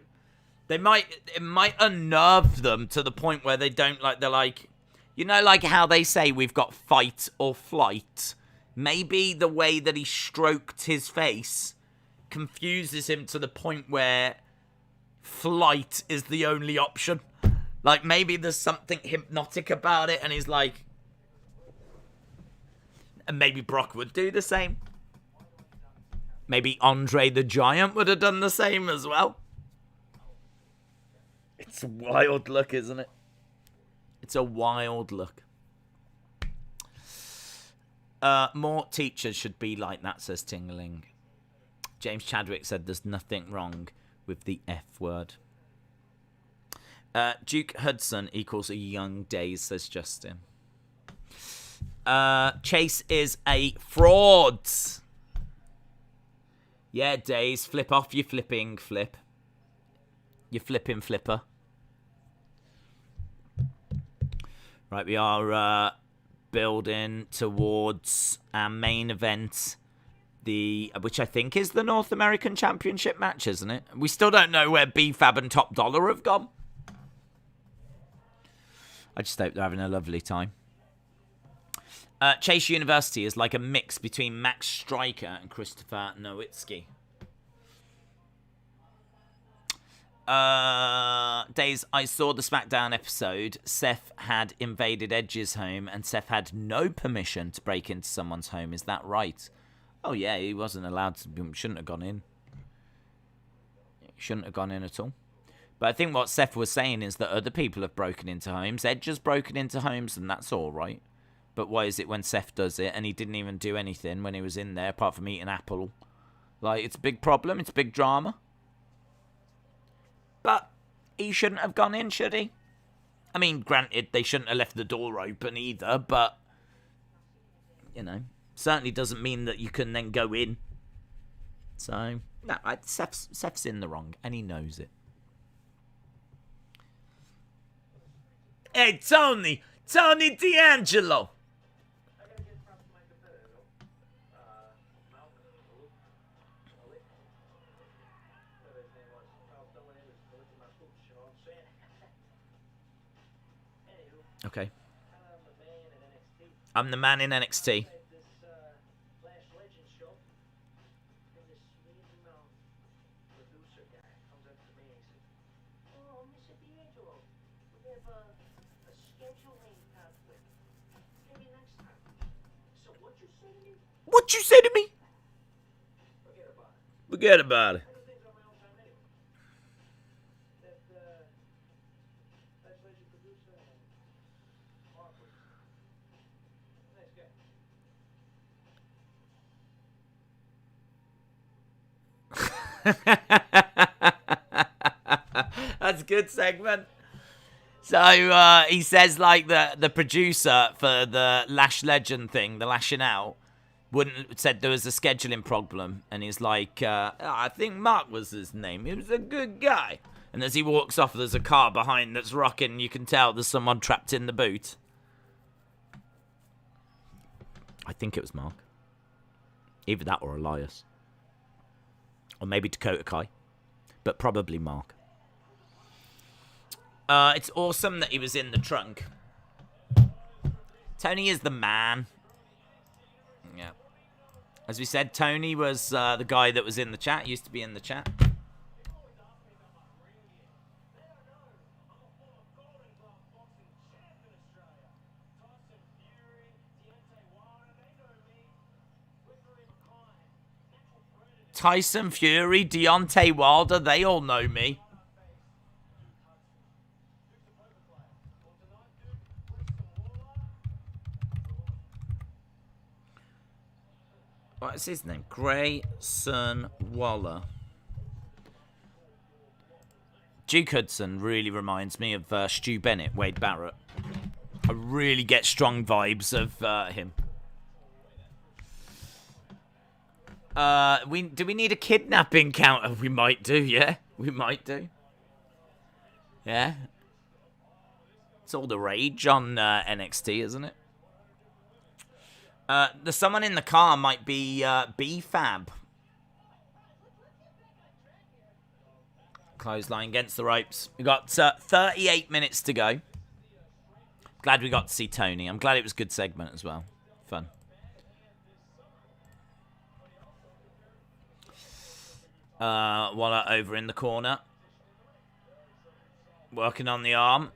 It might unnerve them to the point where they don't like, they're like, you know, like how they say we've got fight or flight. Maybe the way that he stroked his face confuses him to the point where flight is the only option. Like, maybe there's something hypnotic about it, and he's like... And maybe Brock would do the same. Maybe Andre the Giant would have done the same as well. It's a wild look, isn't it? It's a wild look. More teachers should be like that, says Tingling. James Chadwick said there's nothing wrong with the F word. Duke Hudson equals a young Days, says Justin. Chase is a fraud. Yeah, Days, flip off your flipping flip. Your flipping flipper. Right, we are building towards our main event, which I think is the North American Championship match, isn't it? We still don't know where B-Fab and Top Dollar have gone. I just hope they're having a lovely time. Chase University is like a mix between Max Striker and Christopher Nowitzki. Days, I saw the SmackDown episode. Seth had invaded Edge's home and Seth had no permission to break into someone's home. Is that right? Oh, yeah, he wasn't allowed to. Shouldn't have gone in. Shouldn't have gone in at all. But I think what Seth was saying is that other people have broken into homes. Edge has broken into homes, and that's all right. But why is it when Seth does it, and he didn't even do anything when he was in there, apart from eating an apple? Like, it's a big problem. It's big drama. But he shouldn't have gone in, should he? I mean, granted, they shouldn't have left the door open either, but, you know, certainly doesn't mean that you can then go in. So, no, Seth's in the wrong, and he knows it. Hey, Tony D'Angelo. Okay. I'm the man in NXT. What you say to me? Forget about it. That's a good segment. So he says, like, the producer for the Lash Legend thing, the lashing out, said there was a scheduling problem, and he's like, I think Mark was his name. He was a good guy. And as he walks off, there's a car behind that's rocking, and you can tell there's someone trapped in the boot. I think it was Mark. Either that or Elias. Or maybe Dakota Kai. But probably Mark. It's awesome that he was in the trunk. Tony is the man. Yeah. As we said, Tony was the guy that was in the chat. Used to be in the chat. Tyson Fury, Deontay Wilder, they all know me. What's his name? Grayson Waller. Duke Hudson really reminds me of Stu Bennett, Wade Barrett. I really get strong vibes of him. Do we need a kidnapping counter? We might do, yeah. We might do. Yeah. It's all the rage on NXT, isn't it? Someone in the car might be B-Fab. Clothesline against the ropes. We got 38 minutes to go. Glad we got to see Tony. I'm glad it was a good segment as well. Fun. Waller over in the corner. Working on the arm.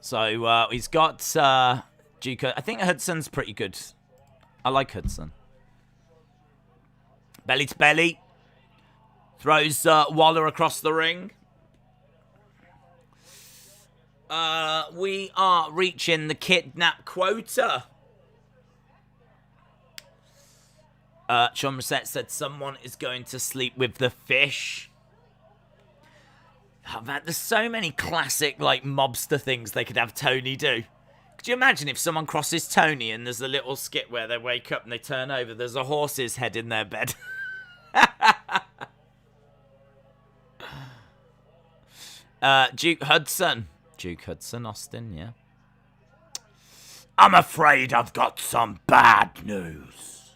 So he's got Duke. I think Hudson's pretty good. I like Hudson. Belly to belly. Throws Waller across the ring. We are reaching the kidnap quota. Sean Brissett said someone is going to sleep with the fish. Oh, man, there's so many classic, like, mobster things they could have Tony do. Could you imagine if someone crosses Tony and there's a little skit where they wake up and they turn over, there's a horse's head in their bed? Duke Hudson. Duke Hudson, Austin, yeah. I'm afraid I've got some bad news.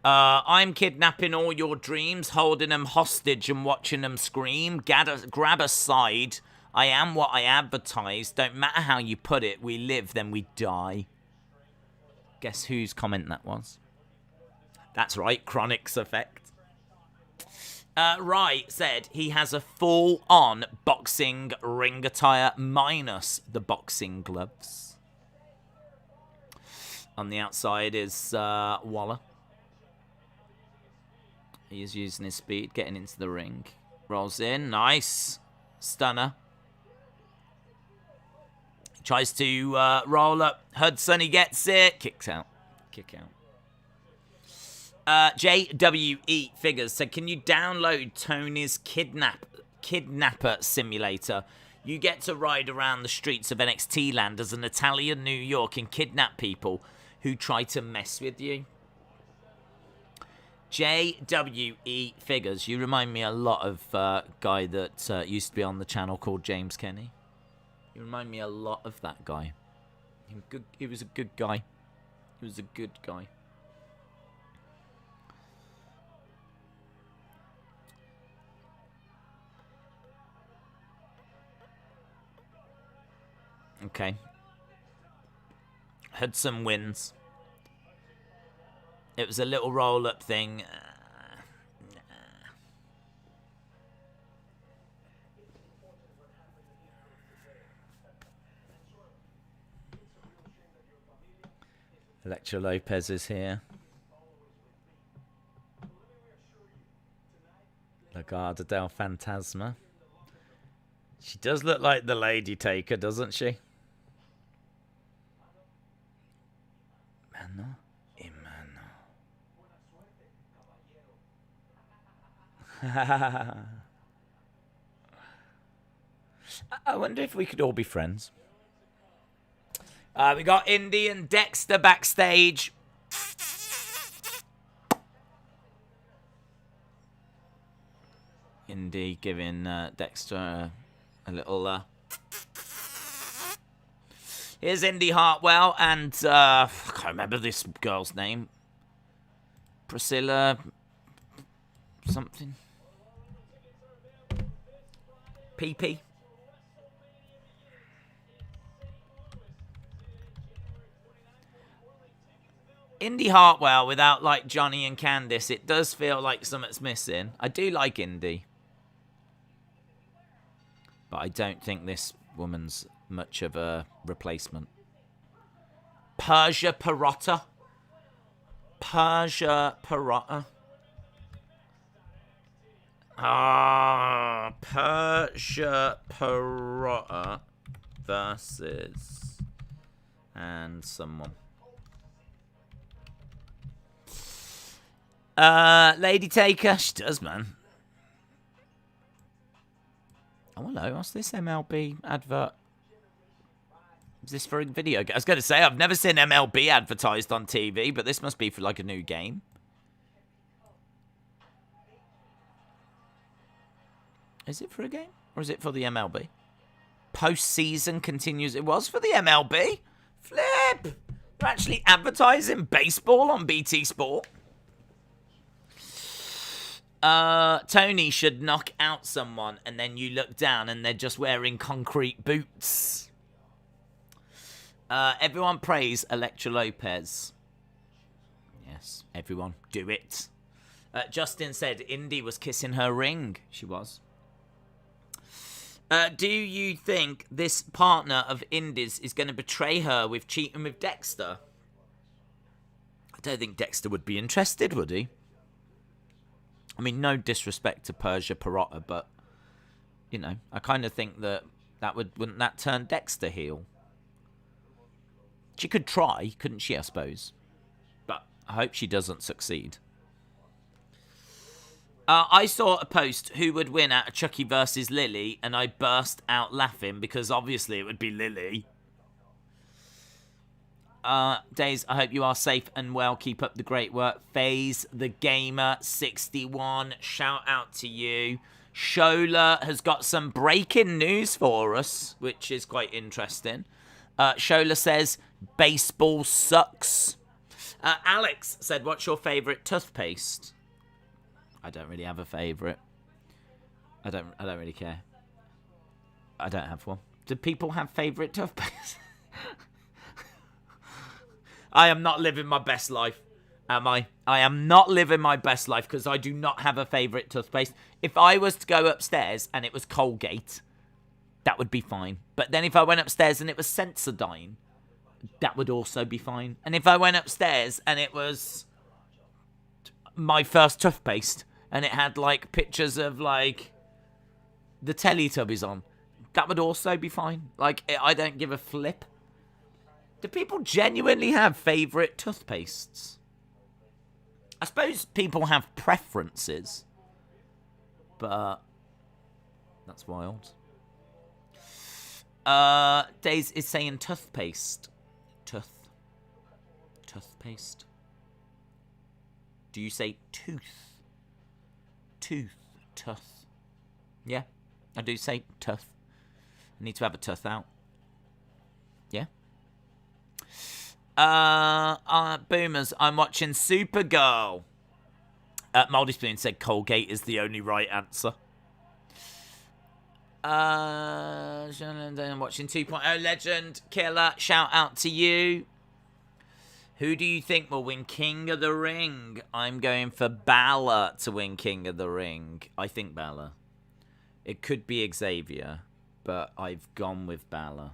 I'm kidnapping all your dreams, holding them hostage and watching them scream. Grab a side. I am what I advertise. Don't matter how you put it. We live, then we die. Guess whose comment that was? That's right, Chronic's effect. Wright said he has a full-on boxing ring attire minus the boxing gloves. On the outside is Waller. He is using his speed, getting into the ring. Rolls in, nice. Stunner. Tries to roll up Hudson, he gets it. Kicks out. Kick out. JWE Figures said, can you download Tony's Kidnapper Simulator? You get to ride around the streets of NXT land as an Italian New York and kidnap people who try to mess with you. JWE Figures, you remind me a lot of a guy that used to be on the channel called James Kenny. You remind me a lot of that guy. He was a good guy. He was a good guy. Okay. Hudson wins. It was a little roll-up thing. Electra Lopez is here. Legado del Fantasma. She does look like the Lady Taker, doesn't she? Mano y mano. I wonder if we could all be friends. We got Indi and Dexter backstage. Indi giving Dexter a little... Here's Indi Hartwell and... I can't remember this girl's name. Priscilla... something. PP. Indi Hartwell without, like, Johnny and Candice, it does feel like something's missing. I do like Indi. But I don't think this woman's much of a replacement. Persia Pirotta. Persia Pirotta. Persia Pirotta versus... and someone. Lady Taker. She does, man. Oh, hello. What's this MLB advert? Is this for a video game? I was going to say, I've never seen MLB advertised on TV, but this must be for, like, a new game. Is it for a game? Or is it for the MLB? Postseason continues. It was for the MLB. Flip! You're actually advertising baseball on BT Sport. Tony should knock out someone, and then you look down, and they're just wearing concrete boots. Everyone praise Elektra Lopez. Yes, everyone, do it. Justin said Indi was kissing her ring. She was. Do you think this partner of Indi's is going to betray her with cheating with Dexter? I don't think Dexter would be interested, would he? I mean, no disrespect to Persia Pirotta, but, you know, I kind of think that wouldn't that turn Dexter heel? She could try, couldn't she, I suppose? But I hope she doesn't succeed. I saw a post, who would win out of Chucky versus Lily, and I burst out laughing because obviously it would be Lily. Days, I hope you are safe and well. Keep up the great work. FaZe the Gamer 61, shout out to you. Shola has got some breaking news for us, which is quite interesting. Shola says, baseball sucks. Alex said, what's your favourite toothpaste? I don't really have a favourite. I don't really care. I don't have one. Do people have favourite toothpaste? I am not living my best life, am I? I am not living my best life because I do not have a favourite toothpaste. If I was to go upstairs and it was Colgate, that would be fine. But then if I went upstairs and it was Sensodyne, that would also be fine. And if I went upstairs and it was my first toothpaste and it had, like, pictures of, like, the Teletubbies on, that would also be fine. Like, I don't give a flip. Do people genuinely have favourite toothpastes? I suppose people have preferences. But that's wild. Days is saying toothpaste. Toothpaste. Do you say tooth? Tooth. Yeah, I do say tooth. I need to have a tooth out. Yeah. Boomers, I'm watching Supergirl. Moldy Spoon said Colgate is the only right answer. I'm watching 2.0 Legend Killer. Shout out to you. Who do you think will win King of the Ring? I'm going for Balor to win King of the Ring. I think Balor. It could be Xavier, but I've gone with Balor.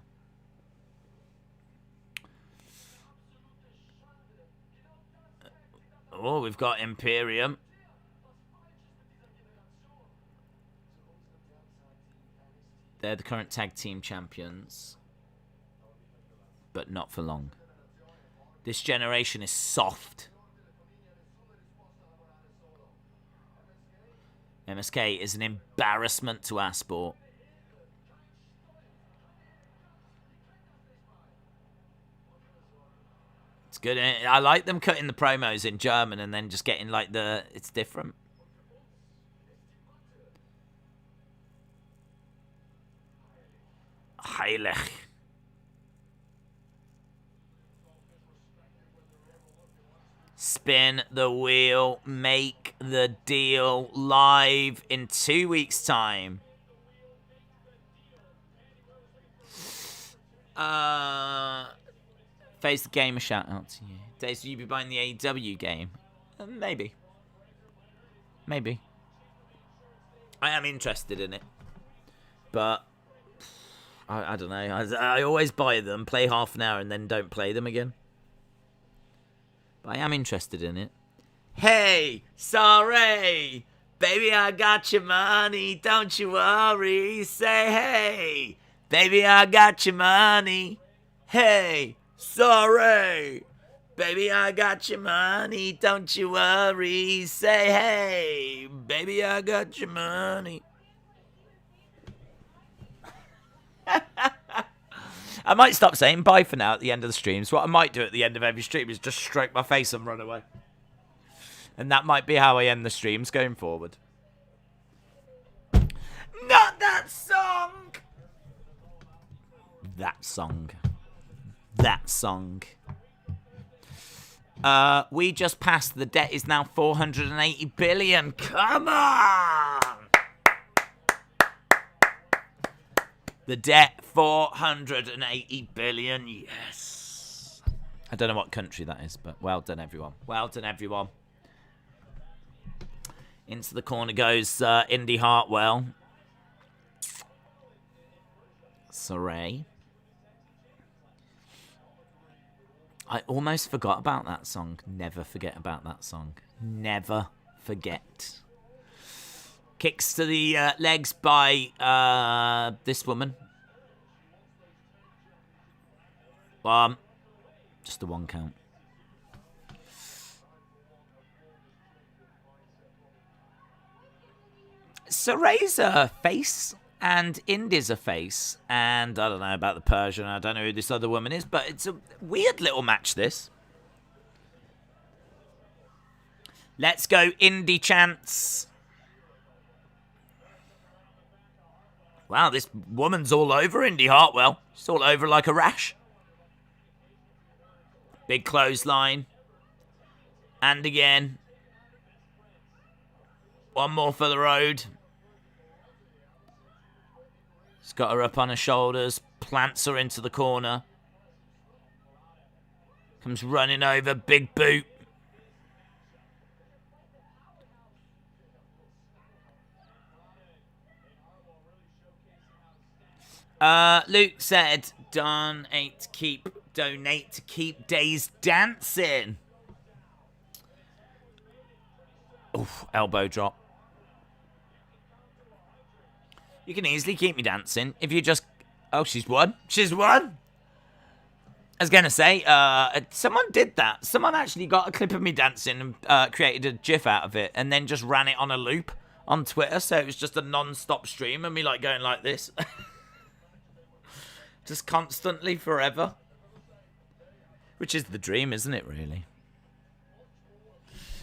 Oh, we've got Imperium. They're the current tag team champions. But not for long. This generation is soft. MSK is an embarrassment to our sport. It's good. I like them cutting the promos in German and then just getting like it's different. Heilig. Spin the wheel, make the deal live in 2 weeks' time. Face the Gamer, shout out to you. Days, will you be buying the AEW game? Maybe. I am interested in it. But, I don't know. I always buy them, play half an hour, and then don't play them again. But I am interested in it. Hey, sorry. Baby, I got your money. Don't you worry. Say, hey. Baby, I got your money. Hey, sorry. Baby, I got your money, don't you worry. Say, hey, baby, I got your money. I might stop saying bye for now at the end of the streams. What I might do at the end of every stream is just stroke my face and run away. And that might be how I end the streams going forward. Not that song! That song. That song. We just passed. The debt is now 480 billion. Come on! The debt, 480 billion. Yes. I don't know what country that is, but well done, everyone. Well done, everyone. Into the corner goes Indi Hartwell. LeRae. I almost forgot about that song. Never forget about that song. Never forget. Kicks to the legs by this woman. Just the one count. LeRae's a face, and Indi's a face, and I don't know about the Persian. I don't know who this other woman is, but it's a weird little match, this. Let's go Indi chants. Wow, this woman's all over Indi Hartwell. She's all over like a rash. Big clothesline. And again. One more for the road. He's got her up on her shoulders. Plants her into the corner. Comes running over. Big boot. Luke said, donate to keep Days dancing. Oof, elbow drop. You can easily keep me dancing if you just... Oh, she's won. She's won. I was going to say, someone did that. Someone actually got a clip of me dancing and created a GIF out of it and then just ran it on a loop on Twitter. So it was just a non-stop stream of me like going like this. Just constantly, forever. Which is the dream, isn't it, really?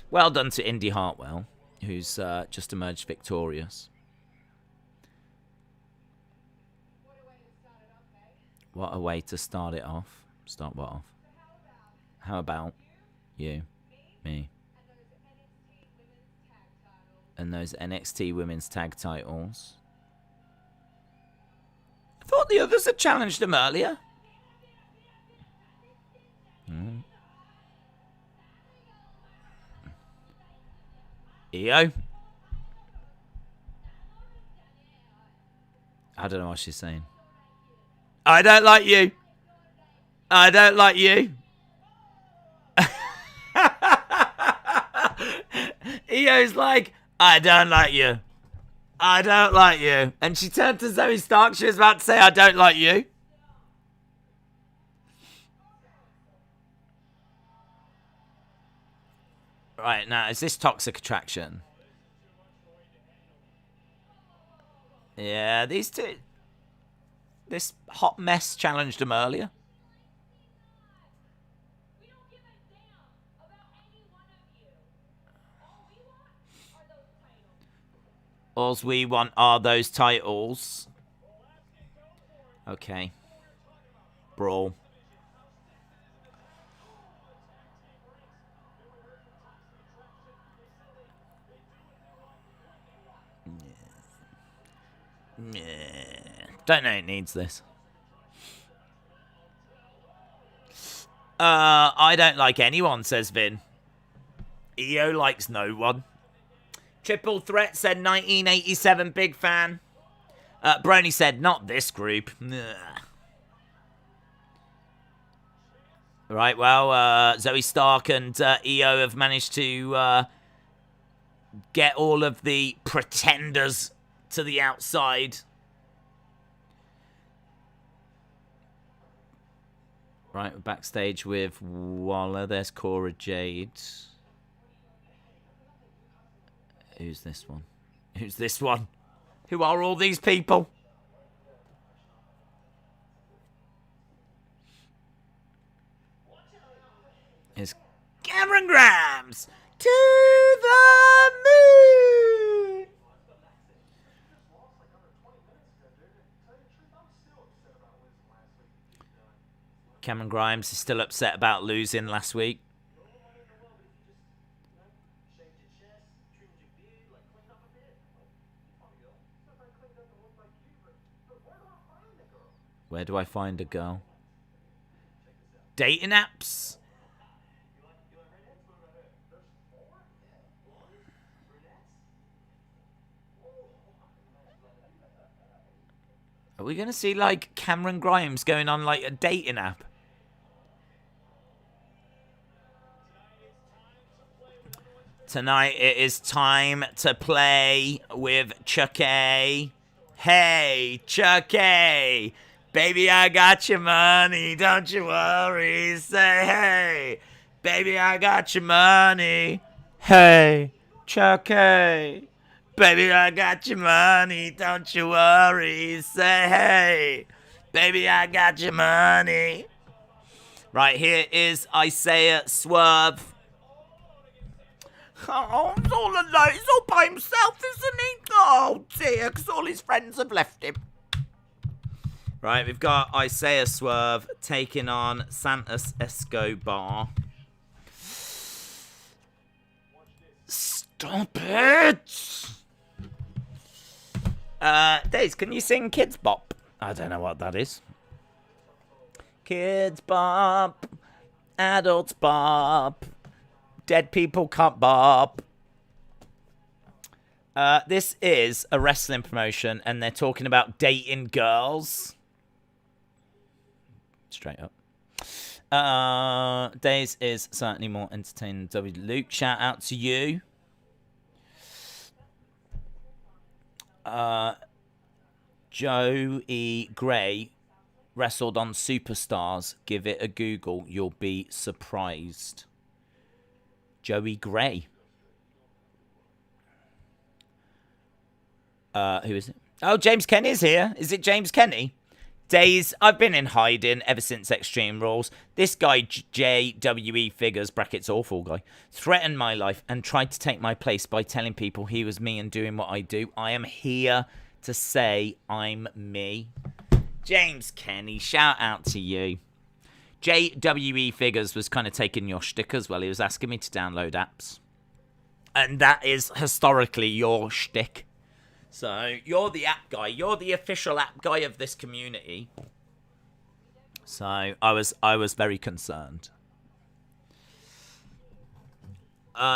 Well done to Indi Hartwell, who's just emerged victorious. What a way to start it off. Start what off? How about you, me, and those NXT women's tag titles? I thought the others had challenged them earlier. EO. I don't know what she's saying. I don't like you. I don't like you. EO's like, I don't like you. I don't like you. And she turned to Zoe Stark. She was about to say, I don't like you. Right, now, is this toxic attraction? Yeah, these two... This hot mess challenged them earlier. All we want are those titles. Okay. Brawl. Yeah. Don't know it needs this. I don't like anyone, says Vin. EO likes no one. Triple Threat said 1987, big fan. Brony said, not this group. Right, well, Zoe Stark and EO have managed to get all of the pretenders to the outside. Right, we're backstage with Waller. There's Cora Jade. Who's this one? Who's this one? Who are all these people? It's Cameron Grimes to the moon. Cameron Grimes is still upset about losing last week. Where do I find a girl? Dating apps? Are we going to see, like, Cameron Grimes going on, like, a dating app? Tonight it is time to play with Chucky. Hey, Chucky. Baby, I got your money. Don't you worry. Say, hey. Baby, I got your money. Hey, Chucky. Baby, I got your money. Don't you worry. Say, hey. Baby, I got your money. Right, here is Isaiah Swerve. Oh, it's all alone. He's all by himself, isn't he? Oh, dear, because all his friends have left him. Right, we've got Isaiah Swerve taking on Santos Escobar. Stop it! Days, can you sing Kids Bop? I don't know what that is. Kids Bop, Adults Bop. Dead people can't bop. This is a wrestling promotion, and they're talking about dating girls. Straight up. Days is certainly more entertaining than W. Luke, shout out to you. Joey Gray wrestled on Superstars. Give it a Google. You'll be surprised. Joey Gray. Who is it? Oh, James Kenny's here. Is it James Kenny? Days, I've been in hiding ever since Extreme Rules. This guy, JWE Figures, brackets awful guy, threatened my life and tried to take my place by telling people he was me and doing what I do. I am here to say I'm me. James Kenny, shout out to you. JWE Figures was kind of taking your shtick as well. He was asking me to download apps. And that is historically your shtick. So, you're the app guy. You're the official app guy of this community. So, I was very concerned.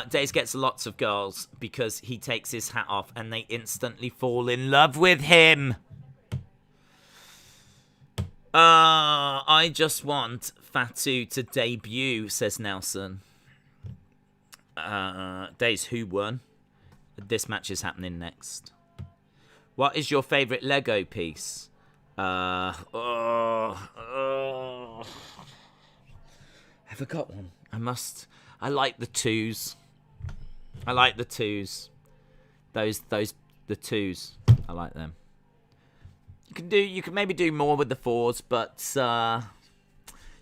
Days gets lots of girls because he takes his hat off and they instantly fall in love with him. I just want Fatu to debut, says Nelson. Days, who won? This match is happening next. What is your favourite Lego piece? Have I got one? I like the twos. I like the twos. The twos. I like them. You can maybe do more with the fours, but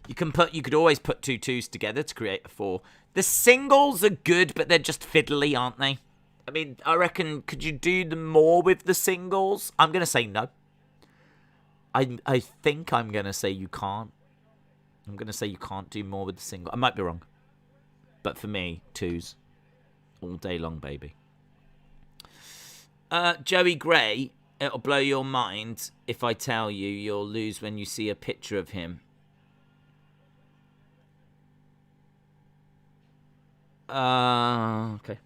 you could always put two twos together to create a four. The singles are good, but they're just fiddly, aren't they? I mean, I reckon, could you do them more with the singles? I'm going to say no. I think I'm going to say you can't. I'm going to say you can't do more with the single. I might be wrong. But for me, twos. All day long, baby. Joey Gray, it'll blow your mind if I tell you you'll lose when you see a picture of him. Okay.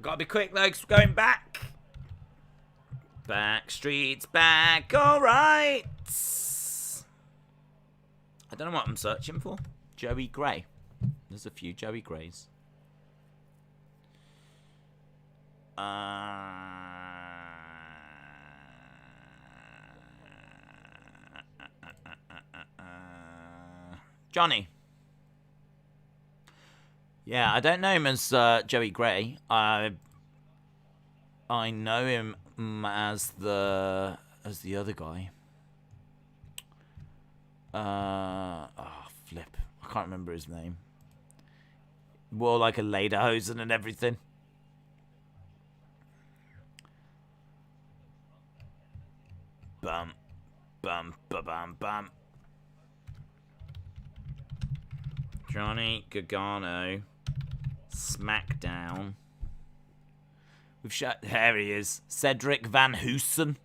Gotta be quick though, 'cause we're going back. Backstreet's back, alright. I don't know what I'm searching for. Joey Gray. There's a few Joey Grays. Johnny. Yeah, I don't know him as Joey Gray. I know him as the other guy. Flip. I can't remember his name. Wore like a lederhosen and everything. Bum, bum, ba-bum, bum. Johnny Gargano, SmackDown. We've shot. There he is. Cedric Van Hoosen.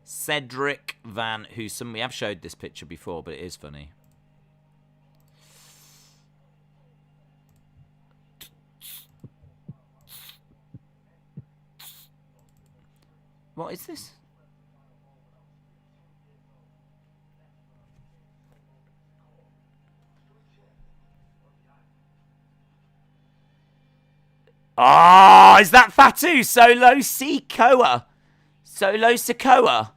Cedric Van Hoosen. We have showed this picture before, but it is funny. What is this? Oh, is that Fatu? Solo Sikoa. Solo Sikoa.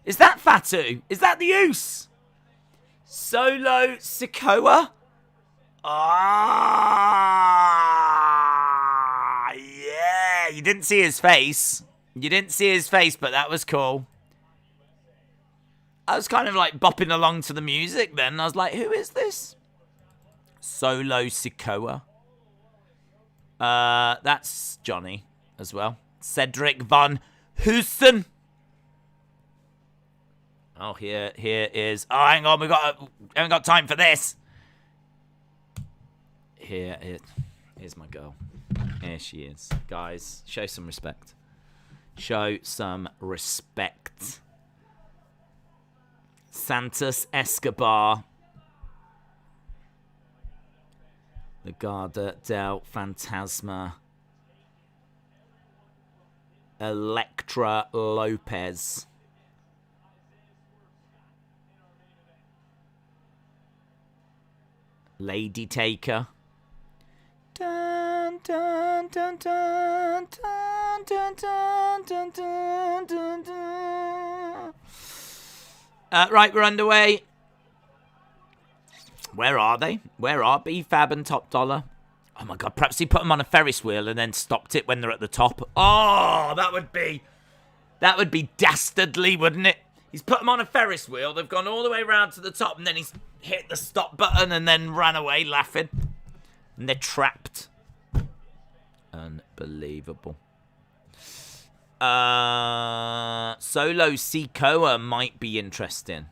Is that Fatu? Is that the Oos? Solo Sikoa? Ah, yeah. You didn't see his face. You didn't see his face, but that was cool. I was kind of like bopping along to the music then. I was like, who is this? Solo Sikoa. That's Johnny as well. Cedric Van Hoosen. Oh, here is. Oh, hang on, haven't got time for this. Here's my girl. Here she is, guys. Show some respect. Show some respect. Santos Escobar. Legado del Fantasma. Elektra Lopez. Lady Taker. Dun, dun, dun, dun, dun, dun, dun, dun, dun, dun, dun. Right, we're underway. Where are they? Where are B-Fab and Top Dollar? Oh my god, perhaps he put them on a Ferris wheel and then stopped it when they're at the top. Oh, that would be dastardly, wouldn't it? He's put them on a Ferris wheel, they've gone all the way around to the top, and then he's hit the stop button and then ran away laughing. And they're trapped. Unbelievable. Solo Sikoa might be interesting.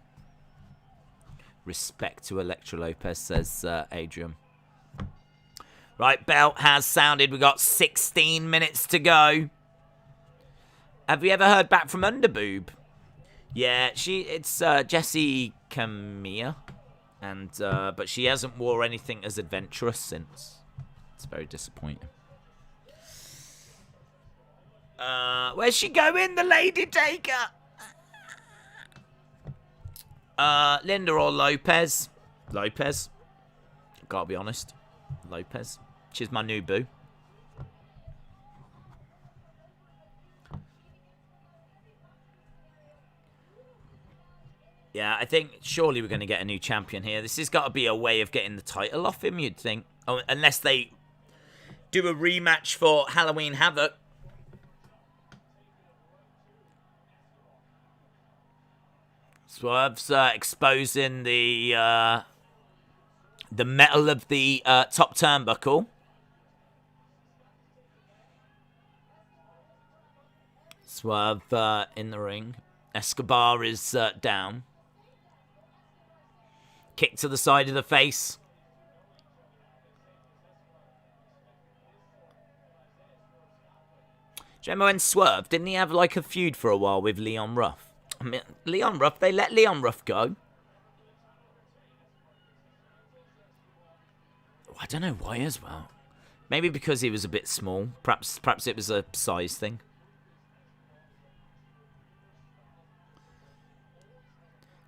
Respect to Elektra Lopez, says Adrian. Right, bell has sounded. We've got 16 minutes to go. Have you ever heard back from Underboob? Yeah, it's Jessi Kamea. And but she hasn't wore anything as adventurous since. It's very disappointing. Where's she going? The Lady Taker. Linda or Lopez? Lopez. Gotta be honest. Lopez. She's my new boo. Yeah, I think surely we're going to get a new champion here. This has got to be a way of getting the title off him, you'd think. Oh, unless they do a rematch for Halloween Havoc. Swerve's exposing the metal of the top turnbuckle. Swerve in the ring. Escobar is down. Kick to the side of the face. Do you remember when Swerve, didn't he have like a feud for a while with Leon Ruff? I mean, Leon Ruff, they let Leon Ruff go. Oh, I don't know why as well. Maybe because he was a bit small. Perhaps it was a size thing.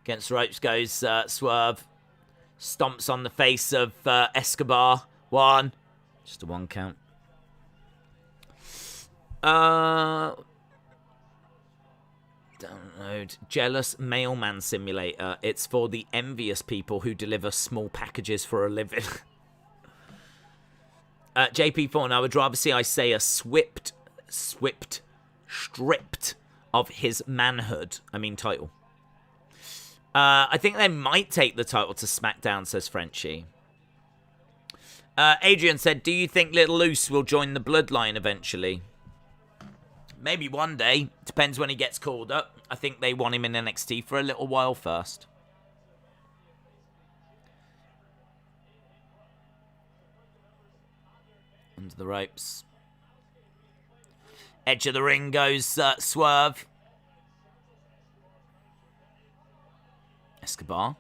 Against the ropes goes Swerve. Stomps on the face of Escobar. One. Just a one count. Don't Download Jealous Mailman Simulator. It's for the envious people who deliver small packages for a living. JP Fawn, I would rather see Isaiah stripped of his manhood. Title. I think they might take the title to SmackDown, says Frenchie. Adrian said, do you think Little Luce will join the Bloodline eventually? Maybe one day. Depends when he gets called up. I think they want him in NXT for a little while first. Under the ropes. Edge of the ring goes Swerve. Escobar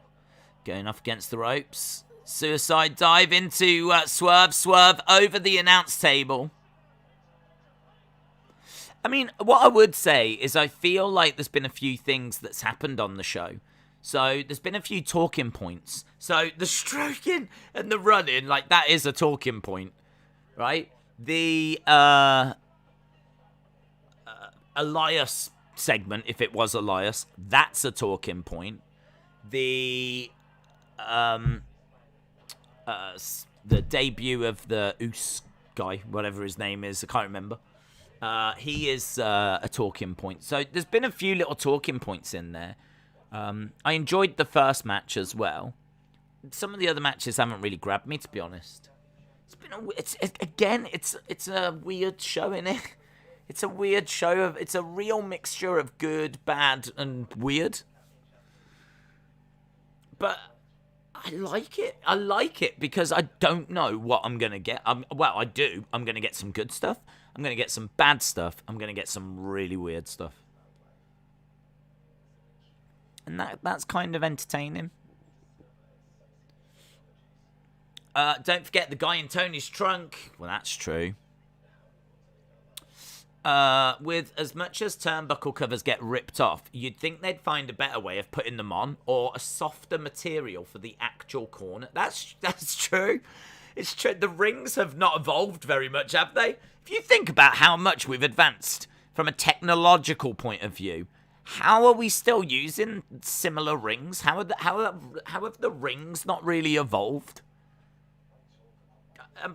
going up against the ropes. Suicide dive into Swerve. Swerve over the announce table. What I would say is I feel like there's been a few things that's happened on the show. So there's been a few talking points. So the stroking and the running, that is a talking point, right? The Elias segment, if it was Elias, that's a talking point. The debut of the Oos guy, whatever his name is, I can't remember. He is a talking point. So there's been a few little talking points in there. I enjoyed the first match as well. Some of the other matches haven't really grabbed me, to be honest. It's a weird show, innit? It's a weird show. It's a real mixture of good, bad, and weird. But I like it. I like it because I don't know what I'm going to get. I do. I'm going to get some good stuff. I'm going to get some bad stuff. I'm going to get some really weird stuff. And that's kind of entertaining. Don't forget the guy in Tony's trunk. Well, that's true. With as much as turnbuckle covers get ripped off, you'd think they'd find a better way of putting them on, or a softer material for the actual corner. That's true. It's true. The rings have not evolved very much, have they? If you think about how much we've advanced from a technological point of view, how are we still using similar rings? How have the rings not really evolved?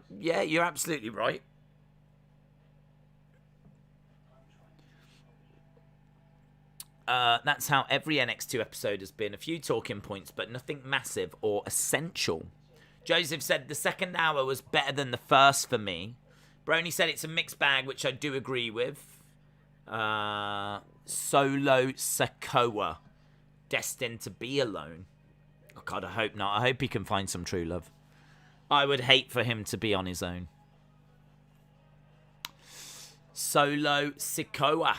Yeah, you're absolutely right. That's how every NXT episode has been. A few talking points, but nothing massive or essential. Joseph said the second hour was better than the first for me. Brony said it's a mixed bag, which I do agree with. Solo Sikoa, destined to be alone. Oh God, I hope not. I hope he can find some true love. I would hate for him to be on his own. Solo Sikoa.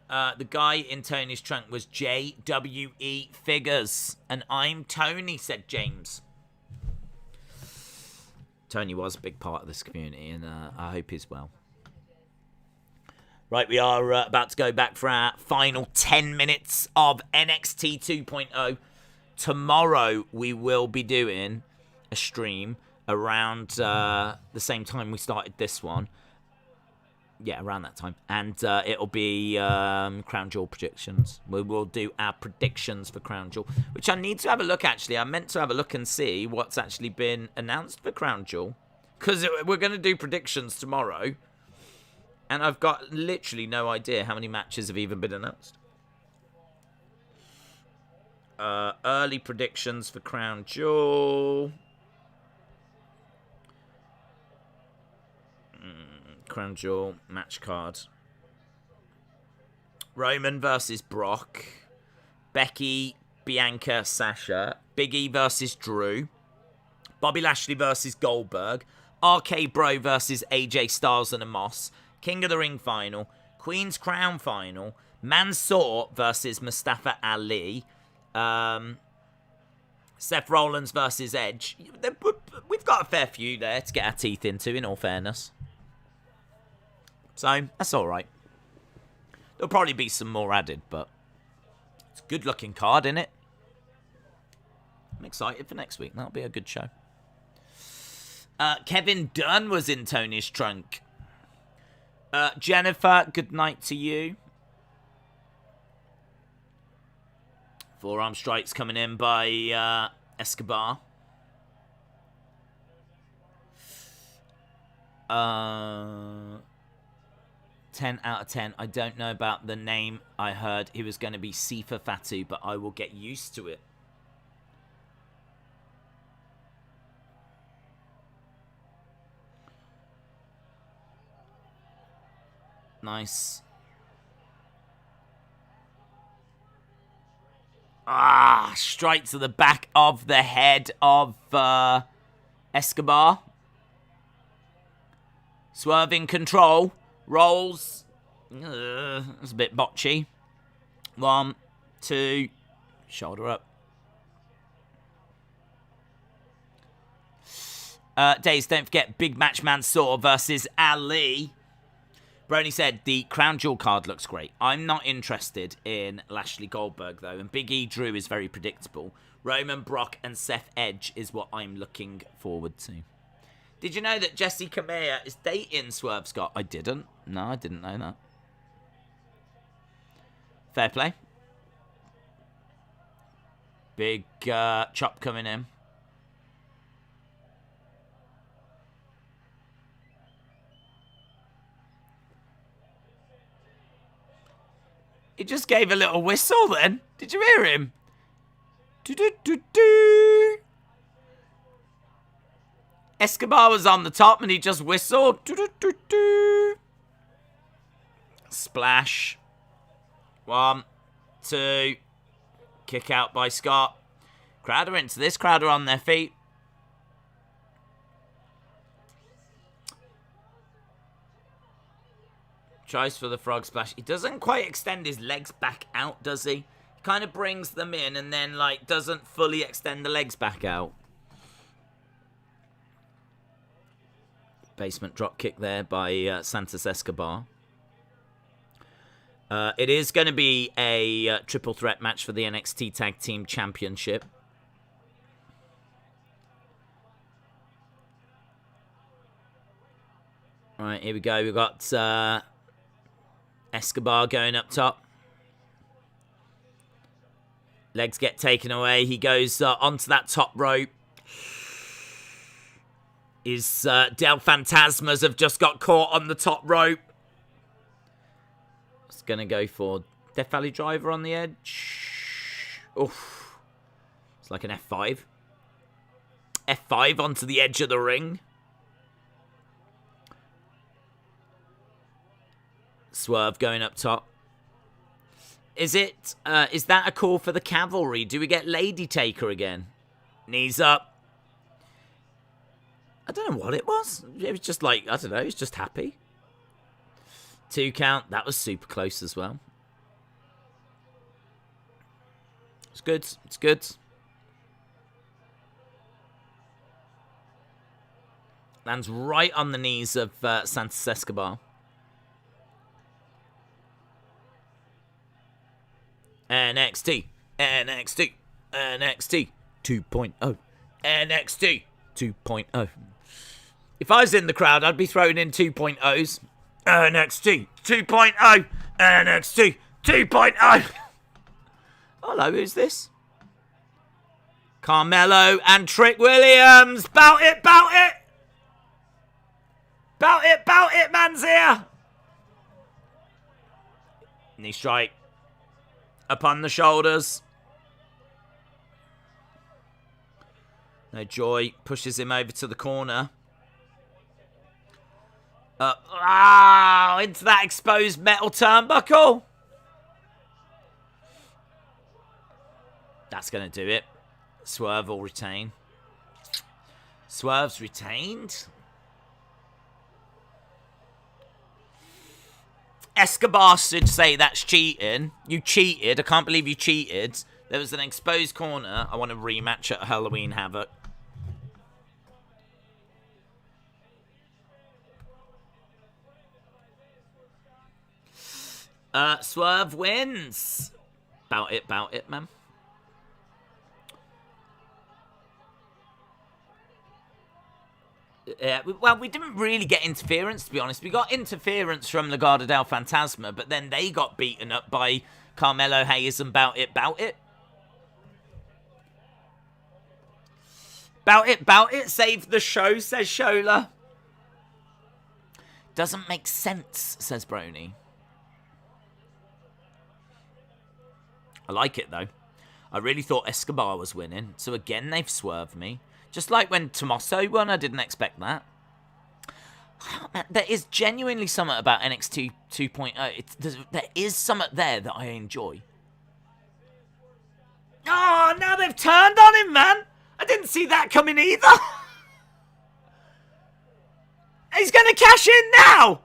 The guy in Tony's trunk was JWE Figures. And I'm Tony, said James. Tony was a big part of this community, and I hope he's well. Right, we are about to go back for our final 10 minutes of NXT 2.0. Tomorrow, we will be doing a stream around the same time we started this one. Yeah, around that time. And it'll be Crown Jewel predictions. We will do our predictions for Crown Jewel, which I need to have a look, actually. I meant to have a look and see what's actually been announced for Crown Jewel. Because we're going to do predictions tomorrow. And I've got literally no idea how many matches have even been announced. Early predictions for Crown Jewel. Crown Jewel match card. Roman versus Brock. Becky, Bianca, Sasha. Big E versus Drew. Bobby Lashley versus Goldberg. RK Bro versus AJ Styles and Amos. King of the Ring final. Queen's Crown final. Mansoor versus Mustafa Ali. Seth Rollins versus Edge. We've got a fair few there to get our teeth into, in all fairness. So, that's alright. There'll probably be some more added, but it's a good-looking card, innit? I'm excited for next week. That'll be a good show. Kevin Dunn was in Tony's trunk. Jennifer, good night to you. Forearm strikes coming in by Escobar. 10 out of 10. I don't know about the name. I heard he was going to be Sifa Fatu, but I will get used to it. Nice. Straight to the back of the head of Escobar. Swerve in control. Rolls. It's a bit botchy. 1, 2. Shoulder up. Days, don't forget Big Match Mansoor versus Ali. Brony said, the Crown Jewel card looks great. I'm not interested in Lashley Goldberg, though, and Big E Drew is very predictable. Roman, Brock, and Seth Edge is what I'm looking forward to. Did you know that Jessi Kamea is dating Swerve Scott? I didn't. No, I didn't know that. Fair play. Big chop coming in. He just gave a little whistle then. Did you hear him? Do-do-do-do. Escobar was on the top and he just whistled. Do-do-do-do. Splash. 1, 2. Kick out by Scott. Crowd are into this. Crowd are on their feet. Tries for the frog splash. He doesn't quite extend his legs back out, does he? He kind of brings them in and then, like, doesn't fully extend the legs back out. Basement drop kick there by Santos Escobar. It is going to be a triple threat match for the NXT Tag Team Championship. All right, here we go. We've got Escobar going up top. Legs get taken away. He goes onto that top rope. His Del Fantasmas have just got caught on the top rope. It's going to go for Death Valley Driver on the edge. Oof. It's like an F5. F5 onto the edge of the ring. Swerve going up top. Is that a call for the cavalry? Do we get Lady Taker again? Knees up. I don't know what it was. It was just like, I don't know, he's just happy. 2 count. That was super close as well. It's good. It's good. Lands right on the knees of Santos Escobar. NXT, NXT, NXT 2.0, NXT 2.0. If I was in the crowd, I'd be throwing in 2.0s. NXT 2.0, NXT 2.0. Hello, who's this? Carmelo and Trick Williams. Bout it, bout it. Bout it, man's here. Knee strike. Upon the shoulders. No joy. Pushes him over to the corner. Into that exposed metal turnbuckle. That's going to do it. Swerve will retain. Swerve's retained. Escobar should say that's cheating. You cheated. I can't believe you cheated. There was an exposed corner. I want a rematch at Halloween Havoc. Swerve wins. Bout it, man. Well, we didn't really get interference, to be honest. We got interference from Legado del Fantasma, but then they got beaten up by Carmelo Hayes and Bout It, Bout It. Bout it, save the show, says Shola. Doesn't make sense, says Brony. I like it, though. I really thought Escobar was winning, so again, they've swerved me. Just like when Tommaso won, I didn't expect that. There is genuinely something about NXT 2.0. There is something there that I enjoy. Oh, now they've turned on him, man. I didn't see that coming either. He's going to cash in now.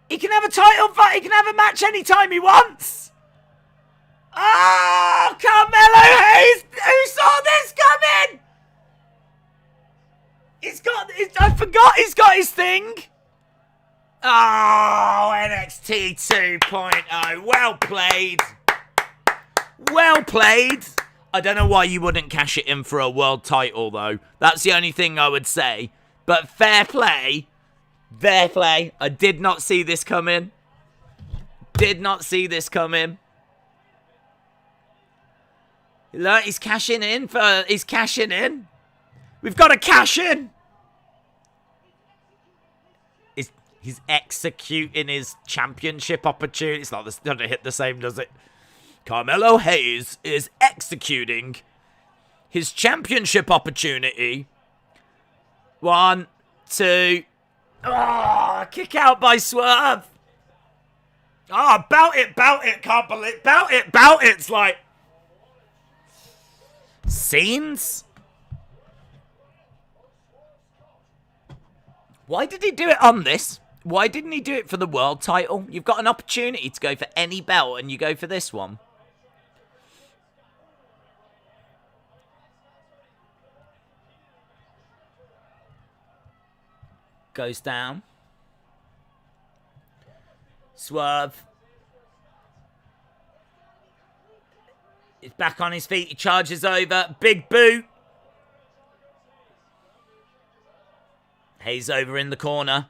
He can have a title fight. He can have a match anytime he wants. Oh, Carmelo Hayes. Who saw this coming? I forgot he's got his thing. Oh, NXT 2.0. Well played. Well played. I don't know why you wouldn't cash it in for a world title, though. That's the only thing I would say. But fair play. Fair play. I did not see this coming. Did not see this coming. Look, he's cashing in. He's cashing in. We've got to cash in. He's executing his championship opportunity. It's not going to hit the same, does it? Carmelo Hayes is executing his championship opportunity. 1, 2. Oh, kick out by Swerve. Oh, bout it. Can't believe bout it. It's like scenes. Why did he do it on this? Why didn't he do it for the world title? You've got an opportunity to go for any belt and you go for this one. Goes down. Swerve. He's back on his feet. He charges over. Big boot. Hayes over in the corner.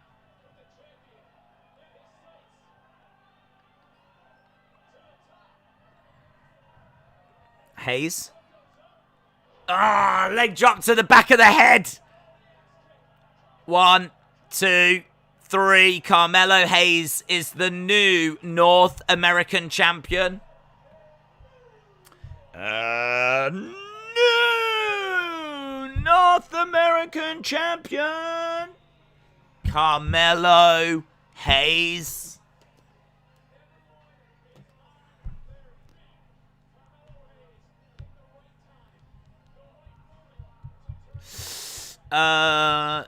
Hayes. Ah, leg drop to the back of the head. 1, 2, 3. Carmelo Hayes is the new North American champion. New North American champion. Carmelo Hayes.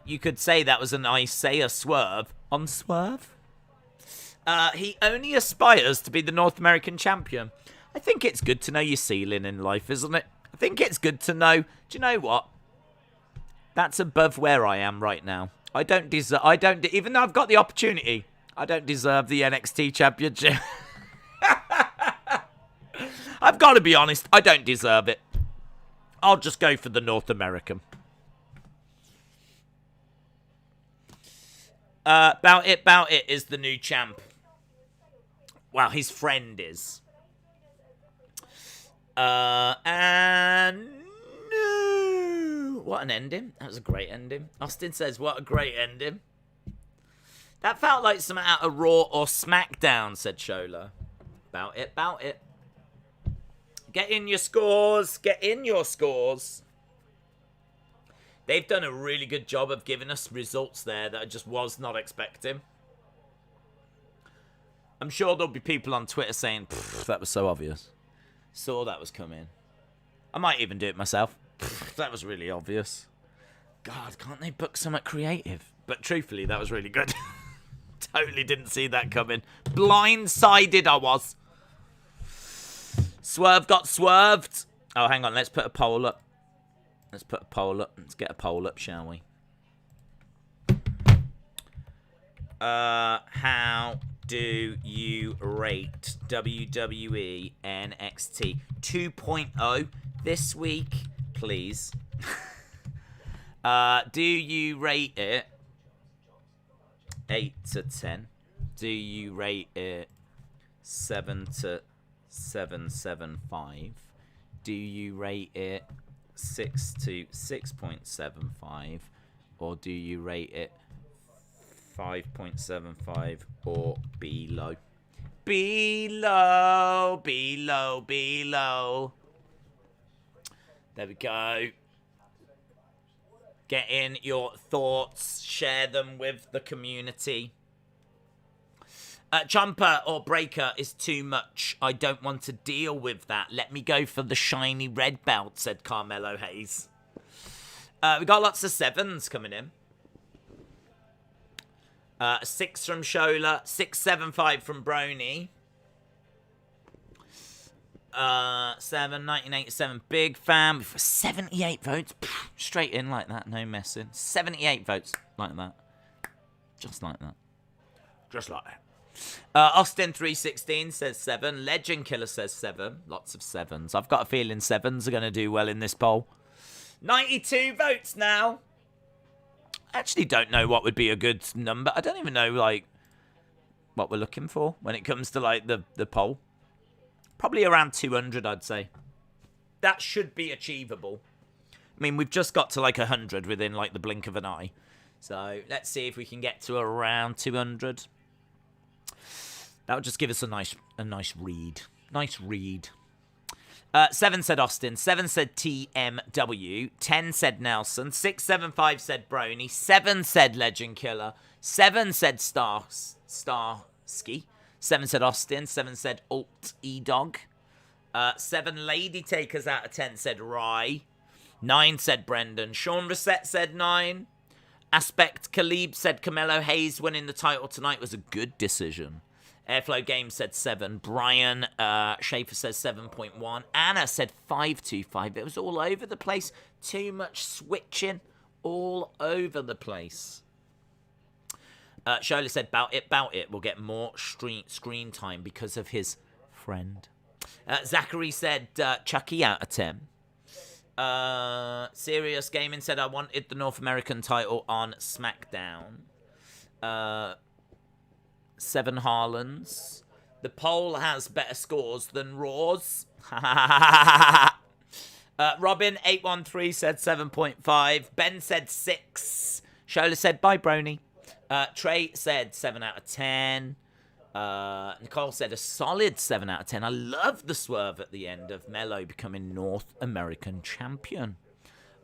You could say that was an Isaiah swerve on Swerve. He only aspires to be the North American champion. I think it's good to know your ceiling in life, isn't it? I think it's good to know. Do you know what? That's above where I am right now. I don't deserve. Even though I've got the opportunity, I don't deserve the NXT championship. I've got to be honest. I don't deserve it. I'll just go for the North American. Bout It is the new champ. Well, his friend is. And no. What an ending. That was a great ending. Austin says, what a great ending. That felt like something out of Raw or SmackDown, said Shola. Bout it. Get in your scores. They've done a really good job of giving us results there that I just was not expecting. I'm sure there'll be people on Twitter saying, that was so obvious. Saw that was coming. I might even do it myself. That was really obvious. God, can't they book something creative? But truthfully, that was really good. Totally didn't see that coming. Blindsided I was. Swerve got swerved. Oh, hang on. Let's put a poll up. Let's get a poll up, shall we? How do you rate WWE NXT 2.0 this week, please? Do you rate it 8 to 10? Do you rate it 7 to 7.75? Do you rate it 6 to 6.75? Or do you rate it 5.75 or below? Below. There we go. Get in your thoughts. Share them with the community. Jumper or Breakker is too much. I don't want to deal with that. Let me go for the shiny red belt, said Carmelo Hayes. We got lots of 7s coming in. 6 from Shola. 675 from Brony. 1987 big fan. 78 votes. Straight in like that. No messing. 78 votes like that. Just like that. Just like that. Austin 316 says 7. Legend Killer says 7. Lots of 7s. I've got a feeling 7s are going to do well in this poll. 92 votes now. I actually don't know what would be a good number. I don't even know, like, what we're looking for when it comes to, like, the poll. Probably around 200, I'd say. That should be achievable. I mean, we've just got to, like, 100 within, like, the blink of an eye. So, let's see if we can get to around 200. That would just give us a nice read. Nice read. 7 said Austin. 7 said TMW. 10 said Nelson. 675 said Brony. 7 said Legend Killer. 7 said Starsky. 7 said Austin. 7 said Alt E-Dog. 7 Lady Takers out of 10 said Rye. 9 said Brendan. Sean Reset said 9. Aspect Khalib said Carmelo Hayes winning the title tonight was a good decision. Airflow Games said 7. Brian Schaefer says 7.1. Anna said 525. It was all over the place. Too much switching all over the place. Shola said, bout it. We'll get more screen time because of his friend. Zachary said Chucky out of 10. Serious Gaming said, I wanted the North American title on SmackDown. 7 Harlands. The poll has better scores than Raw's. Robin813 said 7.5. Ben said 6. Shola said bye, Brony. Trey said 7 out of 10. Nicole said a solid 7 out of 10. I love the swerve at the end of Melo becoming North American champion.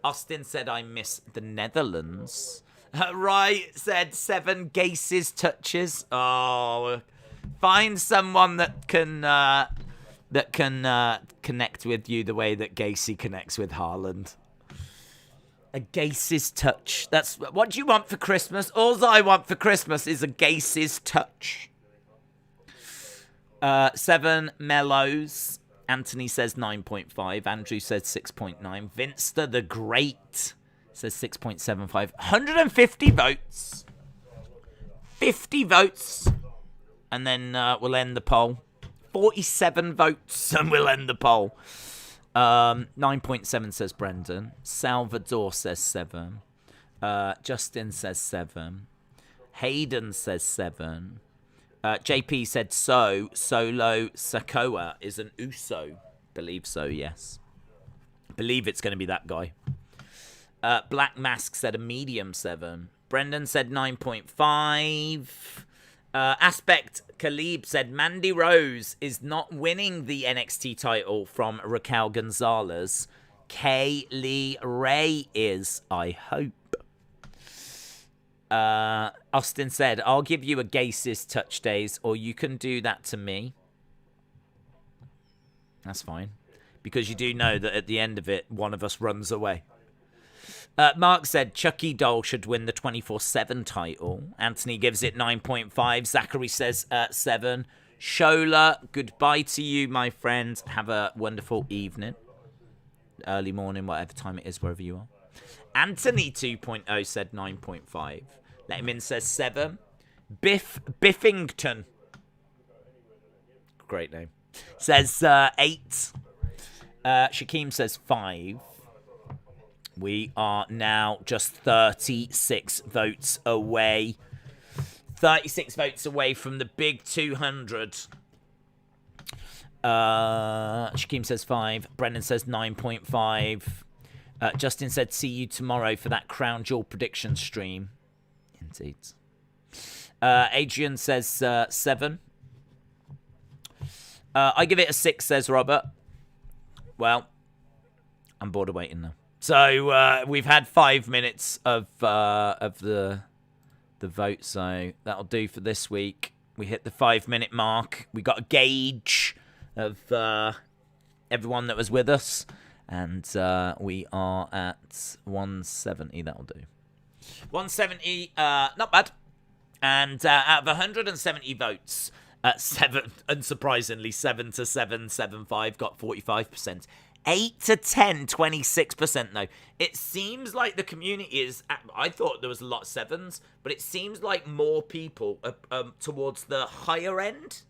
Austin said I miss the Netherlands. Right said 7 Gase's touches. Oh, find someone that can connect with you the way that Gacy connects with Haaland. A Gase's touch. That's what do you want for Christmas? All I want for Christmas is a Gase's touch. 7 Mellows. Anthony says 9.5. Andrew says 6.9. Vinster the Great says 6.75. 150 votes. 50 votes. And then we'll end the poll. 47 votes and we'll end the poll. 9.7 says Brendan. Salvador says 7. Justin says 7. Hayden says 7. JP said so. Solo Sikoa is an Uso. Believe so, yes. Believe it's going to be that guy. Black Mask said a medium 7. Brendan said 9.5. Aspect Khalib said Mandy Rose is not winning the NXT title from Raquel Gonzalez. Kaylee Ray is, I hope. Austin said, I'll give you a Gase's touch days, or you can do that to me. That's fine. Because you do know that at the end of it, one of us runs away. Mark said Chucky Doll should win the 24/7 title. Anthony gives it 9.5. Zachary says 7. Shola, goodbye to you, my friend. Have a wonderful evening. Early morning, whatever time it is, wherever you are. Anthony 2.0 said 9.5. Let him in says 7. Biffington. Great name. Says 8. Shaquem says 5. We are now just 36 votes away. 36 votes away from the big 200. Shaquem says 5. Brendan says 9.5. Justin said, see you tomorrow for that Crown Jewel prediction stream. Indeed. Adrian says 7. I give it a 6, says Robert. Well, I'm bored of waiting now. So we've had 5 minutes of the vote, so that'll do for this week. We hit the 5-minute mark. We got a gauge of everyone that was with us, and we are at 170. That'll do. 170, not bad. And out of 170 votes, 7, unsurprisingly, 7 to 775 got 45%. 8 to 10, 26% though. It seems like the community is, I thought there was a lot of 7s, but it seems like more people towards the higher end,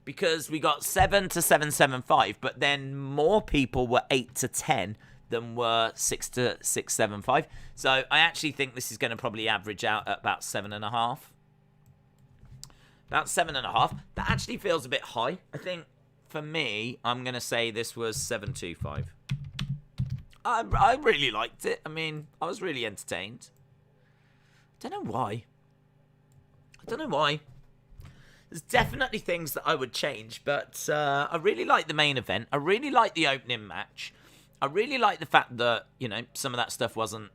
because we got 7 to 775, but then more people were 8 to 10 than were 6 to 675. So I actually think this is going to probably average out at about 7.5. About 7.5. That actually feels a bit high. I think for me, I'm going to say this was 725. I really liked it. I mean, I was really entertained. I don't know why. There's definitely things that I would change, but I really like the main event. I really like the opening match. I really like the fact that, you know, some of that stuff wasn't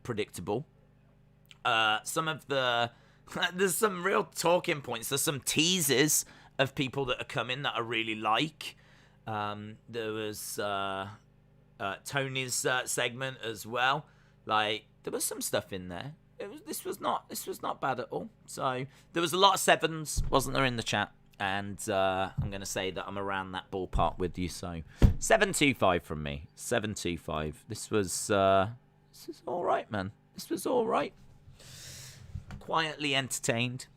predictable. Some of the... There's some real talking points. There's some teases of people that are coming that I really like. There was Tony's segment as well. Like, there was some stuff in there. This was not bad at all. So there was a lot of 7s, wasn't there, in the chat? And I'm going to say that I'm around that ballpark with you. So 725 from me. 725. This was all right, man. This was all right. Quietly entertained.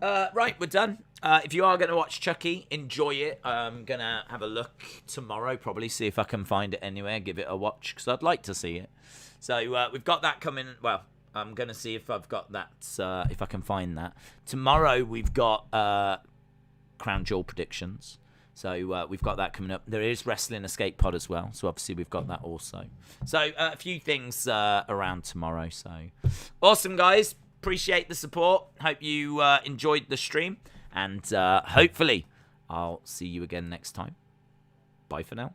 Right, we're done. If you are going to watch Chucky, enjoy it. I'm going to have a look tomorrow, probably, see if I can find it anywhere, give it a watch, because I'd like to see it. So we've got that coming. Well, I'm going to see if I've got that, if I can find that. Tomorrow, we've got Crown Jewel predictions. So we've got that coming up. There is Wrestling Escape Pod as well. So obviously we've got that also. So a few things around tomorrow. So awesome, guys. Appreciate the support. Hope you enjoyed the stream. And hopefully I'll see you again next time. Bye for now.